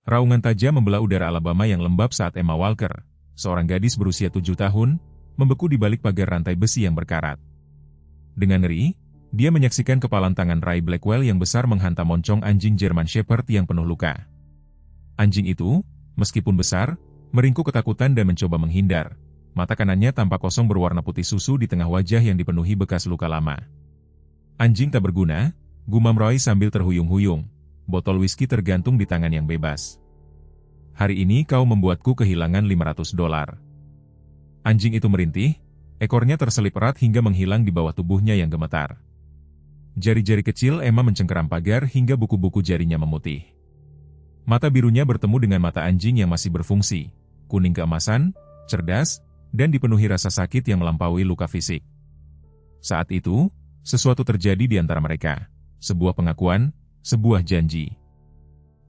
Raungan tajam membelah udara Alabama yang lembab saat Emma Walker, seorang gadis berusia 7 tahun, membeku di balik pagar rantai besi yang berkarat. Dengan ngeri, dia menyaksikan kepalan tangan Ray Blackwell yang besar menghantam moncong anjing German Shepherd yang penuh luka. Anjing itu, meskipun besar, meringkuk ketakutan dan mencoba menghindar. Mata kanannya tampak kosong berwarna putih susu di tengah wajah yang dipenuhi bekas luka lama. Anjing tak berguna, gumam Roy sambil terhuyung-huyung. Botol whisky tergantung di tangan yang bebas. Hari ini kau membuatku kehilangan $500. Anjing itu merintih, ekornya terselip erat hingga menghilang di bawah tubuhnya yang gemetar. Jari-jari kecil Emma mencengkeram pagar hingga buku-buku jarinya memutih. Mata birunya bertemu dengan mata anjing yang masih berfungsi, kuning keemasan, cerdas, dan dipenuhi rasa sakit yang melampaui luka fisik. Saat itu, sesuatu terjadi di antara mereka. Sebuah pengakuan, sebuah janji.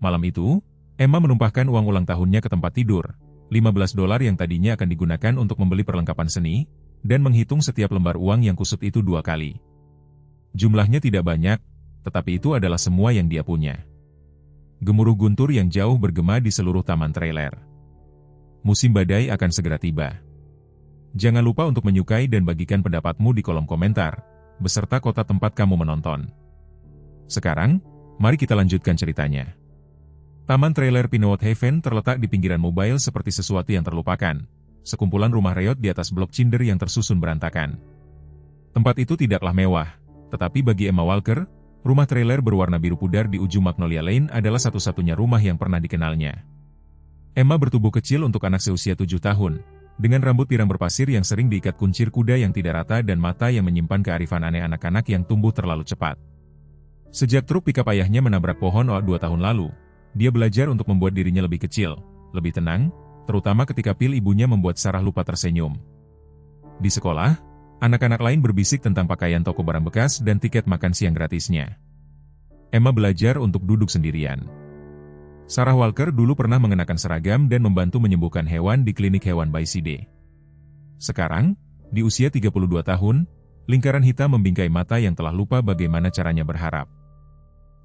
Malam itu, Emma menumpahkan uang ulang tahunnya ke tempat tidur, $15 yang tadinya akan digunakan untuk membeli perlengkapan seni, dan menghitung setiap lembar uang yang kusut itu 2 kali. Jumlahnya tidak banyak, tetapi itu adalah semua yang dia punya. Gemuruh guntur yang jauh bergema di seluruh taman trailer. Musim badai akan segera tiba. Jangan lupa untuk menyukai dan bagikan pendapatmu di kolom komentar, beserta kota tempat kamu menonton. Sekarang, mari kita lanjutkan ceritanya. Taman trailer Pinewood Haven terletak di pinggiran mobile seperti sesuatu yang terlupakan. Sekumpulan rumah reot di atas blok cinder yang tersusun berantakan. Tempat itu tidaklah mewah, tetapi bagi Emma Walker, rumah trailer berwarna biru pudar di ujung Magnolia Lane adalah satu-satunya rumah yang pernah dikenalnya. Emma bertubuh kecil untuk anak seusia 7 tahun, dengan rambut pirang berpasir yang sering diikat kuncir kuda yang tidak rata dan mata yang menyimpan kearifan aneh anak-anak yang tumbuh terlalu cepat. Sejak truk pikap ayahnya menabrak pohon 2 tahun lalu, dia belajar untuk membuat dirinya lebih kecil, lebih tenang, terutama ketika pil ibunya membuat Sarah lupa tersenyum. Di sekolah, anak-anak lain berbisik tentang pakaian toko barang bekas dan tiket makan siang gratisnya. Emma belajar untuk duduk sendirian. Sarah Walker dulu pernah mengenakan seragam dan membantu menyembuhkan hewan di klinik hewan by Side. Sekarang, di usia 32 tahun, lingkaran hitam membingkai mata yang telah lupa bagaimana caranya berharap.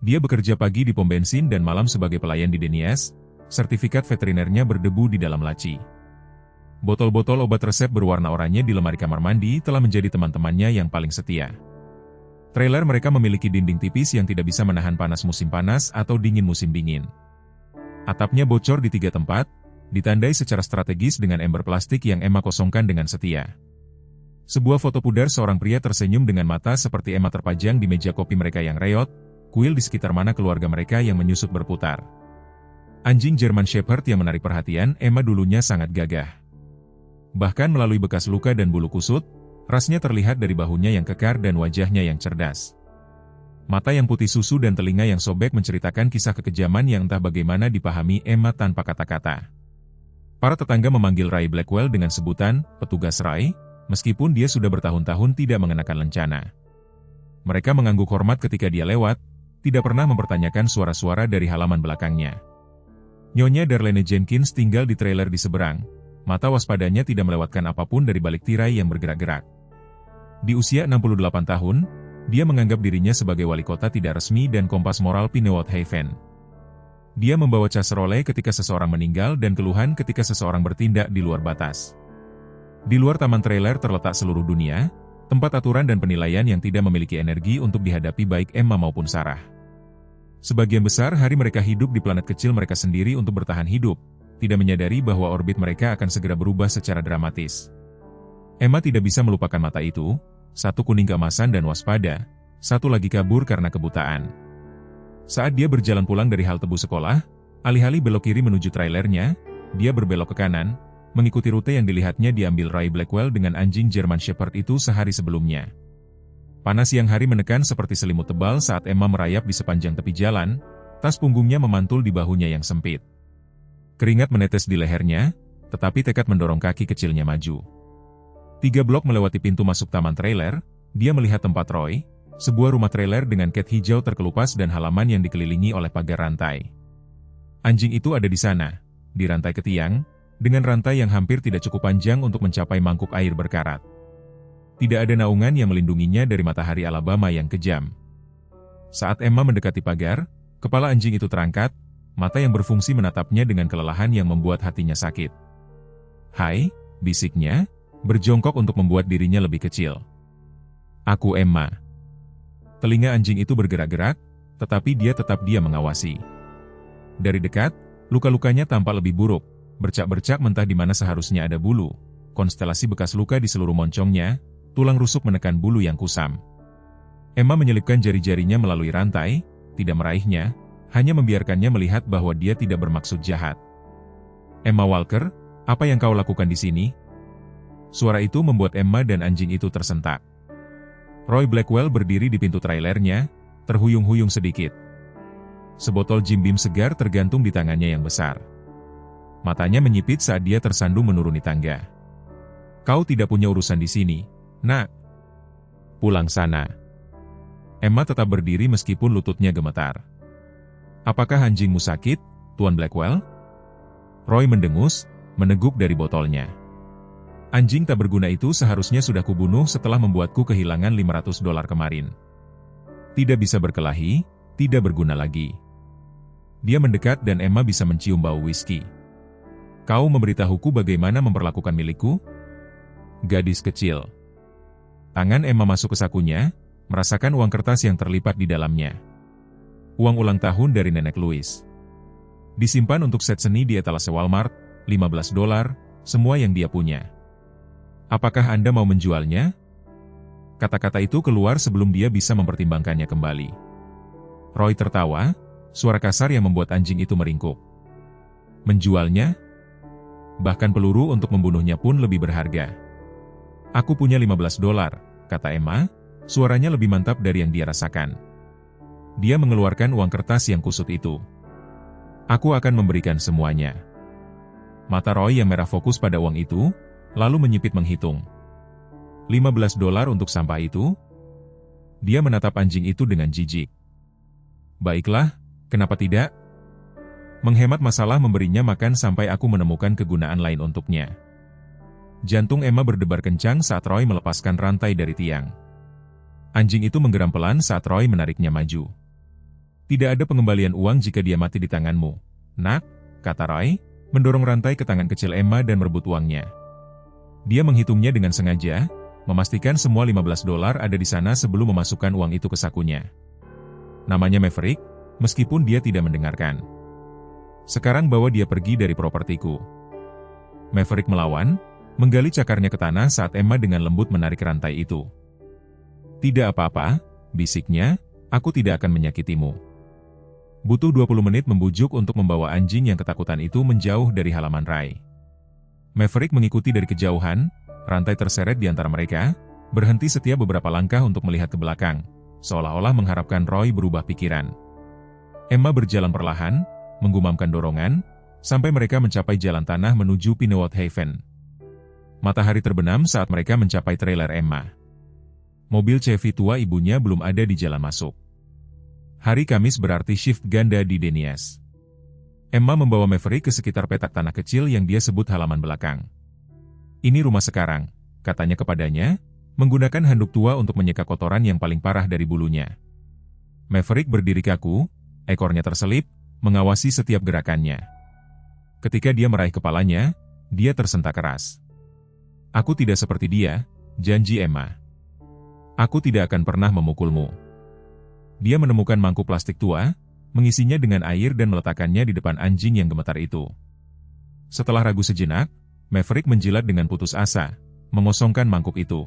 Dia bekerja pagi di pom bensin dan malam sebagai pelayan di Denny's. Sertifikat veterinernya berdebu di dalam laci. Botol-botol obat resep berwarna oranye di lemari kamar mandi telah menjadi teman-temannya yang paling setia. Trailer mereka memiliki dinding tipis yang tidak bisa menahan panas musim panas atau dingin musim dingin. Atapnya bocor di 3 tempat, ditandai secara strategis dengan ember plastik yang Emma kosongkan dengan setia. Sebuah foto pudar seorang pria tersenyum dengan mata seperti Emma terpajang di meja kopi mereka yang reot, kuil di sekitar mana keluarga mereka yang menyusut berputar. Anjing German Shepherd yang menarik perhatian Emma dulunya sangat gagah. Bahkan melalui bekas luka dan bulu kusut, rasnya terlihat dari bahunya yang kekar dan wajahnya yang cerdas. Mata yang putih susu dan telinga yang sobek menceritakan kisah kekejaman yang entah bagaimana dipahami Emma tanpa kata-kata. Para tetangga memanggil Ray Blackwell dengan sebutan, petugas Ray, meskipun dia sudah bertahun-tahun tidak mengenakan lencana. Mereka mengangguk hormat ketika dia lewat, tidak pernah mempertanyakan suara-suara dari halaman belakangnya. Nyonya Darlene Jenkins tinggal di trailer di seberang, mata waspadanya tidak melewatkan apapun dari balik tirai yang bergerak-gerak. Di usia 68 tahun, dia menganggap dirinya sebagai wali kota tidak resmi dan kompas moral Pinewood Haven. Dia membawa casserole ketika seseorang meninggal dan keluhan ketika seseorang bertindak di luar batas. Di luar taman trailer terletak seluruh dunia, tempat aturan dan penilaian yang tidak memiliki energi untuk dihadapi baik Emma maupun Sarah. Sebagian besar hari mereka hidup di planet kecil mereka sendiri untuk bertahan hidup, tidak menyadari bahwa orbit mereka akan segera berubah secara dramatis. Emma tidak bisa melupakan mata itu, satu kuning keemasan dan waspada, satu lagi kabur karena kebutaan. Saat dia berjalan pulang dari halte bus sekolah, alih-alih belok kiri menuju trailernya, dia berbelok ke kanan, mengikuti rute yang dilihatnya diambil Ray Blackwell dengan anjing German Shepherd itu sehari sebelumnya. Panas siang hari menekan seperti selimut tebal saat Emma merayap di sepanjang tepi jalan, tas punggungnya memantul di bahunya yang sempit. Keringat menetes di lehernya, tetapi tekad mendorong kaki kecilnya maju. 3 blok melewati pintu masuk taman trailer, dia melihat tempat Roy, sebuah rumah trailer dengan cat hijau terkelupas dan halaman yang dikelilingi oleh pagar rantai. Anjing itu ada di sana, di rantai ke tiang, dengan rantai yang hampir tidak cukup panjang untuk mencapai mangkuk air berkarat. Tidak ada naungan yang melindunginya dari matahari Alabama yang kejam. Saat Emma mendekati pagar, kepala anjing itu terangkat, mata yang berfungsi menatapnya dengan kelelahan yang membuat hatinya sakit. "Hai," bisiknya, berjongkok untuk membuat dirinya lebih kecil. "Aku Emma." Telinga anjing itu bergerak-gerak, tetapi dia tetap mengawasi. Dari dekat, luka-lukanya tampak lebih buruk, bercak-bercak mentah di mana seharusnya ada bulu, konstelasi bekas luka di seluruh moncongnya, tulang rusuk menekan bulu yang kusam. Emma menyelipkan jari-jarinya melalui rantai, tidak meraihnya, hanya membiarkannya melihat bahwa dia tidak bermaksud jahat. "Emma Walker, apa yang kau lakukan di sini?" Suara itu membuat Emma dan anjing itu tersentak. Roy Blackwell berdiri di pintu trailernya, terhuyung-huyung sedikit. Sebotol Jim Beam segar tergantung di tangannya yang besar. Matanya menyipit saat dia tersandung menuruni tangga. "Kau tidak punya urusan di sini, nak. Pulang sana." Emma tetap berdiri meskipun lututnya gemetar. "Apakah anjingmu sakit, Tuan Blackwell?" Roy mendengus, meneguk dari botolnya. "Anjing tak berguna itu seharusnya sudah kubunuh setelah membuatku kehilangan $500 kemarin. Tidak bisa berkelahi, tidak berguna lagi." Dia mendekat dan Emma bisa mencium bau whisky. "Kau memberitahuku bagaimana memperlakukan milikku?" Gadis kecil. Tangan Emma masuk ke sakunya, merasakan uang kertas yang terlipat di dalamnya. Uang ulang tahun dari Nenek Louis. Disimpan untuk set seni di etalase Walmart, $15, semua yang dia punya. "Apakah Anda mau menjualnya?" Kata-kata itu keluar sebelum dia bisa mempertimbangkannya kembali. Roy tertawa, suara kasar yang membuat anjing itu meringkuk. "Menjualnya? Bahkan peluru untuk membunuhnya pun lebih berharga." "Aku punya $15, kata Emma, suaranya lebih mantap dari yang dia rasakan. Dia mengeluarkan uang kertas yang kusut itu. "Aku akan memberikan semuanya." Mata Roy yang merah fokus pada uang itu, lalu menyipit menghitung. $15 untuk sampah itu? Dia menatap anjing itu dengan jijik. "Baiklah, kenapa tidak? Menghemat masalah memberinya makan sampai aku menemukan kegunaan lain untuknya." Jantung Emma berdebar kencang saat Roy melepaskan rantai dari tiang. Anjing itu menggeram pelan saat Roy menariknya maju. "Tidak ada pengembalian uang jika dia mati di tanganmu, nak," kata Roy, mendorong rantai ke tangan kecil Emma dan merebut uangnya. Dia menghitungnya dengan sengaja, memastikan semua $15 ada di sana sebelum memasukkan uang itu ke sakunya. Namanya Maverick, meskipun dia tidak mendengarkan. "Sekarang bawa dia pergi dari propertiku." Maverick melawan, menggali cakarnya ke tanah saat Emma dengan lembut menarik rantai itu. "Tidak apa-apa," bisiknya, "aku tidak akan menyakitimu." Butuh 20 menit membujuk untuk membawa anjing yang ketakutan itu menjauh dari halaman Ray. Maverick mengikuti dari kejauhan, rantai terseret di antara mereka, berhenti setiap beberapa langkah untuk melihat ke belakang, seolah-olah mengharapkan Roy berubah pikiran. Emma berjalan perlahan, menggumamkan dorongan, sampai mereka mencapai jalan tanah menuju Pinewood Haven. Matahari terbenam saat mereka mencapai trailer Emma. Mobil Chevy tua ibunya belum ada di jalan masuk. Hari Kamis berarti shift ganda di Denias. Emma membawa Maverick ke sekitar petak tanah kecil yang dia sebut halaman belakang. "Ini rumah sekarang," katanya kepadanya, menggunakan handuk tua untuk menyeka kotoran yang paling parah dari bulunya. Maverick berdiri kaku, ekornya terselip, mengawasi setiap gerakannya. Ketika dia meraih kepalanya, dia tersentak keras. "Aku tidak seperti dia," janji Emma. "Aku tidak akan pernah memukulmu." Dia menemukan mangkuk plastik tua, mengisinya dengan air dan meletakkannya di depan anjing yang gemetar itu. Setelah ragu sejenak, Maverick menjilat dengan putus asa, mengosongkan mangkuk itu.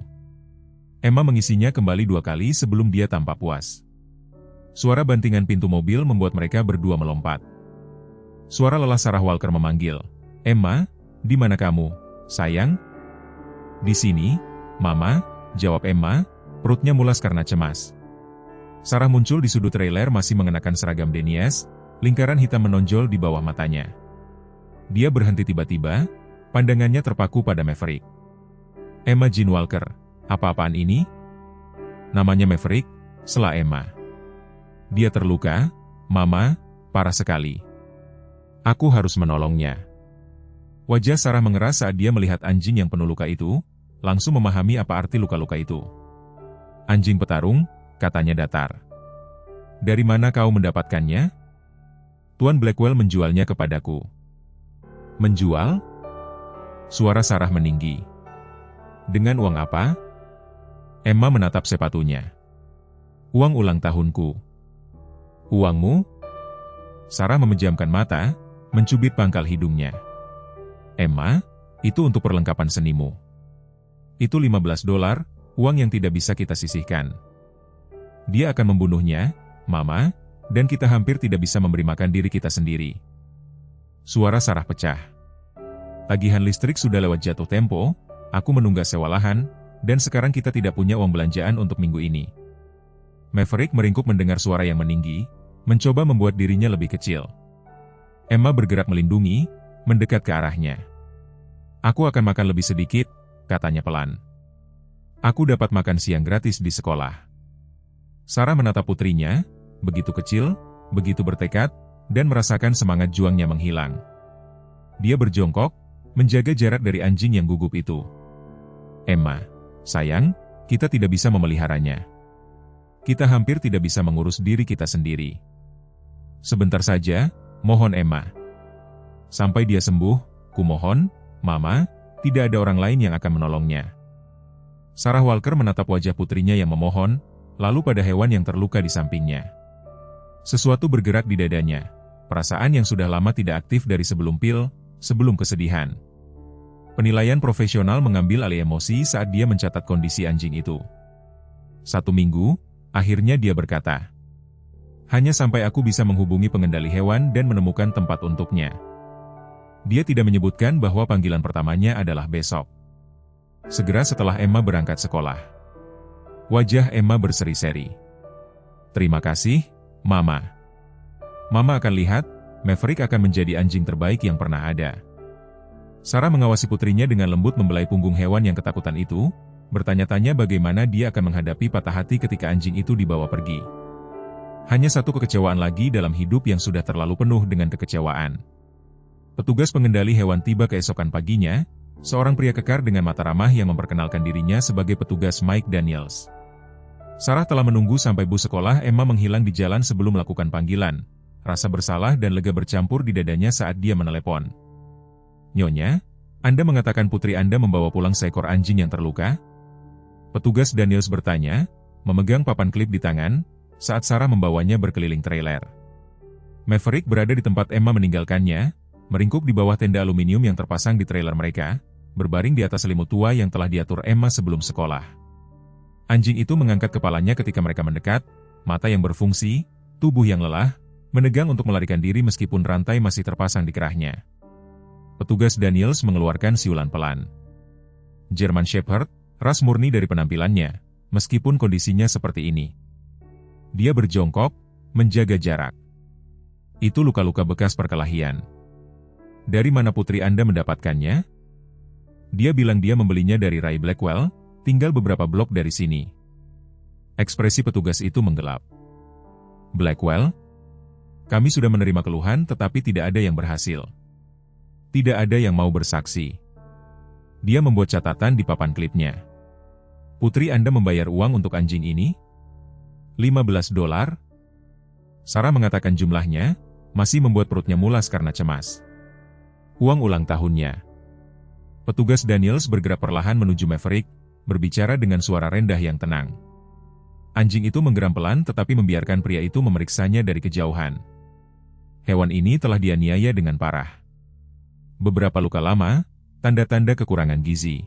Emma mengisinya kembali 2 kali sebelum dia tampak puas. Suara bantingan pintu mobil membuat mereka berdua melompat. Suara lelah Sarah Walker memanggil, "Emma, di mana kamu, sayang?" "Di sini, Mama," jawab Emma, perutnya mulas karena cemas. Sarah muncul di sudut trailer masih mengenakan seragam Denias, lingkaran hitam menonjol di bawah matanya. Dia berhenti tiba-tiba, pandangannya terpaku pada Maverick. "Emma Jean Walker, apa-apaan ini?" "Namanya Maverick," sela Emma. "Dia terluka, Mama, parah sekali. Aku harus menolongnya." Wajah Sarah mengeras saat dia melihat anjing yang penuh luka itu, langsung memahami apa arti luka-luka itu. "Anjing petarung," katanya datar. "Dari mana kau mendapatkannya?" Tuan Blackwell menjualnya kepadaku. Menjual? Suara Sarah meninggi. Dengan uang apa? Emma menatap sepatunya. Uang ulang tahunku. Uangmu? Sarah memejamkan mata, mencubit pangkal hidungnya. Emma, itu untuk perlengkapan senimu. Itu $15, uang yang tidak bisa kita sisihkan. Dia akan membunuhnya, Mama, dan kita hampir tidak bisa memberi makan diri kita sendiri. Suara Sarah pecah. Tagihan listrik sudah lewat jatuh tempo, aku menunggak sewa lahan, dan sekarang kita tidak punya uang belanjaan untuk minggu ini. Maverick meringkuk mendengar suara yang meninggi, mencoba membuat dirinya lebih kecil. Emma bergerak melindungi, mendekat ke arahnya. Aku akan makan lebih sedikit, katanya pelan. Aku dapat makan siang gratis di sekolah. Sarah menatap putrinya, begitu kecil, begitu bertekad, dan merasakan semangat juangnya menghilang. Dia berjongkok, menjaga jarak dari anjing yang gugup itu. Emma, sayang, kita tidak bisa memeliharanya. Kita hampir tidak bisa mengurus diri kita sendiri. Sebentar saja, mohon Emma. Sampai dia sembuh, kumohon, Mama, tidak ada orang lain yang akan menolongnya. Sarah Walker menatap wajah putrinya yang memohon, lalu pada hewan yang terluka di sampingnya. Sesuatu bergerak di dadanya, perasaan yang sudah lama tidak aktif dari sebelum pil, sebelum kesedihan. Penilaian profesional mengambil alih emosi saat dia mencatat kondisi anjing itu. 1 minggu, akhirnya dia berkata, hanya sampai aku bisa menghubungi pengendali hewan dan menemukan tempat untuknya. Dia tidak menyebutkan bahwa panggilan pertamanya adalah besok. Segera setelah Emma berangkat sekolah. Wajah Emma berseri-seri. Terima kasih, Mama. Mama akan lihat, Maverick akan menjadi anjing terbaik yang pernah ada. Sarah mengawasi putrinya dengan lembut membelai punggung hewan yang ketakutan itu, bertanya-tanya bagaimana dia akan menghadapi patah hati ketika anjing itu dibawa pergi. Hanya satu kekecewaan lagi dalam hidup yang sudah terlalu penuh dengan kekecewaan. Petugas pengendali hewan tiba keesokan paginya, seorang pria kekar dengan mata ramah yang memperkenalkan dirinya sebagai petugas Mike Daniels. Sarah telah menunggu sampai bus sekolah Emma menghilang di jalan sebelum melakukan panggilan. Rasa bersalah dan lega bercampur di dadanya saat dia menelepon. Nyonya, Anda mengatakan putri Anda membawa pulang seekor anjing yang terluka? Petugas Daniels bertanya, memegang papan klip di tangan, saat Sarah membawanya berkeliling trailer. Maverick berada di tempat Emma meninggalkannya, meringkuk di bawah tenda aluminium yang terpasang di trailer mereka, berbaring di atas selimut tua yang telah diatur Emma sebelum sekolah. Anjing itu mengangkat kepalanya ketika mereka mendekat, mata yang berfungsi, tubuh yang lelah, menegang untuk melarikan diri meskipun rantai masih terpasang di kerahnya. Petugas Daniels mengeluarkan siulan pelan. German Shepherd, ras murni dari penampilannya, meskipun kondisinya seperti ini. Dia berjongkok, menjaga jarak. Itu luka-luka bekas perkelahian. Dari mana putri Anda mendapatkannya? Dia bilang dia membelinya dari Ray Blackwell, tinggal beberapa blok dari sini. Ekspresi petugas itu menggelap. Blackwell? Kami sudah menerima keluhan tetapi tidak ada yang berhasil. Tidak ada yang mau bersaksi. Dia membuat catatan di papan klipnya. Putri Anda membayar uang untuk anjing ini? $15? Sarah mengatakan jumlahnya, masih membuat perutnya mulas karena cemas. Uang ulang tahunnya. Petugas Daniels bergerak perlahan menuju Maverick, berbicara dengan suara rendah yang tenang. Anjing itu menggeram pelan tetapi membiarkan pria itu memeriksanya dari kejauhan. Hewan ini telah dianiaya dengan parah. Beberapa luka lama, tanda-tanda kekurangan gizi.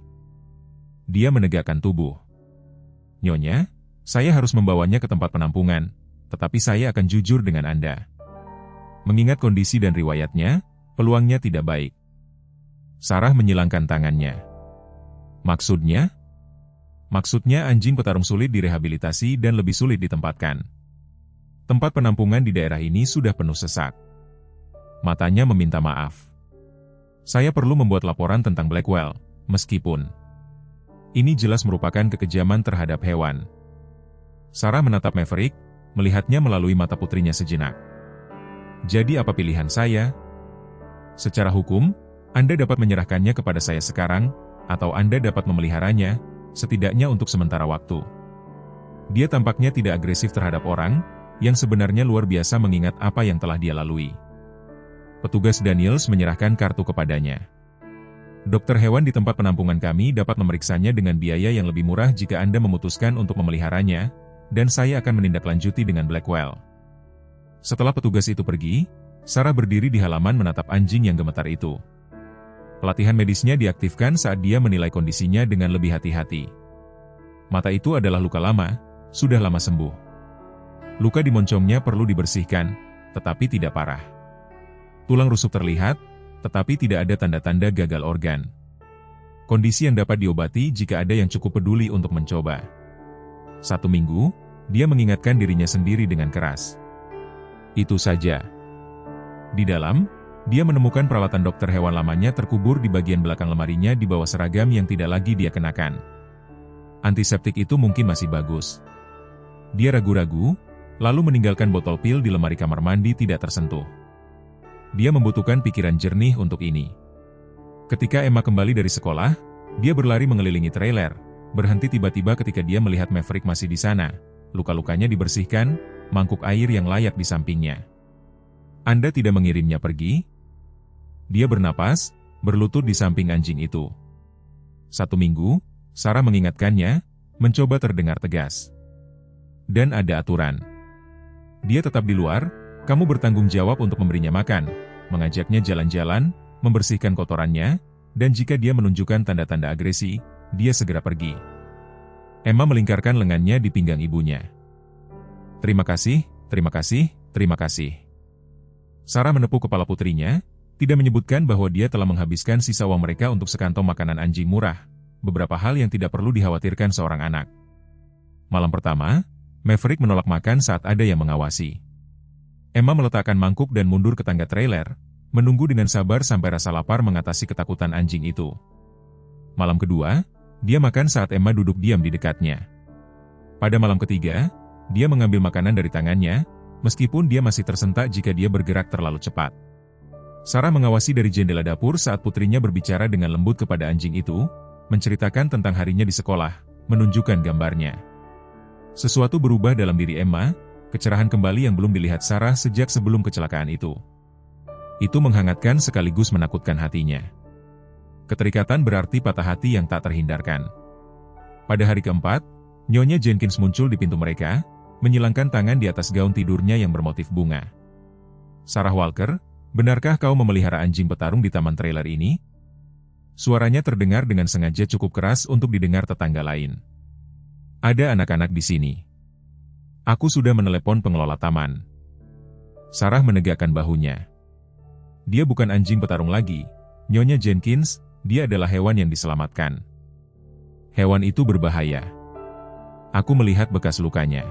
Dia menegakkan tubuh. Nyonya, saya harus membawanya ke tempat penampungan, tetapi saya akan jujur dengan Anda. Mengingat kondisi dan riwayatnya, peluangnya tidak baik. Sarah menyilangkan tangannya. Maksudnya? Maksudnya anjing petarung sulit direhabilitasi dan lebih sulit ditempatkan. Tempat penampungan di daerah ini sudah penuh sesak. Matanya meminta maaf. Saya perlu membuat laporan tentang Blackwell, meskipun ini jelas merupakan kekejaman terhadap hewan. Sarah menatap Maverick, melihatnya melalui mata putrinya sejenak. Jadi apa pilihan saya? Secara hukum, Anda dapat menyerahkannya kepada saya sekarang, atau Anda dapat memeliharanya, setidaknya untuk sementara waktu. Dia tampaknya tidak agresif terhadap orang, yang sebenarnya luar biasa mengingat apa yang telah dia lalui. Petugas Daniels menyerahkan kartu kepadanya. Dokter hewan di tempat penampungan kami dapat memeriksanya dengan biaya yang lebih murah jika Anda memutuskan untuk memeliharanya, dan saya akan menindaklanjuti dengan Blackwell. Setelah petugas itu pergi, Sarah berdiri di halaman menatap anjing yang gemetar itu. Pelatihan medisnya diaktifkan saat dia menilai kondisinya dengan lebih hati-hati. Mata itu adalah luka lama, sudah lama sembuh. Luka di moncongnya perlu dibersihkan, tetapi tidak parah. Tulang rusuk terlihat, tetapi tidak ada tanda-tanda gagal organ. Kondisi yang dapat diobati jika ada yang cukup peduli untuk mencoba. 1 minggu, dia mengingatkan dirinya sendiri dengan keras. Itu saja. Di dalam, dia menemukan peralatan dokter hewan lamanya terkubur di bagian belakang lemarinya di bawah seragam yang tidak lagi dia kenakan. Antiseptik itu mungkin masih bagus. Dia ragu-ragu, lalu meninggalkan botol pil di lemari kamar mandi tidak tersentuh. Dia membutuhkan pikiran jernih untuk ini. Ketika Emma kembali dari sekolah, dia berlari mengelilingi trailer, berhenti tiba-tiba ketika dia melihat Maverick masih di sana. Luka-lukanya dibersihkan, mangkuk air yang layak di sampingnya. Anda tidak mengirimnya pergi? Dia bernapas, berlutut di samping anjing itu. 1 minggu, Sarah mengingatkannya, mencoba terdengar tegas. Dan ada aturan. Dia tetap di luar, kamu bertanggung jawab untuk memberinya makan, mengajaknya jalan-jalan, membersihkan kotorannya, dan jika dia menunjukkan tanda-tanda agresi, dia segera pergi. Emma melingkarkan lengannya di pinggang ibunya. Terima kasih, terima kasih, terima kasih. Sarah menepuk kepala putrinya, tidak menyebutkan bahwa dia telah menghabiskan sisa uang mereka untuk sekantong makanan anjing murah, beberapa hal yang tidak perlu dikhawatirkan seorang anak. Malam pertama, Maverick menolak makan saat ada yang mengawasi. Emma meletakkan mangkuk dan mundur ke tangga trailer, menunggu dengan sabar sampai rasa lapar mengatasi ketakutan anjing itu. Malam kedua, dia makan saat Emma duduk diam di dekatnya. Pada malam ketiga, dia mengambil makanan dari tangannya, meskipun dia masih tersentak jika dia bergerak terlalu cepat. Sarah mengawasi dari jendela dapur saat putrinya berbicara dengan lembut kepada anjing itu, menceritakan tentang harinya di sekolah, menunjukkan gambarnya. Sesuatu berubah dalam diri Emma, kecerahan kembali yang belum dilihat Sarah sejak sebelum kecelakaan itu. Itu menghangatkan sekaligus menakutkan hatinya. Keterikatan berarti patah hati yang tak terhindarkan. Pada hari keempat, Nyonya Jenkins muncul di pintu mereka, menyilangkan tangan di atas gaun tidurnya yang bermotif bunga. Sarah Walker, benarkah kau memelihara anjing petarung di taman trailer ini? Suaranya terdengar dengan sengaja cukup keras untuk didengar tetangga lain. Ada anak-anak di sini. Aku sudah menelepon pengelola taman. Sarah menegakkan bahunya. Dia bukan anjing petarung lagi, Nyonya Jenkins, dia adalah hewan yang diselamatkan. Hewan itu berbahaya. Aku melihat bekas lukanya.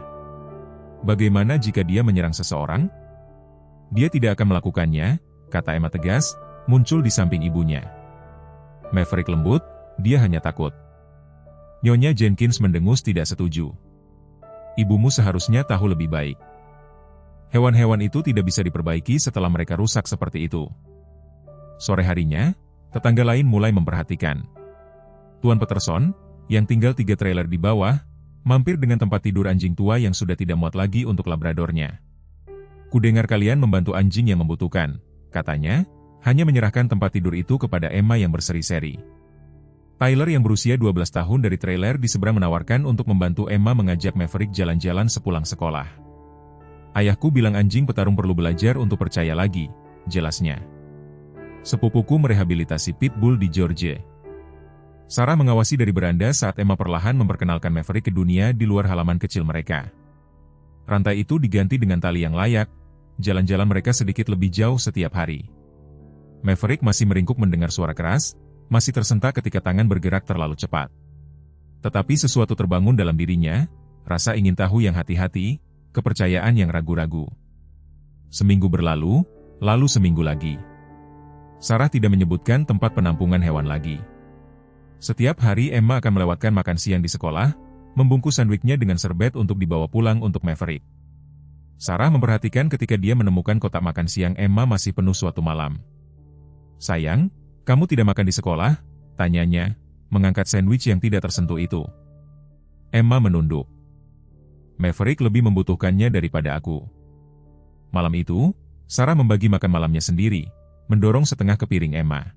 Bagaimana jika dia menyerang seseorang? Dia tidak akan melakukannya, kata Emma tegas, muncul di samping ibunya. Maverick lembut, dia hanya takut. Nyonya Jenkins mendengus tidak setuju. Ibumu seharusnya tahu lebih baik. Hewan-hewan itu tidak bisa diperbaiki setelah mereka rusak seperti itu. Sore harinya, tetangga lain mulai memperhatikan. Tuan Peterson, yang tinggal 3 trailer di bawah, mampir dengan tempat tidur anjing tua yang sudah tidak muat lagi untuk labradornya. Kudengar kalian membantu anjing yang membutuhkan, katanya, hanya menyerahkan tempat tidur itu kepada Emma yang berseri-seri. Tyler yang berusia 12 tahun dari trailer di seberang menawarkan untuk membantu Emma mengajak Maverick jalan-jalan sepulang sekolah. Ayahku bilang anjing petarung perlu belajar untuk percaya lagi, jelasnya. Sepupuku merehabilitasi pitbull di Georgia. Sarah mengawasi dari beranda saat Emma perlahan memperkenalkan Maverick ke dunia di luar halaman kecil mereka. Rantai itu diganti dengan tali yang layak, jalan-jalan mereka sedikit lebih jauh setiap hari. Maverick masih meringkuk mendengar suara keras, masih tersentak ketika tangan bergerak terlalu cepat. Tetapi sesuatu terbangun dalam dirinya, rasa ingin tahu yang hati-hati, kepercayaan yang ragu-ragu. Seminggu berlalu, lalu seminggu lagi. Sarah tidak menyebutkan tempat penampungan hewan lagi. Setiap hari Emma akan melewatkan makan siang di sekolah, membungkus sandwichnya dengan serbet untuk dibawa pulang untuk Maverick. Sarah memperhatikan ketika dia menemukan kotak makan siang Emma masih penuh suatu malam. Sayang, kamu tidak makan di sekolah? Tanyanya, mengangkat sandwich yang tidak tersentuh itu. Emma menunduk. Maverick lebih membutuhkannya daripada aku. Malam itu, Sarah membagi makan malamnya sendiri, mendorong setengah ke piring Emma.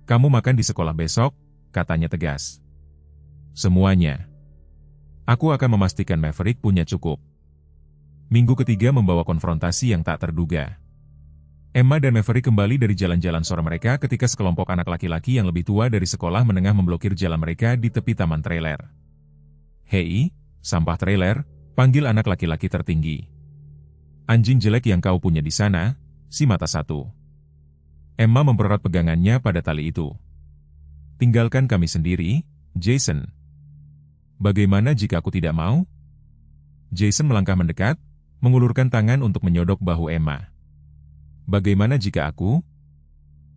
"Kamu makan di sekolah besok," katanya tegas. "Semuanya. Aku akan memastikan Maverick punya cukup." Minggu ketiga membawa konfrontasi yang tak terduga. Emma dan Maverick kembali dari jalan-jalan sore mereka ketika sekelompok anak laki-laki yang lebih tua dari sekolah menengah memblokir jalan mereka di tepi taman trailer. "Hei, sampah trailer," panggil anak laki-laki tertinggi. "Anjing jelek yang kau punya di sana, si mata satu." Emma mempererat pegangannya pada tali itu. "Tinggalkan kami sendiri, Jason." "Bagaimana jika aku tidak mau?" Jason melangkah mendekat, mengulurkan tangan untuk menyodok bahu Emma. "Bagaimana jika aku?"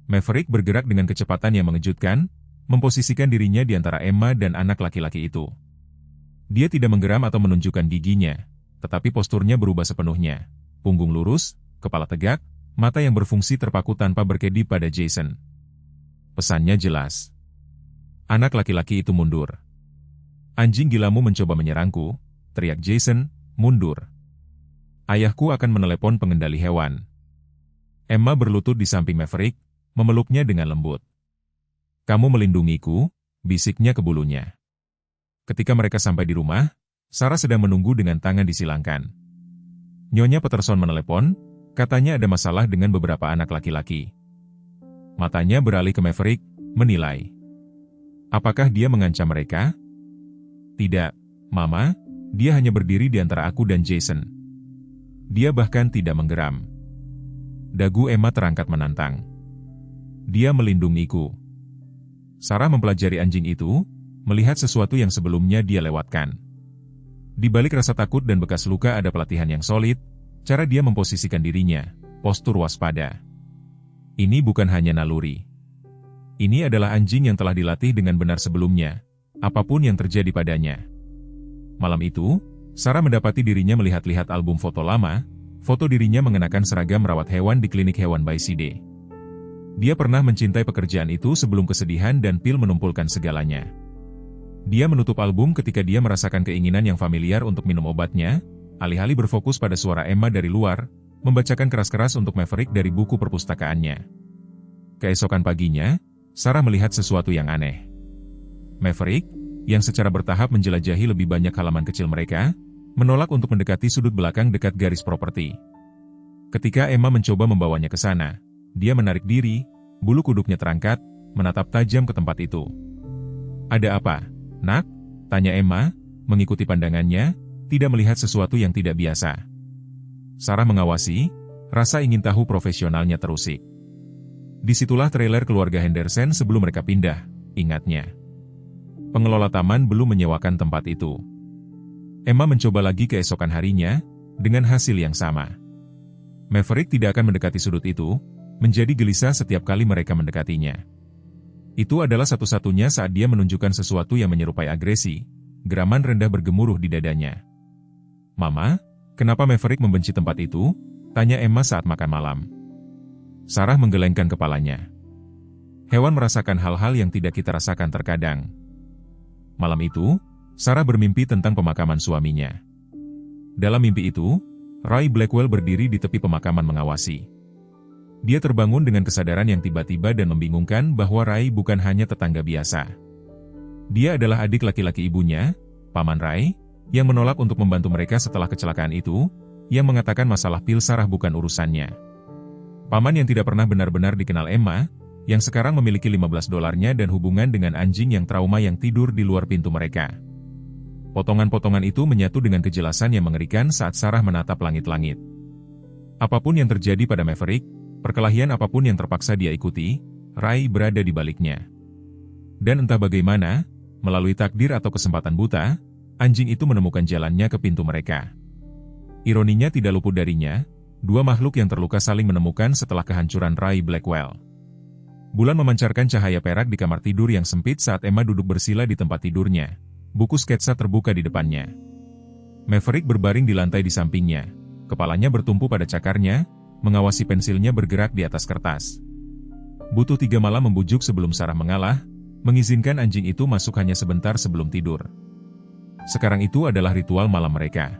Maverick bergerak dengan kecepatan yang mengejutkan, memposisikan dirinya di antara Emma dan anak laki-laki itu. Dia tidak menggeram atau menunjukkan giginya, tetapi posturnya berubah sepenuhnya. Punggung lurus, kepala tegak, mata yang berfungsi terpaku tanpa berkedip pada Jason. Pesannya jelas. Anak laki-laki itu mundur. "Anjing gilamu mencoba menyerangku," teriak Jason, "mundur. Ayahku akan menelepon pengendali hewan." Emma berlutut di samping Maverick, memeluknya dengan lembut. "Kamu melindungiku," bisiknya ke bulunya. Ketika mereka sampai di rumah, Sarah sedang menunggu dengan tangan disilangkan. "Nyonya Peterson menelepon, katanya ada masalah dengan beberapa anak laki-laki." Matanya beralih ke Maverick, menilai. "Apakah dia mengancam mereka?" "Tidak, Mama, dia hanya berdiri di antara aku dan Jason." Dia bahkan tidak menggeram. Dagu Emma terangkat menantang. "Dia melindungiku." Sarah mempelajari anjing itu, melihat sesuatu yang sebelumnya dia lewatkan. Di balik rasa takut dan bekas luka ada pelatihan yang solid, cara dia memposisikan dirinya, postur waspada. Ini bukan hanya naluri. Ini adalah anjing yang telah dilatih dengan benar sebelumnya, apapun yang terjadi padanya. Malam itu, Sarah mendapati dirinya melihat-lihat album foto lama, foto dirinya mengenakan seragam merawat hewan di klinik hewan by Side. Dia pernah mencintai pekerjaan itu sebelum kesedihan dan pil menumpulkan segalanya. Dia menutup album ketika dia merasakan keinginan yang familiar untuk minum obatnya, alih-alih berfokus pada suara Emma dari luar, membacakan keras-keras untuk Maverick dari buku perpustakaannya. Keesokan paginya, Sarah melihat sesuatu yang aneh. Maverick, yang secara bertahap menjelajahi lebih banyak halaman kecil mereka, menolak untuk mendekati sudut belakang dekat garis properti. Ketika Emma mencoba membawanya ke sana, dia menarik diri, bulu kuduknya terangkat, menatap tajam ke tempat itu. "Ada apa, Nak?" tanya Emma, mengikuti pandangannya, tidak melihat sesuatu yang tidak biasa. Sarah mengawasi, rasa ingin tahu profesionalnya terusik. Disitulah trailer keluarga Henderson sebelum mereka pindah, ingatnya. Pengelola taman belum menyewakan tempat itu. Emma mencoba lagi keesokan harinya, dengan hasil yang sama. Maverick tidak akan mendekati sudut itu, menjadi gelisah setiap kali mereka mendekatinya. Itu adalah satu-satunya saat dia menunjukkan sesuatu yang menyerupai agresi, geraman rendah bergemuruh di dadanya. "Mama, kenapa Maverick membenci tempat itu?" tanya Emma saat makan malam. Sarah menggelengkan kepalanya. "Hewan merasakan hal-hal yang tidak kita rasakan terkadang." Malam itu, Sarah bermimpi tentang pemakaman suaminya. Dalam mimpi itu, Ray Blackwell berdiri di tepi pemakaman mengawasi. Dia terbangun dengan kesadaran yang tiba-tiba dan membingungkan bahwa Ray bukan hanya tetangga biasa. Dia adalah adik laki-laki ibunya, Paman Ray, yang menolak untuk membantu mereka setelah kecelakaan itu, yang mengatakan masalah pil Sarah bukan urusannya. Paman yang tidak pernah benar-benar dikenal Emma, yang sekarang memiliki $15 dan hubungan dengan anjing yang trauma yang tidur di luar pintu mereka. Potongan-potongan itu menyatu dengan kejelasan yang mengerikan saat Sarah menatap langit-langit. Apapun yang terjadi pada Maverick, perkelahian apapun yang terpaksa dia ikuti, Ray berada di baliknya. Dan entah bagaimana, melalui takdir atau kesempatan buta, anjing itu menemukan jalannya ke pintu mereka. Ironinya tidak luput darinya, dua makhluk yang terluka saling menemukan setelah kehancuran Ray Blackwell. Bulan memancarkan cahaya perak di kamar tidur yang sempit saat Emma duduk bersila di tempat tidurnya. Buku sketsa terbuka di depannya. Maverick berbaring di lantai di sampingnya. Kepalanya bertumpu pada cakarnya, mengawasi pensilnya bergerak di atas kertas. Butuh 3 malam membujuk sebelum Sarah mengalah, mengizinkan anjing itu masuk hanya sebentar sebelum tidur. Sekarang itu adalah ritual malam mereka.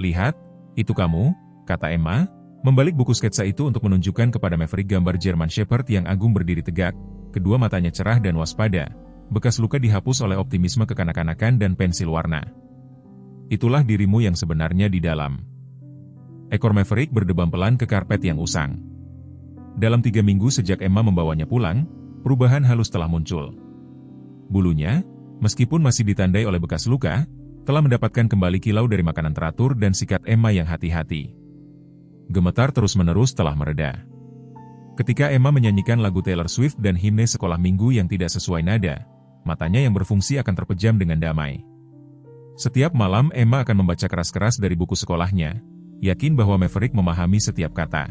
"Lihat, itu kamu," kata Emma, Membalik buku sketsa itu untuk menunjukkan kepada Maverick gambar German Shepherd yang agung berdiri tegak, kedua matanya cerah dan waspada, bekas luka dihapus oleh optimisme kekanak-kanakan dan pensil warna. Itulah dirimu yang sebenarnya di dalam. Ekor Maverick berdebam pelan ke karpet yang usang. Dalam 3 minggu sejak Emma membawanya pulang, perubahan halus telah muncul. Bulunya, meskipun masih ditandai oleh bekas luka, telah mendapatkan kembali kilau dari makanan teratur dan sikat Emma yang hati-hati. Gemetar terus-menerus telah mereda. Ketika Emma menyanyikan lagu Taylor Swift dan himne sekolah minggu yang tidak sesuai nada, matanya yang berfungsi akan terpejam dengan damai. Setiap malam Emma akan membaca keras-keras dari buku sekolahnya, yakin bahwa Maverick memahami setiap kata.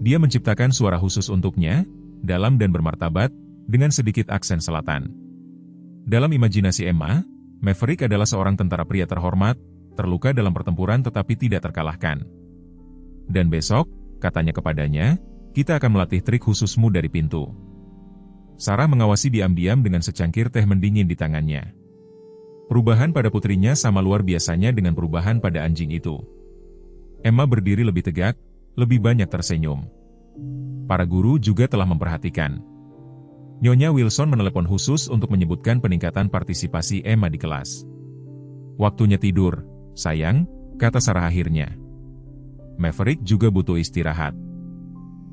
Dia menciptakan suara khusus untuknya, dalam dan bermartabat, dengan sedikit aksen selatan. Dalam imajinasi Emma, Maverick adalah seorang tentara pria terhormat, terluka dalam pertempuran tetapi tidak terkalahkan. Dan besok, katanya kepadanya, kita akan melatih trik khususmu dari pintu. Sarah mengawasi diam-diam dengan secangkir teh mendingin di tangannya. Perubahan pada putrinya sama luar biasanya dengan perubahan pada anjing itu. Emma berdiri lebih tegak, lebih banyak tersenyum. Para guru juga telah memperhatikan. Nyonya Wilson menelepon khusus untuk menyebutkan peningkatan partisipasi Emma di kelas. Waktunya tidur, sayang, kata Sarah akhirnya. Maverick juga butuh istirahat.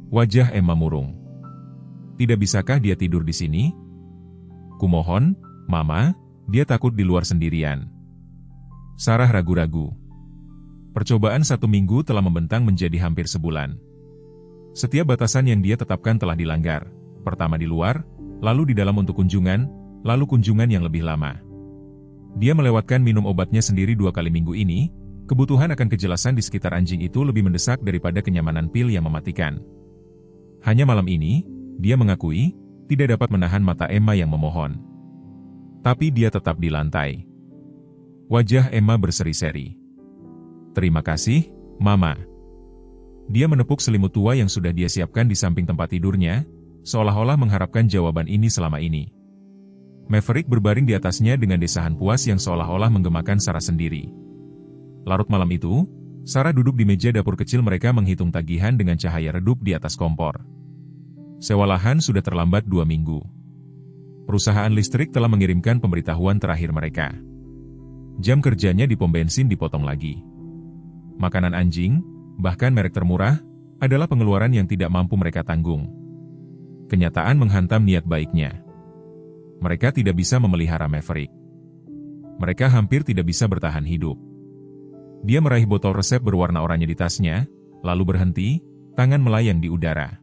Wajah Emma murung. Tidak bisakah dia tidur di sini? Kumohon, Mama, dia takut di luar sendirian. Sarah ragu-ragu. Percobaan 1 minggu telah membentang menjadi hampir sebulan. Setiap batasan yang dia tetapkan telah dilanggar. Pertama di luar, lalu di dalam untuk kunjungan, lalu kunjungan yang lebih lama. Dia melewatkan minum obatnya sendiri 2 kali minggu ini. Kebutuhan akan kejelasan di sekitar anjing itu lebih mendesak daripada kenyamanan pil yang mematikan. Hanya malam ini, dia mengakui, tidak dapat menahan mata Emma yang memohon. Tapi dia tetap di lantai. Wajah Emma berseri-seri. Terima kasih, Mama. Dia menepuk selimut tua yang sudah dia siapkan di samping tempat tidurnya, seolah-olah mengharapkan jawaban ini selama ini. Maverick berbaring di atasnya dengan desahan puas yang seolah-olah menggemakan Sarah sendiri. Larut malam itu, Sarah duduk di meja dapur kecil mereka menghitung tagihan dengan cahaya redup di atas kompor. Sewa lahan sudah terlambat 2 minggu. Perusahaan listrik telah mengirimkan pemberitahuan terakhir mereka. Jam kerjanya di pom bensin dipotong lagi. Makanan anjing, bahkan merek termurah, adalah pengeluaran yang tidak mampu mereka tanggung. Kenyataan menghantam niat baiknya. Mereka tidak bisa memelihara Maverick. Mereka hampir tidak bisa bertahan hidup. Dia meraih botol resep berwarna oranye di tasnya, lalu berhenti, tangan melayang di udara.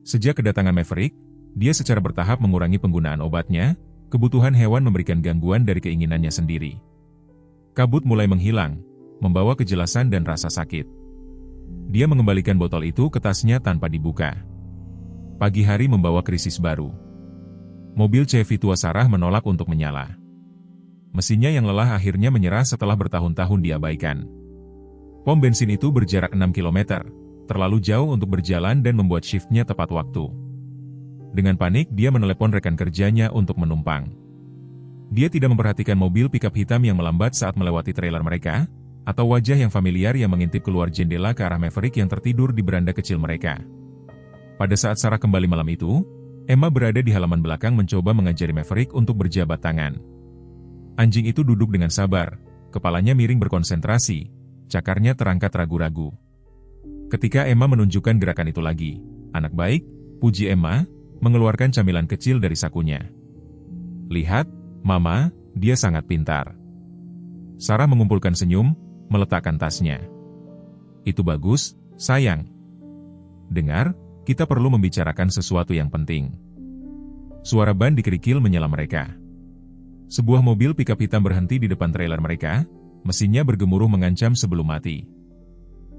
Sejak kedatangan Maverick, dia secara bertahap mengurangi penggunaan obatnya, kebutuhan hewan memberikan gangguan dari keinginannya sendiri. Kabut mulai menghilang, membawa kejelasan dan rasa sakit. Dia mengembalikan botol itu ke tasnya tanpa dibuka. Pagi hari membawa krisis baru. Mobil Chevy tua Sarah menolak untuk menyala. Mesinnya yang lelah akhirnya menyerah setelah bertahun-tahun diabaikan. Pom bensin itu berjarak 6 km, terlalu jauh untuk berjalan dan membuat shiftnya tepat waktu. Dengan panik dia menelepon rekan kerjanya untuk menumpang. Dia tidak memperhatikan mobil pickup hitam yang melambat saat melewati trailer mereka, atau wajah yang familiar yang mengintip keluar jendela ke arah Maverick yang tertidur di beranda kecil mereka. Pada saat Sarah kembali malam itu, Emma berada di halaman belakang mencoba mengajari Maverick untuk berjabat tangan. Anjing itu duduk dengan sabar, kepalanya miring berkonsentrasi, cakarnya terangkat ragu-ragu. Ketika Emma menunjukkan gerakan itu lagi, anak baik, puji Emma, mengeluarkan camilan kecil dari sakunya. Lihat, Mama, dia sangat pintar. Sarah mengumpulkan senyum, meletakkan tasnya. Itu bagus, sayang. Dengar, kita perlu membicarakan sesuatu yang penting. Suara ban di kerikil menyela mereka. Sebuah mobil pickup hitam berhenti di depan trailer mereka, mesinnya bergemuruh mengancam sebelum mati.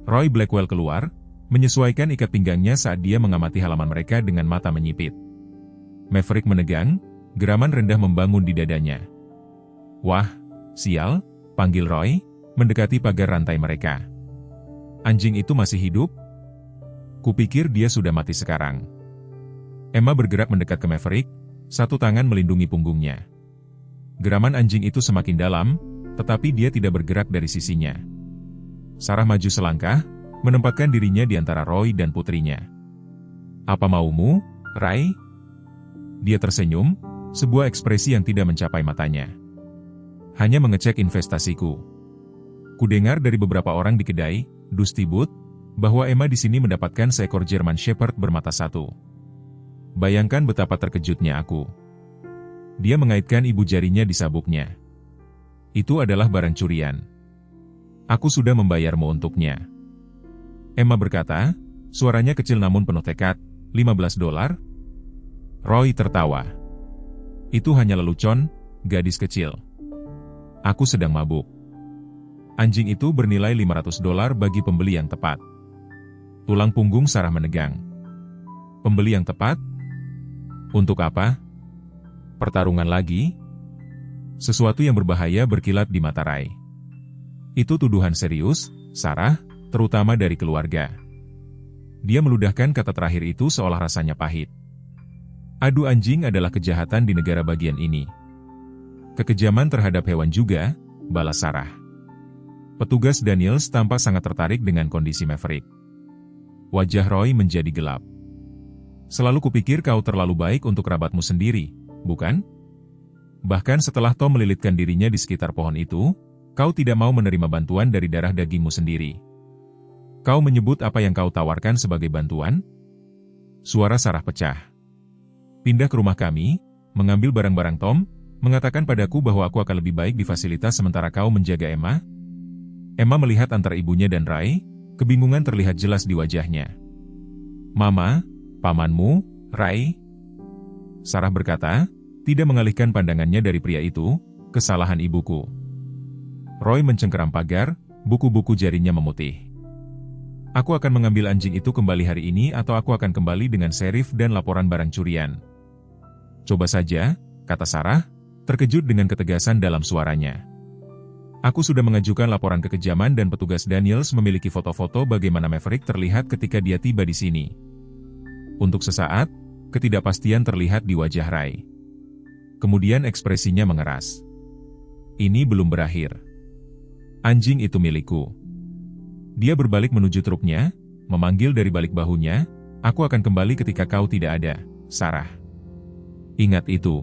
Roy Blackwell keluar, menyesuaikan ikat pinggangnya saat dia mengamati halaman mereka dengan mata menyipit. Maverick menegang, geraman rendah membangun di dadanya. Wah, sial, panggil Roy, mendekati pagar rantai mereka. Anjing itu masih hidup? Kupikir dia sudah mati sekarang. Emma bergerak mendekat ke Maverick, satu tangan melindungi punggungnya. Geraman anjing itu semakin dalam, tetapi dia tidak bergerak dari sisinya. Sarah maju selangkah, menempatkan dirinya di antara Roy dan putrinya. "Apa maumu, Ray?" Dia tersenyum, sebuah ekspresi yang tidak mencapai matanya. "Hanya mengecek investasiku. Kudengar dari beberapa orang di kedai, Dusty Boot, bahwa Emma di sini mendapatkan seekor German Shepherd bermata satu. Bayangkan betapa terkejutnya aku." Dia mengaitkan ibu jarinya di sabuknya. "Itu adalah barang curian. Aku sudah membayarmu untuknya." Emma berkata, suaranya kecil namun penuh tekad, $15? Roy tertawa. "Itu hanya lelucon, gadis kecil. Aku sedang mabuk. Anjing itu bernilai $500 bagi pembeli yang tepat." Tulang punggung Sarah menegang. "Pembeli yang tepat? Untuk apa? Pertarungan lagi?" Sesuatu yang berbahaya berkilat di mata Ray. "Itu tuduhan serius, Sarah, terutama dari keluarga." Dia meludahkan kata terakhir itu seolah rasanya pahit. "Adu anjing adalah kejahatan di negara bagian ini. Kekejaman terhadap hewan juga," balas Sarah. Petugas Daniels tampak sangat tertarik dengan kondisi Maverick. Wajah Roy menjadi gelap. "Selalu kupikir kau terlalu baik untuk kerabatmu sendiri, bukan? Bahkan setelah Tom melilitkan dirinya di sekitar pohon itu, kau tidak mau menerima bantuan dari darah dagingmu sendiri. Kau menyebut apa yang kau tawarkan sebagai bantuan?" Suara Sarah pecah. "Pindah ke rumah kami, mengambil barang-barang Tom, mengatakan padaku bahwa aku akan lebih baik di fasilitas sementara kau menjaga Emma?" Emma melihat antara ibunya dan Ray, kebingungan terlihat jelas di wajahnya. "Mama, pamanmu, Ray?" Sarah berkata, tidak mengalihkan pandangannya dari pria itu, "Kesalahan ibuku." Roy mencengkeram pagar, buku-buku jarinya memutih. "Aku akan mengambil anjing itu kembali hari ini atau aku akan kembali dengan serif dan laporan barang curian." "Coba saja," kata Sarah, terkejut dengan ketegasan dalam suaranya. "Aku sudah mengajukan laporan kekejaman dan petugas Daniels memiliki foto-foto bagaimana Maverick terlihat ketika dia tiba di sini." Untuk sesaat, ketidakpastian terlihat di wajah Ray. Kemudian ekspresinya mengeras. "Ini belum berakhir. Anjing itu milikku." Dia berbalik menuju truknya, memanggil dari balik bahunya, "Aku akan kembali ketika kau tidak ada, Sarah. Ingat itu."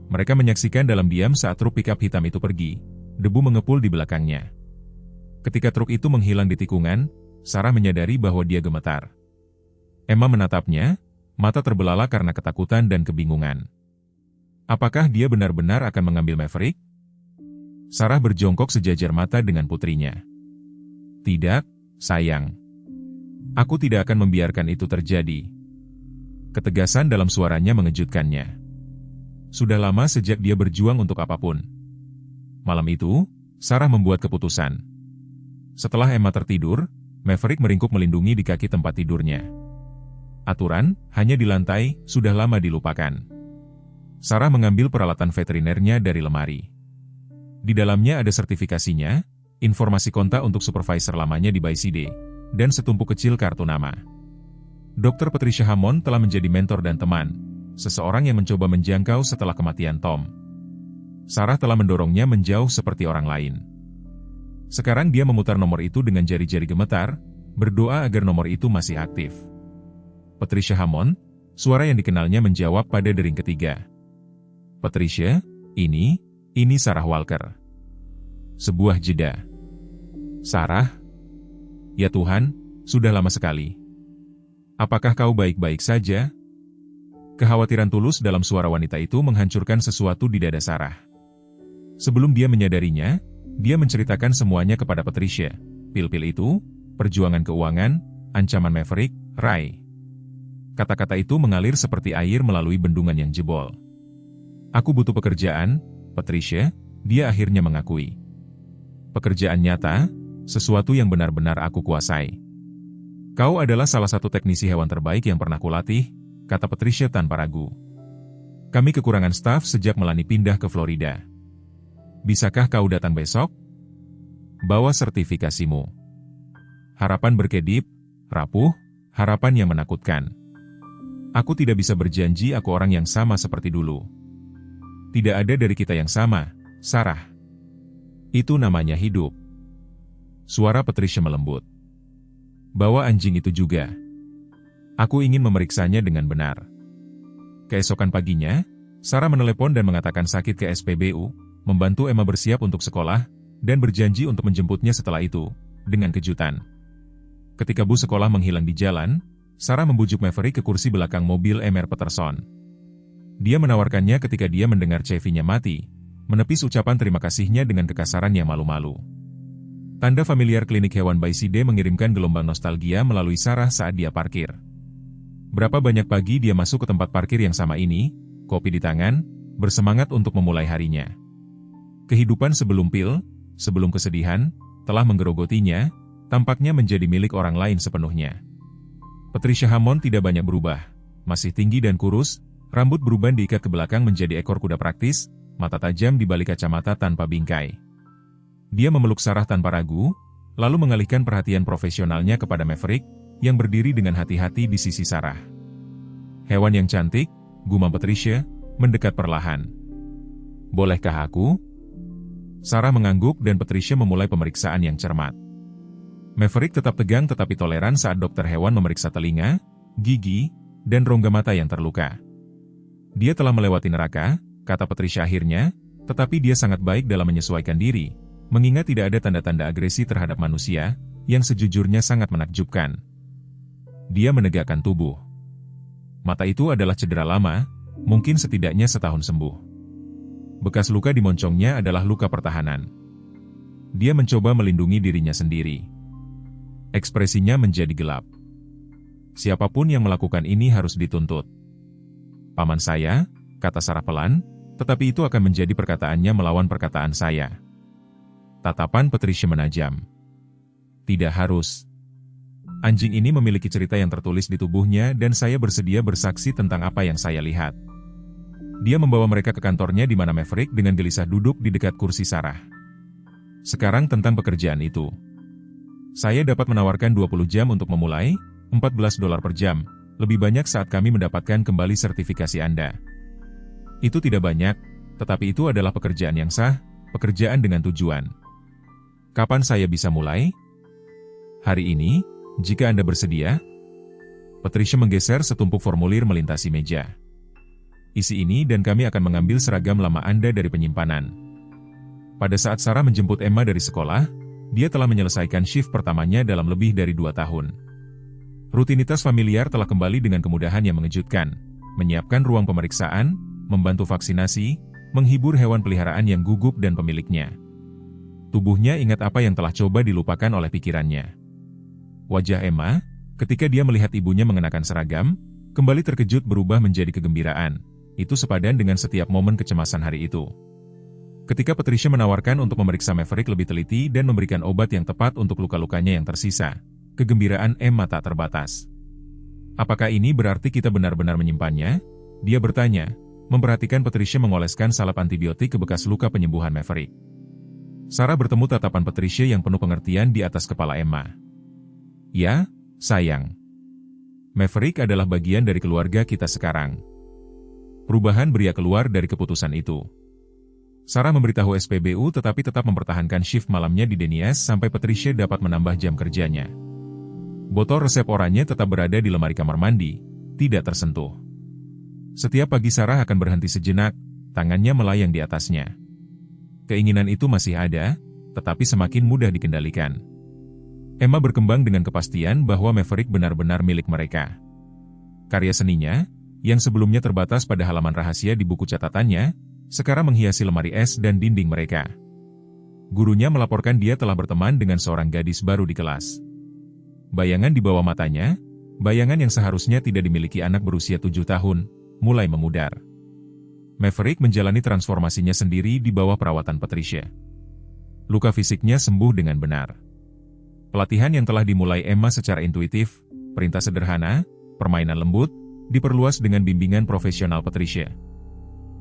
Mereka menyaksikan dalam diam saat truk pickup hitam itu pergi, debu mengepul di belakangnya. Ketika truk itu menghilang di tikungan, Sarah menyadari bahwa dia gemetar. Emma menatapnya, mata terbelalak karena ketakutan dan kebingungan. Apakah dia benar-benar akan mengambil Maverick? Sarah berjongkok sejajar mata dengan putrinya. "Tidak, sayang. Aku tidak akan membiarkan itu terjadi." Ketegasan dalam suaranya mengejutkannya. Sudah lama sejak dia berjuang untuk apapun. Malam itu, Sarah membuat keputusan. Setelah Emma tertidur, Maverick meringkuk melindungi di kaki tempat tidurnya. Aturan, hanya di lantai, sudah lama dilupakan. Sarah mengambil peralatan veterinernya dari lemari. Di dalamnya ada sertifikasinya, informasi kontak untuk supervisor lamanya di BCD, dan setumpuk kecil kartu nama. Dr. Patricia Hammond telah menjadi mentor dan teman, seseorang yang mencoba menjangkau setelah kematian Tom. Sarah telah mendorongnya menjauh seperti orang lain. Sekarang dia memutar nomor itu dengan jari-jari gemetar, berdoa agar nomor itu masih aktif. Patricia Hammond, suara yang dikenalnya menjawab pada dering ketiga. "Patricia, ini Sarah Walker." Sebuah jeda. "Sarah? Ya Tuhan, sudah lama sekali. Apakah kau baik-baik saja?" Kekhawatiran tulus dalam suara wanita itu menghancurkan sesuatu di dada Sarah. Sebelum dia menyadarinya, dia menceritakan semuanya kepada Patricia. Pil-pil itu, perjuangan keuangan, ancaman Maverick, Ray. Kata-kata itu mengalir seperti air melalui bendungan yang jebol. "Aku butuh pekerjaan, Patricia," dia akhirnya mengakui. "Pekerjaan nyata, sesuatu yang benar-benar aku kuasai." "Kau adalah salah satu teknisi hewan terbaik yang pernah kulatih," kata Patricia tanpa ragu. "Kami kekurangan staf sejak Melanie pindah ke Florida. Bisakah kau datang besok? Bawa sertifikasimu." Harapan berkedip, rapuh, harapan yang menakutkan. "Aku tidak bisa berjanji aku orang yang sama seperti dulu." "Tidak ada dari kita yang sama, Sarah. Itu namanya hidup." Suara Patricia melembut. Bawa anjing itu juga. Aku ingin memeriksanya dengan benar. Keesokan paginya, Sarah menelepon dan mengatakan sakit ke SPBU, membantu Emma bersiap untuk sekolah, dan berjanji untuk menjemputnya setelah itu, dengan kejutan. Ketika bus sekolah menghilang di jalan, Sarah membujuk Maverick ke kursi belakang mobil Mr. Peterson. Dia menawarkannya ketika dia mendengar CV-nya mati, menepis ucapan terima kasihnya dengan kekasaran yang malu-malu. Tanda familiar klinik hewan by Side mengirimkan gelombang nostalgia melalui Sarah saat dia parkir. Berapa banyak pagi dia masuk ke tempat parkir yang sama ini, kopi di tangan, bersemangat untuk memulai harinya. Kehidupan sebelum pil, sebelum kesedihan, telah menggerogotinya, tampaknya menjadi milik orang lain sepenuhnya. Patricia Hammond tidak banyak berubah, masih tinggi dan kurus, rambut beruban diikat ke belakang menjadi ekor kuda praktis, mata tajam di balik kacamata tanpa bingkai. Dia memeluk Sarah tanpa ragu, lalu mengalihkan perhatian profesionalnya kepada Maverick, yang berdiri dengan hati-hati di sisi Sarah. Hewan yang cantik, gumam Patricia, mendekat perlahan. Bolehkah aku? Sarah mengangguk dan Patricia memulai pemeriksaan yang cermat. Maverick tetap tegang tetapi toleran saat dokter hewan memeriksa telinga, gigi, dan rongga mata yang terluka. Dia telah melewati neraka, kata Patricia akhirnya, tetapi dia sangat baik dalam menyesuaikan diri, mengingat tidak ada tanda-tanda agresi terhadap manusia, yang sejujurnya sangat menakjubkan. Dia menegakkan tubuh. Mata itu adalah cedera lama, mungkin setidaknya setahun sembuh. Bekas luka di moncongnya adalah luka pertahanan. Dia mencoba melindungi dirinya sendiri. Ekspresinya menjadi gelap. Siapapun yang melakukan ini harus dituntut. Paman saya, kata Sarah pelan, tetapi itu akan menjadi perkataannya melawan perkataan saya. Tatapan Patricia menajam. Tidak harus. Anjing ini memiliki cerita yang tertulis di tubuhnya dan saya bersedia bersaksi tentang apa yang saya lihat. Dia membawa mereka ke kantornya di mana Maverick dengan gelisah duduk di dekat kursi Sarah. Sekarang tentang pekerjaan itu. Saya dapat menawarkan 20 jam untuk memulai, $14 per jam, lebih banyak saat kami mendapatkan kembali sertifikasi Anda. Itu tidak banyak, tetapi itu adalah pekerjaan yang sah, pekerjaan dengan tujuan. Kapan saya bisa mulai? Hari ini, jika Anda bersedia. Patricia menggeser setumpuk formulir melintasi meja. Isi ini dan kami akan mengambil seragam lama Anda dari penyimpanan. Pada saat Sarah menjemput Emma dari sekolah, dia telah menyelesaikan shift pertamanya dalam lebih dari 2 tahun. Rutinitas familiar telah kembali dengan kemudahan yang mengejutkan, menyiapkan ruang pemeriksaan, membantu vaksinasi, menghibur hewan peliharaan yang gugup dan pemiliknya. Tubuhnya ingat apa yang telah coba dilupakan oleh pikirannya. Wajah Emma, ketika dia melihat ibunya mengenakan seragam, kembali terkejut berubah menjadi kegembiraan. Itu sepadan dengan setiap momen kecemasan hari itu. Ketika Patricia menawarkan untuk memeriksa Maverick lebih teliti dan memberikan obat yang tepat untuk luka-lukanya yang tersisa, kegembiraan Emma tak terbatas. Apakah ini berarti kita benar-benar menyimpannya? Dia bertanya, memperhatikan Patricia mengoleskan salep antibiotik ke bekas luka penyembuhan Maverick. Sarah bertemu tatapan Patricia yang penuh pengertian di atas kepala Emma. Ya, sayang. Maverick adalah bagian dari keluarga kita sekarang. Perubahan beria keluar dari keputusan itu. Sarah memberitahu SPBU tetapi tetap mempertahankan shift malamnya di Denies sampai Patricia dapat menambah jam kerjanya. Botol resep oranye tetap berada di lemari kamar mandi, tidak tersentuh. Setiap pagi Sarah akan berhenti sejenak, tangannya melayang di atasnya. Keinginan itu masih ada, tetapi semakin mudah dikendalikan. Emma berkembang dengan kepastian bahwa Maverick benar-benar milik mereka. Karya seninya, yang sebelumnya terbatas pada halaman rahasia di buku catatannya, sekarang menghiasi lemari es dan dinding mereka. Gurunya melaporkan dia telah berteman dengan seorang gadis baru di kelas. Bayangan di bawah matanya, bayangan yang seharusnya tidak dimiliki anak berusia 7 tahun, mulai memudar. Maverick menjalani transformasinya sendiri di bawah perawatan Patricia. Luka fisiknya sembuh dengan benar. Pelatihan yang telah dimulai Emma secara intuitif, perintah sederhana, permainan lembut, diperluas dengan bimbingan profesional Patricia.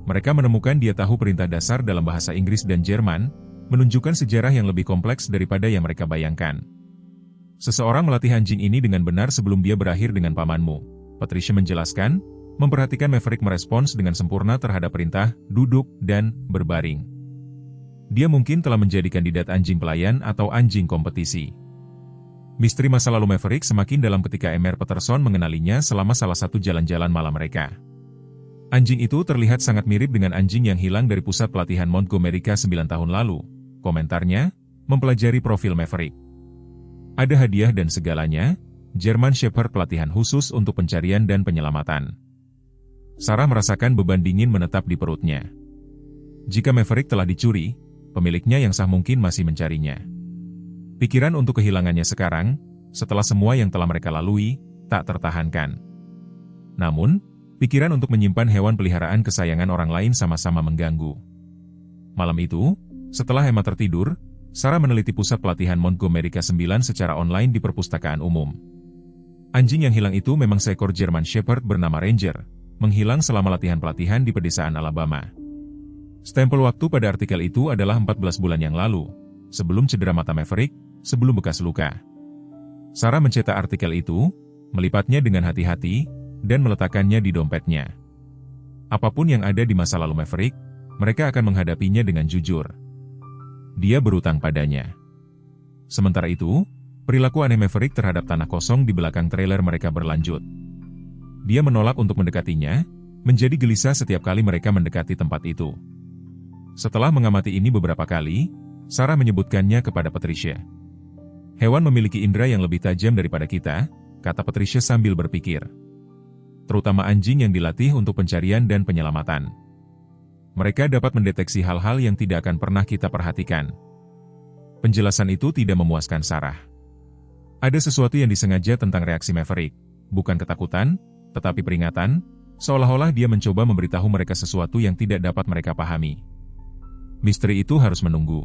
Mereka menemukan dia tahu perintah dasar dalam bahasa Inggris dan Jerman, menunjukkan sejarah yang lebih kompleks daripada yang mereka bayangkan. Seseorang melatih anjing ini dengan benar sebelum dia berakhir dengan pamanmu, Patricia menjelaskan, memperhatikan Maverick merespons dengan sempurna terhadap perintah, duduk, dan berbaring. Dia mungkin telah menjadi kandidat anjing pelayan atau anjing kompetisi. Misteri masa lalu Maverick semakin dalam ketika Emer Peterson mengenalinya selama salah satu jalan-jalan malam mereka. Anjing itu terlihat sangat mirip dengan anjing yang hilang dari pusat pelatihan Montgomery 9 tahun lalu. Komentarnya, mempelajari profil Maverick. Ada hadiah dan segalanya, German Shepherd pelatihan khusus untuk pencarian dan penyelamatan. Sarah merasakan beban dingin menetap di perutnya. Jika Maverick telah dicuri, pemiliknya yang sah mungkin masih mencarinya. Pikiran untuk kehilangannya sekarang, setelah semua yang telah mereka lalui, tak tertahankan. Namun, pikiran untuk menyimpan hewan peliharaan kesayangan orang lain sama-sama mengganggu. Malam itu, setelah Emma tertidur, Sarah meneliti pusat pelatihan Montgomery 9 secara online di perpustakaan umum. Anjing yang hilang itu memang seekor German Shepherd bernama Ranger, menghilang selama latihan pelatihan di pedesaan Alabama. Stempel waktu pada artikel itu adalah 14 bulan yang lalu, sebelum cedera mata Maverick, sebelum bekas luka. Sarah mencetak artikel itu, melipatnya dengan hati-hati, dan meletakkannya di dompetnya. Apapun yang ada di masa lalu Maverick, mereka akan menghadapinya dengan jujur. Dia berutang padanya. Sementara itu, perilaku aneh Maverick terhadap tanah kosong di belakang trailer mereka berlanjut. Dia menolak untuk mendekatinya, menjadi gelisah setiap kali mereka mendekati tempat itu. Setelah mengamati ini beberapa kali, Sarah menyebutkannya kepada Patricia. Hewan memiliki indera yang lebih tajam daripada kita, kata Patricia sambil berpikir. Terutama anjing yang dilatih untuk pencarian dan penyelamatan. Mereka dapat mendeteksi hal-hal yang tidak akan pernah kita perhatikan. Penjelasan itu tidak memuaskan Sarah. Ada sesuatu yang disengaja tentang reaksi Maverick, bukan ketakutan, tetapi peringatan, seolah-olah dia mencoba memberitahu mereka sesuatu yang tidak dapat mereka pahami. Misteri itu harus menunggu.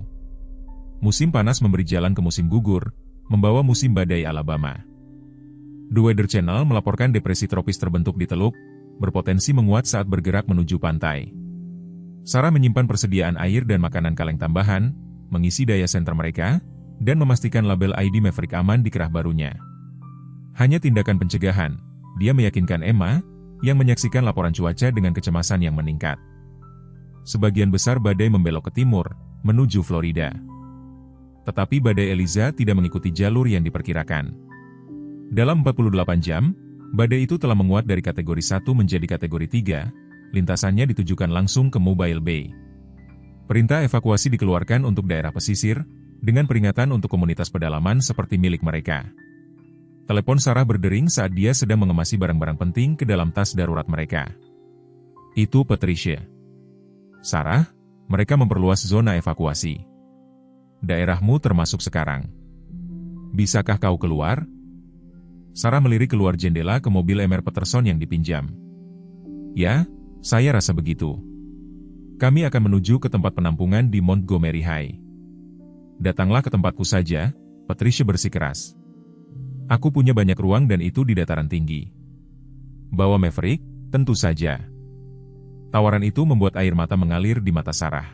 Musim panas memberi jalan ke musim gugur, membawa musim badai Alabama. The Weather Channel melaporkan depresi tropis terbentuk di Teluk, berpotensi menguat saat bergerak menuju pantai. Sarah menyimpan persediaan air dan makanan kaleng tambahan, mengisi daya senter mereka, dan memastikan label ID Maverick aman di kerah barunya. Hanya tindakan pencegahan, dia meyakinkan Emma, yang menyaksikan laporan cuaca dengan kecemasan yang meningkat. Sebagian besar badai membelok ke timur, menuju Florida. Tetapi badai Eliza tidak mengikuti jalur yang diperkirakan. Dalam 48 jam, badai itu telah menguat dari kategori 1 menjadi kategori 3, lintasannya ditujukan langsung ke Mobile Bay. Perintah evakuasi dikeluarkan untuk daerah pesisir, dengan peringatan untuk komunitas pedalaman seperti milik mereka. Telepon Sarah berdering saat dia sedang mengemasi barang-barang penting ke dalam tas darurat mereka. Itu Patricia. Sarah, mereka memperluas zona evakuasi. Daerahmu termasuk sekarang. Bisakah kau keluar? Sarah melirik keluar jendela ke mobil Emer Peterson yang dipinjam. Ya, saya rasa begitu. Kami akan menuju ke tempat penampungan di Montgomery High. Datanglah ke tempatku saja, Patricia bersikeras. Aku punya banyak ruang dan itu di dataran tinggi. Bawa Maverick, tentu saja. Tawaran itu membuat air mata mengalir di mata Sarah.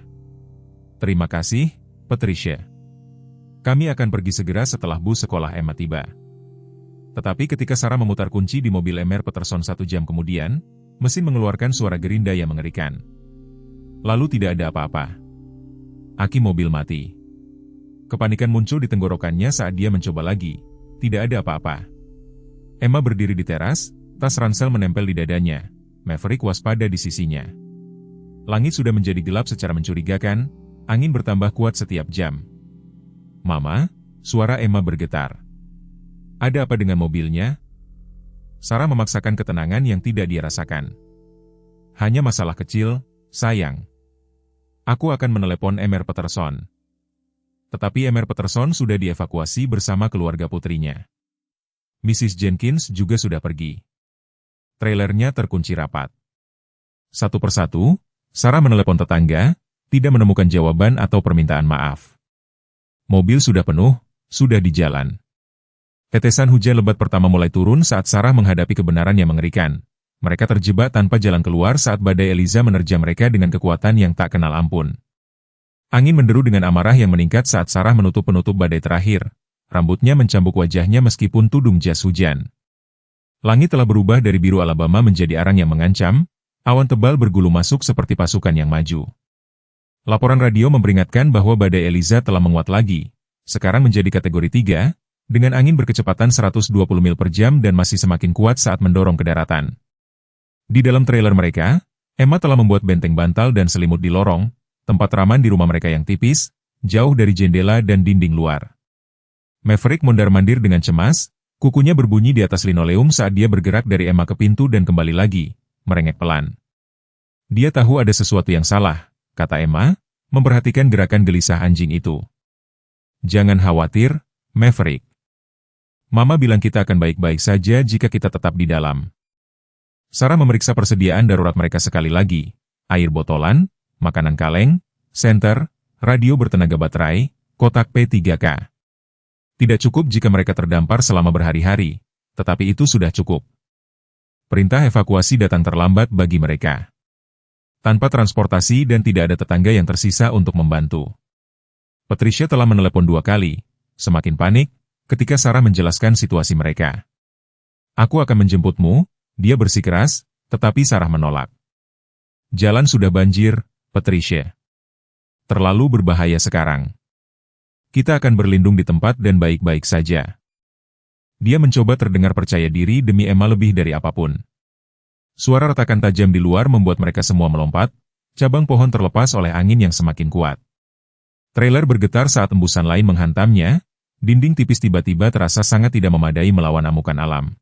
Terima kasih, Patricia. Kami akan pergi segera setelah bus sekolah Emma tiba. Tetapi ketika Sarah memutar kunci di mobil Emer Peterson 1 jam kemudian, mesin mengeluarkan suara gerinda yang mengerikan. Lalu tidak ada apa-apa. Aki mobil mati. Kepanikan muncul di tenggorokannya saat dia mencoba lagi. Tidak ada apa-apa. Emma berdiri di teras, tas ransel menempel di dadanya. Maverick waspada di sisinya. Langit sudah menjadi gelap secara mencurigakan, angin bertambah kuat setiap jam. Mama, suara Emma bergetar. Ada apa dengan mobilnya? Sarah memaksakan ketenangan yang tidak dia rasakan. Hanya masalah kecil, sayang. Aku akan menelepon Emer Peterson. Tetapi Emer Peterson sudah dievakuasi bersama keluarga putrinya. Mrs. Jenkins juga sudah pergi. Trailernya terkunci rapat. Satu persatu, Sarah menelepon tetangga, tidak menemukan jawaban atau permintaan maaf. Mobil sudah penuh, sudah di jalan. Tetesan hujan lebat pertama mulai turun saat Sarah menghadapi kebenaran yang mengerikan. Mereka terjebak tanpa jalan keluar saat badai Eliza menerjang mereka dengan kekuatan yang tak kenal ampun. Angin menderu dengan amarah yang meningkat saat Sarah menutup penutup badai terakhir. Rambutnya mencambuk wajahnya meskipun tudung jas hujan. Langit telah berubah dari biru Alabama menjadi arang yang mengancam, awan tebal bergulung masuk seperti pasukan yang maju. Laporan radio memperingatkan bahwa badai Eliza telah menguat lagi, sekarang menjadi kategori 3, dengan angin berkecepatan 120 mil per jam dan masih semakin kuat saat mendorong ke daratan. Di dalam trailer mereka, Emma telah membuat benteng bantal dan selimut di lorong, tempat raman di rumah mereka yang tipis, jauh dari jendela dan dinding luar. Maverick mondar-mandir dengan cemas, kukunya berbunyi di atas linoleum saat dia bergerak dari Emma ke pintu dan kembali lagi, merengek pelan. Dia tahu ada sesuatu yang salah, kata Emma, memperhatikan gerakan gelisah anjing itu. Jangan khawatir, Maverick. Mama bilang kita akan baik-baik saja jika kita tetap di dalam. Sarah memeriksa persediaan darurat mereka sekali lagi. Air botolan, makanan kaleng, senter, radio bertenaga baterai, kotak P3K. Tidak cukup jika mereka terdampar selama berhari-hari, tetapi itu sudah cukup. Perintah evakuasi datang terlambat bagi mereka. Tanpa transportasi dan tidak ada tetangga yang tersisa untuk membantu. Patricia telah menelepon 2 kali, semakin panik, ketika Sarah menjelaskan situasi mereka. Aku akan menjemputmu, dia bersikeras, tetapi Sarah menolak. Jalan sudah banjir, Patricia. Terlalu berbahaya sekarang. Kita akan berlindung di tempat dan baik-baik saja. Dia mencoba terdengar percaya diri demi Emma lebih dari apapun. Suara retakan tajam di luar membuat mereka semua melompat, cabang pohon terlepas oleh angin yang semakin kuat. Trailer bergetar saat embusan lain menghantamnya. Dinding tipis tiba-tiba terasa sangat tidak memadai melawan amukan alam.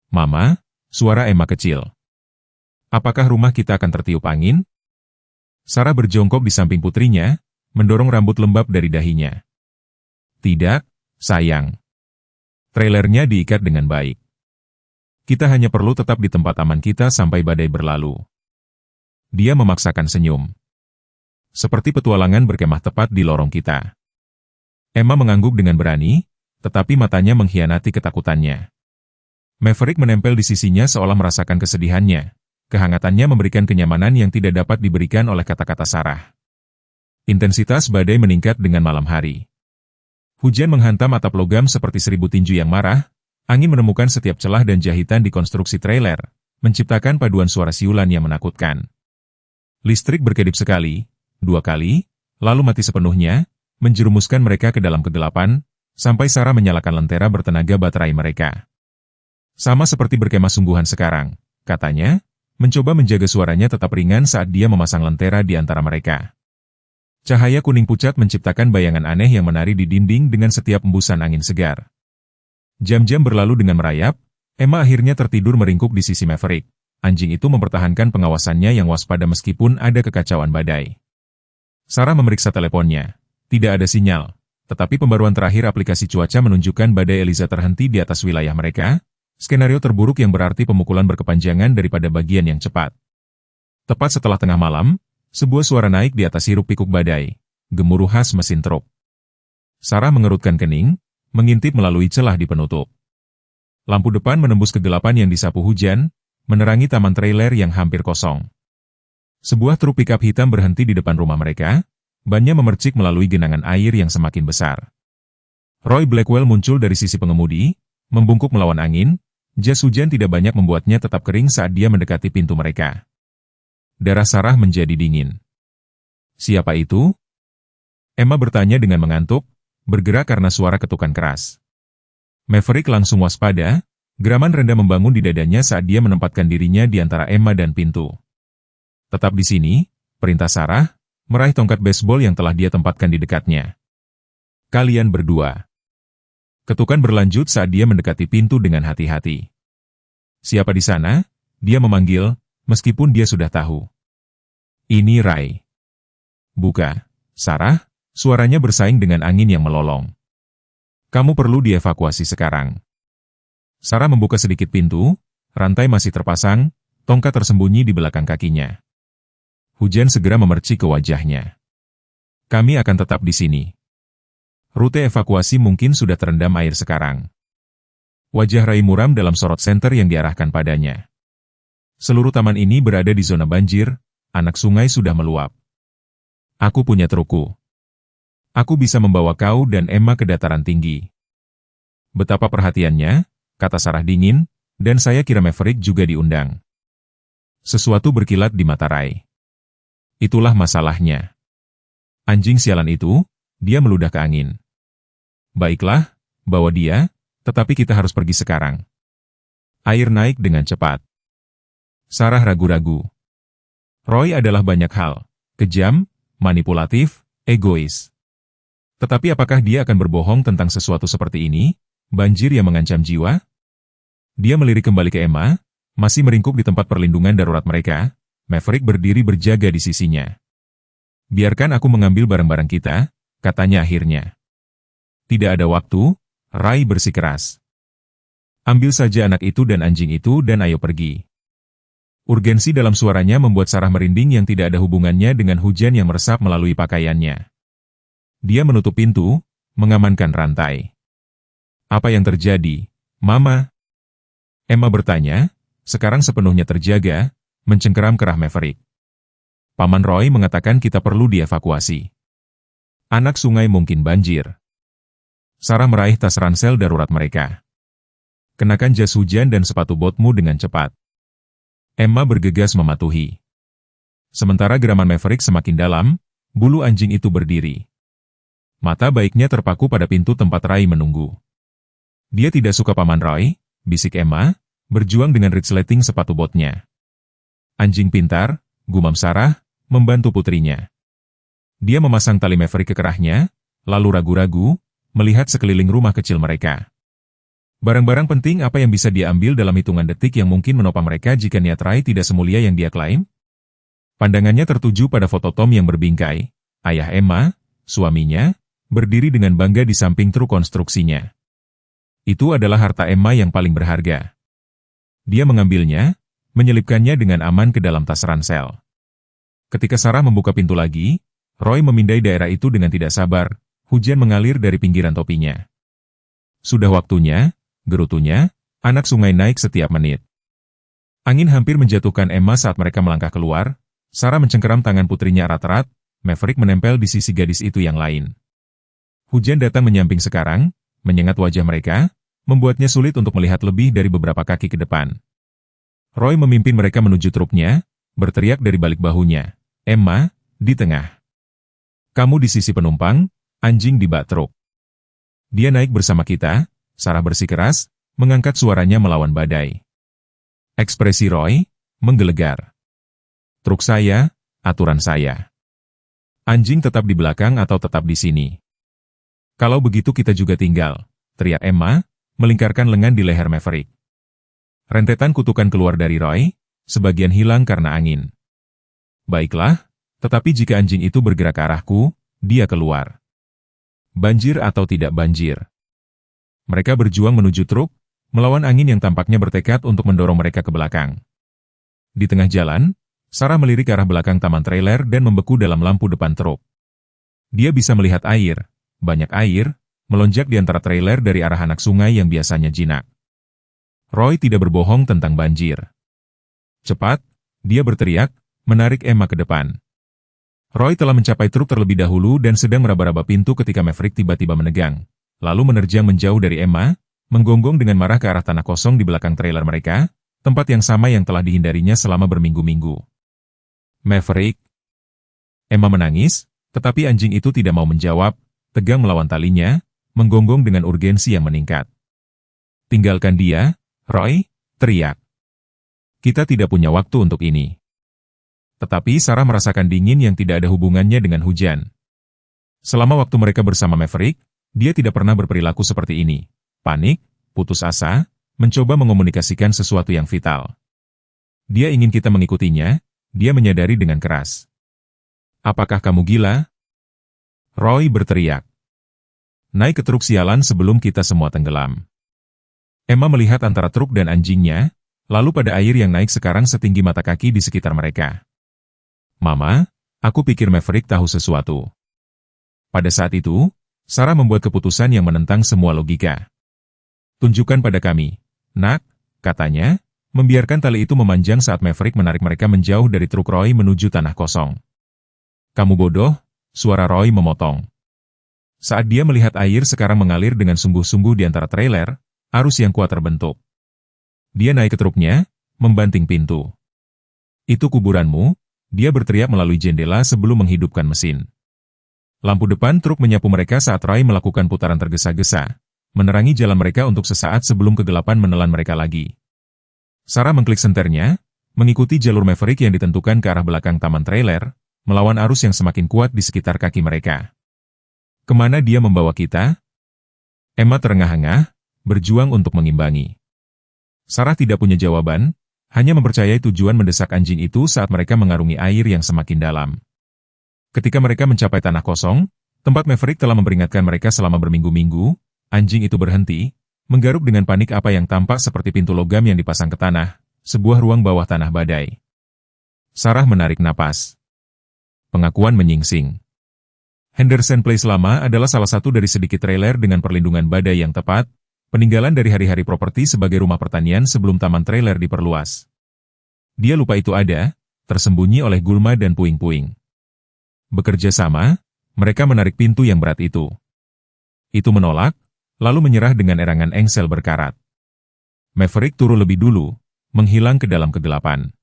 Mama, suara Emma kecil. Apakah rumah kita akan tertiup angin? Sarah berjongkok di samping putrinya, mendorong rambut lembab dari dahinya. Tidak, sayang. Trailernya diikat dengan baik. Kita hanya perlu tetap di tempat aman kita sampai badai berlalu. Dia memaksakan senyum. Seperti petualangan berkemah tepat di lorong kita. Emma mengangguk dengan berani, tetapi matanya mengkhianati ketakutannya. Maverick menempel di sisinya seolah merasakan kesedihannya. Kehangatannya memberikan kenyamanan yang tidak dapat diberikan oleh kata-kata Sarah. Intensitas badai meningkat dengan malam hari. Hujan menghantam atap logam seperti 1000 tinju yang marah, angin menemukan setiap celah dan jahitan di konstruksi trailer, menciptakan paduan suara siulan yang menakutkan. Listrik berkedip sekali, 2 kali, lalu mati sepenuhnya, menjerumuskan mereka ke dalam kegelapan, sampai Sarah menyalakan lentera bertenaga baterai mereka. Sama seperti berkemah sungguhan sekarang, katanya, mencoba menjaga suaranya tetap ringan saat dia memasang lentera di antara mereka. Cahaya kuning pucat menciptakan bayangan aneh yang menari di dinding dengan setiap embusan angin segar. Jam-jam berlalu dengan merayap, Emma akhirnya tertidur meringkuk di sisi Maverick. Anjing itu mempertahankan pengawasannya yang waspada meskipun ada kekacauan badai. Sarah memeriksa teleponnya. Tidak ada sinyal, tetapi pembaruan terakhir aplikasi cuaca menunjukkan badai Eliza terhenti di atas wilayah mereka, skenario terburuk yang berarti pemukulan berkepanjangan daripada bagian yang cepat. Tepat setelah tengah malam, sebuah suara naik di atas hiruk-pikuk badai, gemuruh khas mesin truk. Sarah mengerutkan kening, mengintip melalui celah di penutup. Lampu depan menembus kegelapan yang disapu hujan, menerangi taman trailer yang hampir kosong. Sebuah truk pickup hitam berhenti di depan rumah mereka, bannya memercik melalui genangan air yang semakin besar. Roy Blackwell muncul dari sisi pengemudi, membungkuk melawan angin, jas hujan tidak banyak membuatnya tetap kering saat dia mendekati pintu mereka. Darah Sarah menjadi dingin. Siapa itu? Emma bertanya dengan mengantuk, bergerak karena suara ketukan keras. Maverick langsung waspada, geraman rendah membangun di dadanya saat dia menempatkan dirinya di antara Emma dan pintu. Tetap di sini, perintah Sarah, meraih tongkat baseball yang telah dia tempatkan di dekatnya. Kalian berdua. Ketukan berlanjut saat dia mendekati pintu dengan hati-hati. Siapa di sana? Dia memanggil, meskipun dia sudah tahu. Ini Ray. Buka, Sarah, suaranya bersaing dengan angin yang melolong. Kamu perlu dievakuasi sekarang. Sarah membuka sedikit pintu, rantai masih terpasang, tongkat tersembunyi di belakang kakinya. Hujan segera memercik ke wajahnya. Kami akan tetap di sini. Rute evakuasi mungkin sudah terendam air sekarang. Wajah Ray muram dalam sorot senter yang diarahkan padanya. Seluruh taman ini berada di zona banjir, anak sungai sudah meluap. Aku punya trukku. Aku bisa membawa kau dan Emma ke dataran tinggi. Betapa perhatiannya, kata Sarah dingin, dan saya kira Maverick juga diundang. Sesuatu berkilat di mata Ray. Itulah masalahnya. Anjing sialan itu, dia meludah ke angin. Baiklah, bawa dia, tetapi kita harus pergi sekarang. Air naik dengan cepat. Sarah ragu-ragu. Roy adalah banyak hal, kejam, manipulatif, egois. Tetapi apakah dia akan berbohong tentang sesuatu seperti ini? Banjir yang mengancam jiwa? Dia melirik kembali ke Emma, masih meringkuk di tempat perlindungan darurat mereka. Maverick berdiri berjaga di sisinya. Biarkan aku mengambil barang-barang kita, katanya akhirnya. Tidak ada waktu, Ray bersikeras. Ambil saja anak itu dan anjing itu dan ayo pergi. Urgensi dalam suaranya membuat Sarah merinding yang tidak ada hubungannya dengan hujan yang meresap melalui pakaiannya. Dia menutup pintu, mengamankan rantai. Apa yang terjadi, Mama? Emma bertanya, sekarang sepenuhnya terjaga, mencengkeram kerah Maverick. Paman Roy mengatakan kita perlu dievakuasi. Anak sungai mungkin banjir. Sarah meraih tas ransel darurat mereka. Kenakan jas hujan dan sepatu botmu dengan cepat. Emma bergegas mematuhi. Sementara geraman Maverick semakin dalam, bulu anjing itu berdiri. Mata baiknya terpaku pada pintu tempat Ray menunggu. Dia tidak suka Paman Roy, bisik Emma, berjuang dengan resleting sepatu botnya. Anjing pintar, gumam Sarah, membantu putrinya. Dia memasang tali Maverick ke kerahnya, lalu ragu-ragu, melihat sekeliling rumah kecil mereka. Barang-barang penting apa yang bisa dia ambil dalam hitungan detik yang mungkin menopang mereka jika niat Ray tidak semulia yang dia klaim? Pandangannya tertuju pada foto Tom yang berbingkai, ayah Emma, suaminya, berdiri dengan bangga di samping truk konstruksinya. Itu adalah harta Emma yang paling berharga. Dia mengambilnya, menyelipkannya dengan aman ke dalam tas ransel. Ketika Sarah membuka pintu lagi, Roy memindai daerah itu dengan tidak sabar, hujan mengalir dari pinggiran topinya. Sudah waktunya, gerutunya, anak sungai naik setiap menit. Angin hampir menjatuhkan Emma saat mereka melangkah keluar. Sarah mencengkeram tangan putrinya erat-erat, Maverick menempel di sisi gadis itu yang lain. Hujan datang menyamping sekarang, menyengat wajah mereka, membuatnya sulit untuk melihat lebih dari beberapa kaki ke depan. Roy memimpin mereka menuju truknya, berteriak dari balik bahunya, Emma, di tengah. Kamu di sisi penumpang, anjing di bak truk. Dia naik bersama kita, Sarah bersikeras, mengangkat suaranya melawan badai. Ekspresi Roy menggelegar. Truk saya, aturan saya. Anjing tetap di belakang atau tetap di sini. Kalau begitu kita juga tinggal, teriak Emma, melingkarkan lengan di leher Maverick. Rentetan kutukan keluar dari Roy, sebagian hilang karena angin. Baiklah, tetapi jika anjing itu bergerak ke arahku, dia keluar. Banjir atau tidak banjir. Mereka berjuang menuju truk, melawan angin yang tampaknya bertekad untuk mendorong mereka ke belakang. Di tengah jalan, Sarah melirik ke arah belakang taman trailer dan membeku dalam lampu depan truk. Dia bisa melihat air, banyak air, melonjak di antara trailer dari arah anak sungai yang biasanya jinak. Roy tidak berbohong tentang banjir. Cepat, dia berteriak, menarik Emma ke depan. Roy telah mencapai truk terlebih dahulu dan sedang meraba-raba pintu ketika Maverick tiba-tiba menegang, lalu menerjang menjauh dari Emma, menggonggong dengan marah ke arah tanah kosong di belakang trailer mereka, tempat yang sama yang telah dihindarinya selama berminggu-minggu. Maverick. Emma menangis, tetapi anjing itu tidak mau menjawab, tegang melawan talinya, menggonggong dengan urgensi yang meningkat. Tinggalkan dia, Roy, teriak. Kita tidak punya waktu untuk ini. Tetapi Sarah merasakan dingin yang tidak ada hubungannya dengan hujan. Selama waktu mereka bersama Maverick, dia tidak pernah berperilaku seperti ini. Panik, putus asa, mencoba mengomunikasikan sesuatu yang vital. Dia ingin kita mengikutinya, dia menyadari dengan keras. Apakah kamu gila? Roy berteriak. Naik ke truk sialan sebelum kita semua tenggelam. Emma melihat antara truk dan anjingnya, lalu pada air yang naik sekarang setinggi mata kaki di sekitar mereka. Mama, aku pikir Maverick tahu sesuatu. Pada saat itu, Sarah membuat keputusan yang menentang semua logika. Tunjukkan pada kami, nak, katanya, membiarkan tali itu memanjang saat Maverick menarik mereka menjauh dari truk Roy menuju tanah kosong. Kamu bodoh, suara Roy memotong. Saat dia melihat air sekarang mengalir dengan sungguh-sungguh di antara trailer, arus yang kuat terbentuk. Dia naik ke truknya, membanting pintu. Itu kuburanmu, dia berteriak melalui jendela sebelum menghidupkan mesin. Lampu depan truk menyapu mereka saat Roy melakukan putaran tergesa-gesa, menerangi jalan mereka untuk sesaat sebelum kegelapan menelan mereka lagi. Sarah mengklik senternya, mengikuti jalur Maverick yang ditentukan ke arah belakang taman trailer, melawan arus yang semakin kuat di sekitar kaki mereka. Kemana dia membawa kita? Emma terengah-engah, berjuang untuk mengimbangi. Sarah tidak punya jawaban, hanya mempercayai tujuan mendesak anjing itu saat mereka mengarungi air yang semakin dalam. Ketika mereka mencapai tanah kosong, tempat Maverick telah memperingatkan mereka selama berminggu-minggu, anjing itu berhenti, menggaruk dengan panik apa yang tampak seperti pintu logam yang dipasang ke tanah, sebuah ruang bawah tanah badai. Sarah menarik napas. Pengakuan menyingsing. Henderson Place lama adalah salah satu dari sedikit trailer dengan perlindungan badai yang tepat, peninggalan dari hari-hari properti sebagai rumah pertanian sebelum taman trailer diperluas. Dia lupa itu ada, tersembunyi oleh gulma dan puing-puing. Bekerja sama, mereka menarik pintu yang berat itu. Itu menolak, lalu menyerah dengan erangan engsel berkarat. Maverick turun lebih dulu, menghilang ke dalam kegelapan.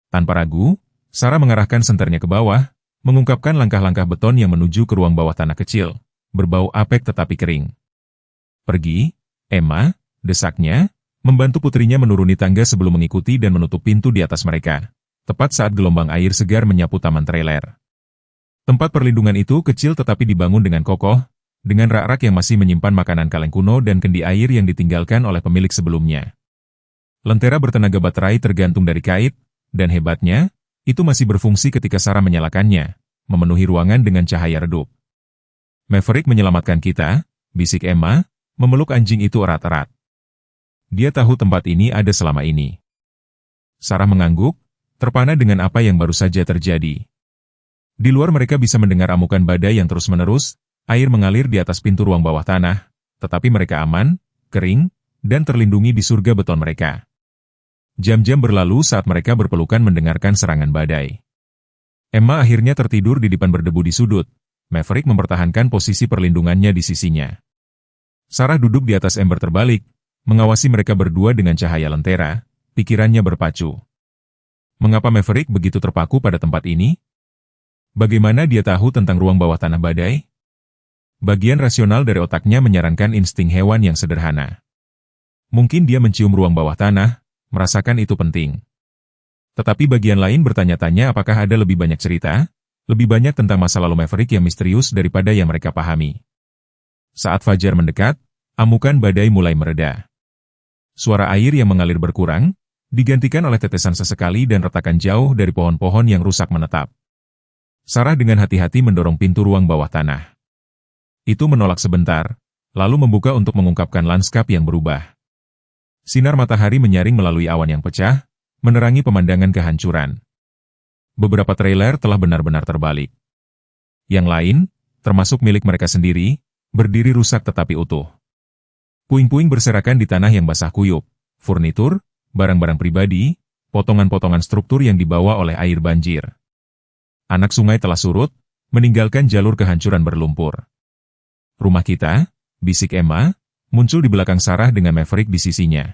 Tanpa ragu, Sarah mengarahkan senternya ke bawah, mengungkapkan langkah-langkah beton yang menuju ke ruang bawah tanah kecil, berbau apek tetapi kering. Pergi, Emma, desaknya, membantu putrinya menuruni tangga sebelum mengikuti dan menutup pintu di atas mereka, tepat saat gelombang air segar menyapu taman trailer. Tempat perlindungan itu kecil tetapi dibangun dengan kokoh, dengan rak-rak yang masih menyimpan makanan kaleng kuno dan kendi air yang ditinggalkan oleh pemilik sebelumnya. Lentera bertenaga baterai tergantung dari kait, dan hebatnya, itu masih berfungsi ketika Sarah menyalakannya, memenuhi ruangan dengan cahaya redup. Maverick menyelamatkan kita, bisik Emma, memeluk anjing itu erat-erat. Dia tahu tempat ini ada selama ini. Sarah mengangguk, terpana dengan apa yang baru saja terjadi. Di luar mereka bisa mendengar amukan badai yang terus-menerus, air mengalir di atas pintu ruang bawah tanah, tetapi mereka aman, kering, dan terlindungi di surga beton mereka. Jam-jam berlalu saat mereka berpelukan mendengarkan serangan badai. Emma akhirnya tertidur di dipan berdebu di sudut. Maverick mempertahankan posisi perlindungannya di sisinya. Sarah duduk di atas ember terbalik, mengawasi mereka berdua dengan cahaya lentera, pikirannya berpacu. Mengapa Maverick begitu terpaku pada tempat ini? Bagaimana dia tahu tentang ruang bawah tanah badai? Bagian rasional dari otaknya menyarankan insting hewan yang sederhana. Mungkin dia mencium ruang bawah tanah, merasakan itu penting. Tetapi bagian lain bertanya-tanya apakah ada lebih banyak cerita, lebih banyak tentang masa lalu Maverick yang misterius daripada yang mereka pahami. Saat fajar mendekat, amukan badai mulai mereda. Suara air yang mengalir berkurang, digantikan oleh tetesan sesekali dan retakan jauh dari pohon-pohon yang rusak menetap. Sarah dengan hati-hati mendorong pintu ruang bawah tanah. Itu menolak sebentar, lalu membuka untuk mengungkapkan lanskap yang berubah. Sinar matahari menyaring melalui awan yang pecah, menerangi pemandangan kehancuran. Beberapa trailer telah benar-benar terbalik. Yang lain, termasuk milik mereka sendiri, berdiri rusak tetapi utuh. Puing-puing berserakan di tanah yang basah kuyup, furnitur, barang-barang pribadi, potongan-potongan struktur yang dibawa oleh air banjir. Anak sungai telah surut, meninggalkan jalur kehancuran berlumpur. Rumah kita, bisik Emma, muncul di belakang Sarah dengan Maverick di sisinya.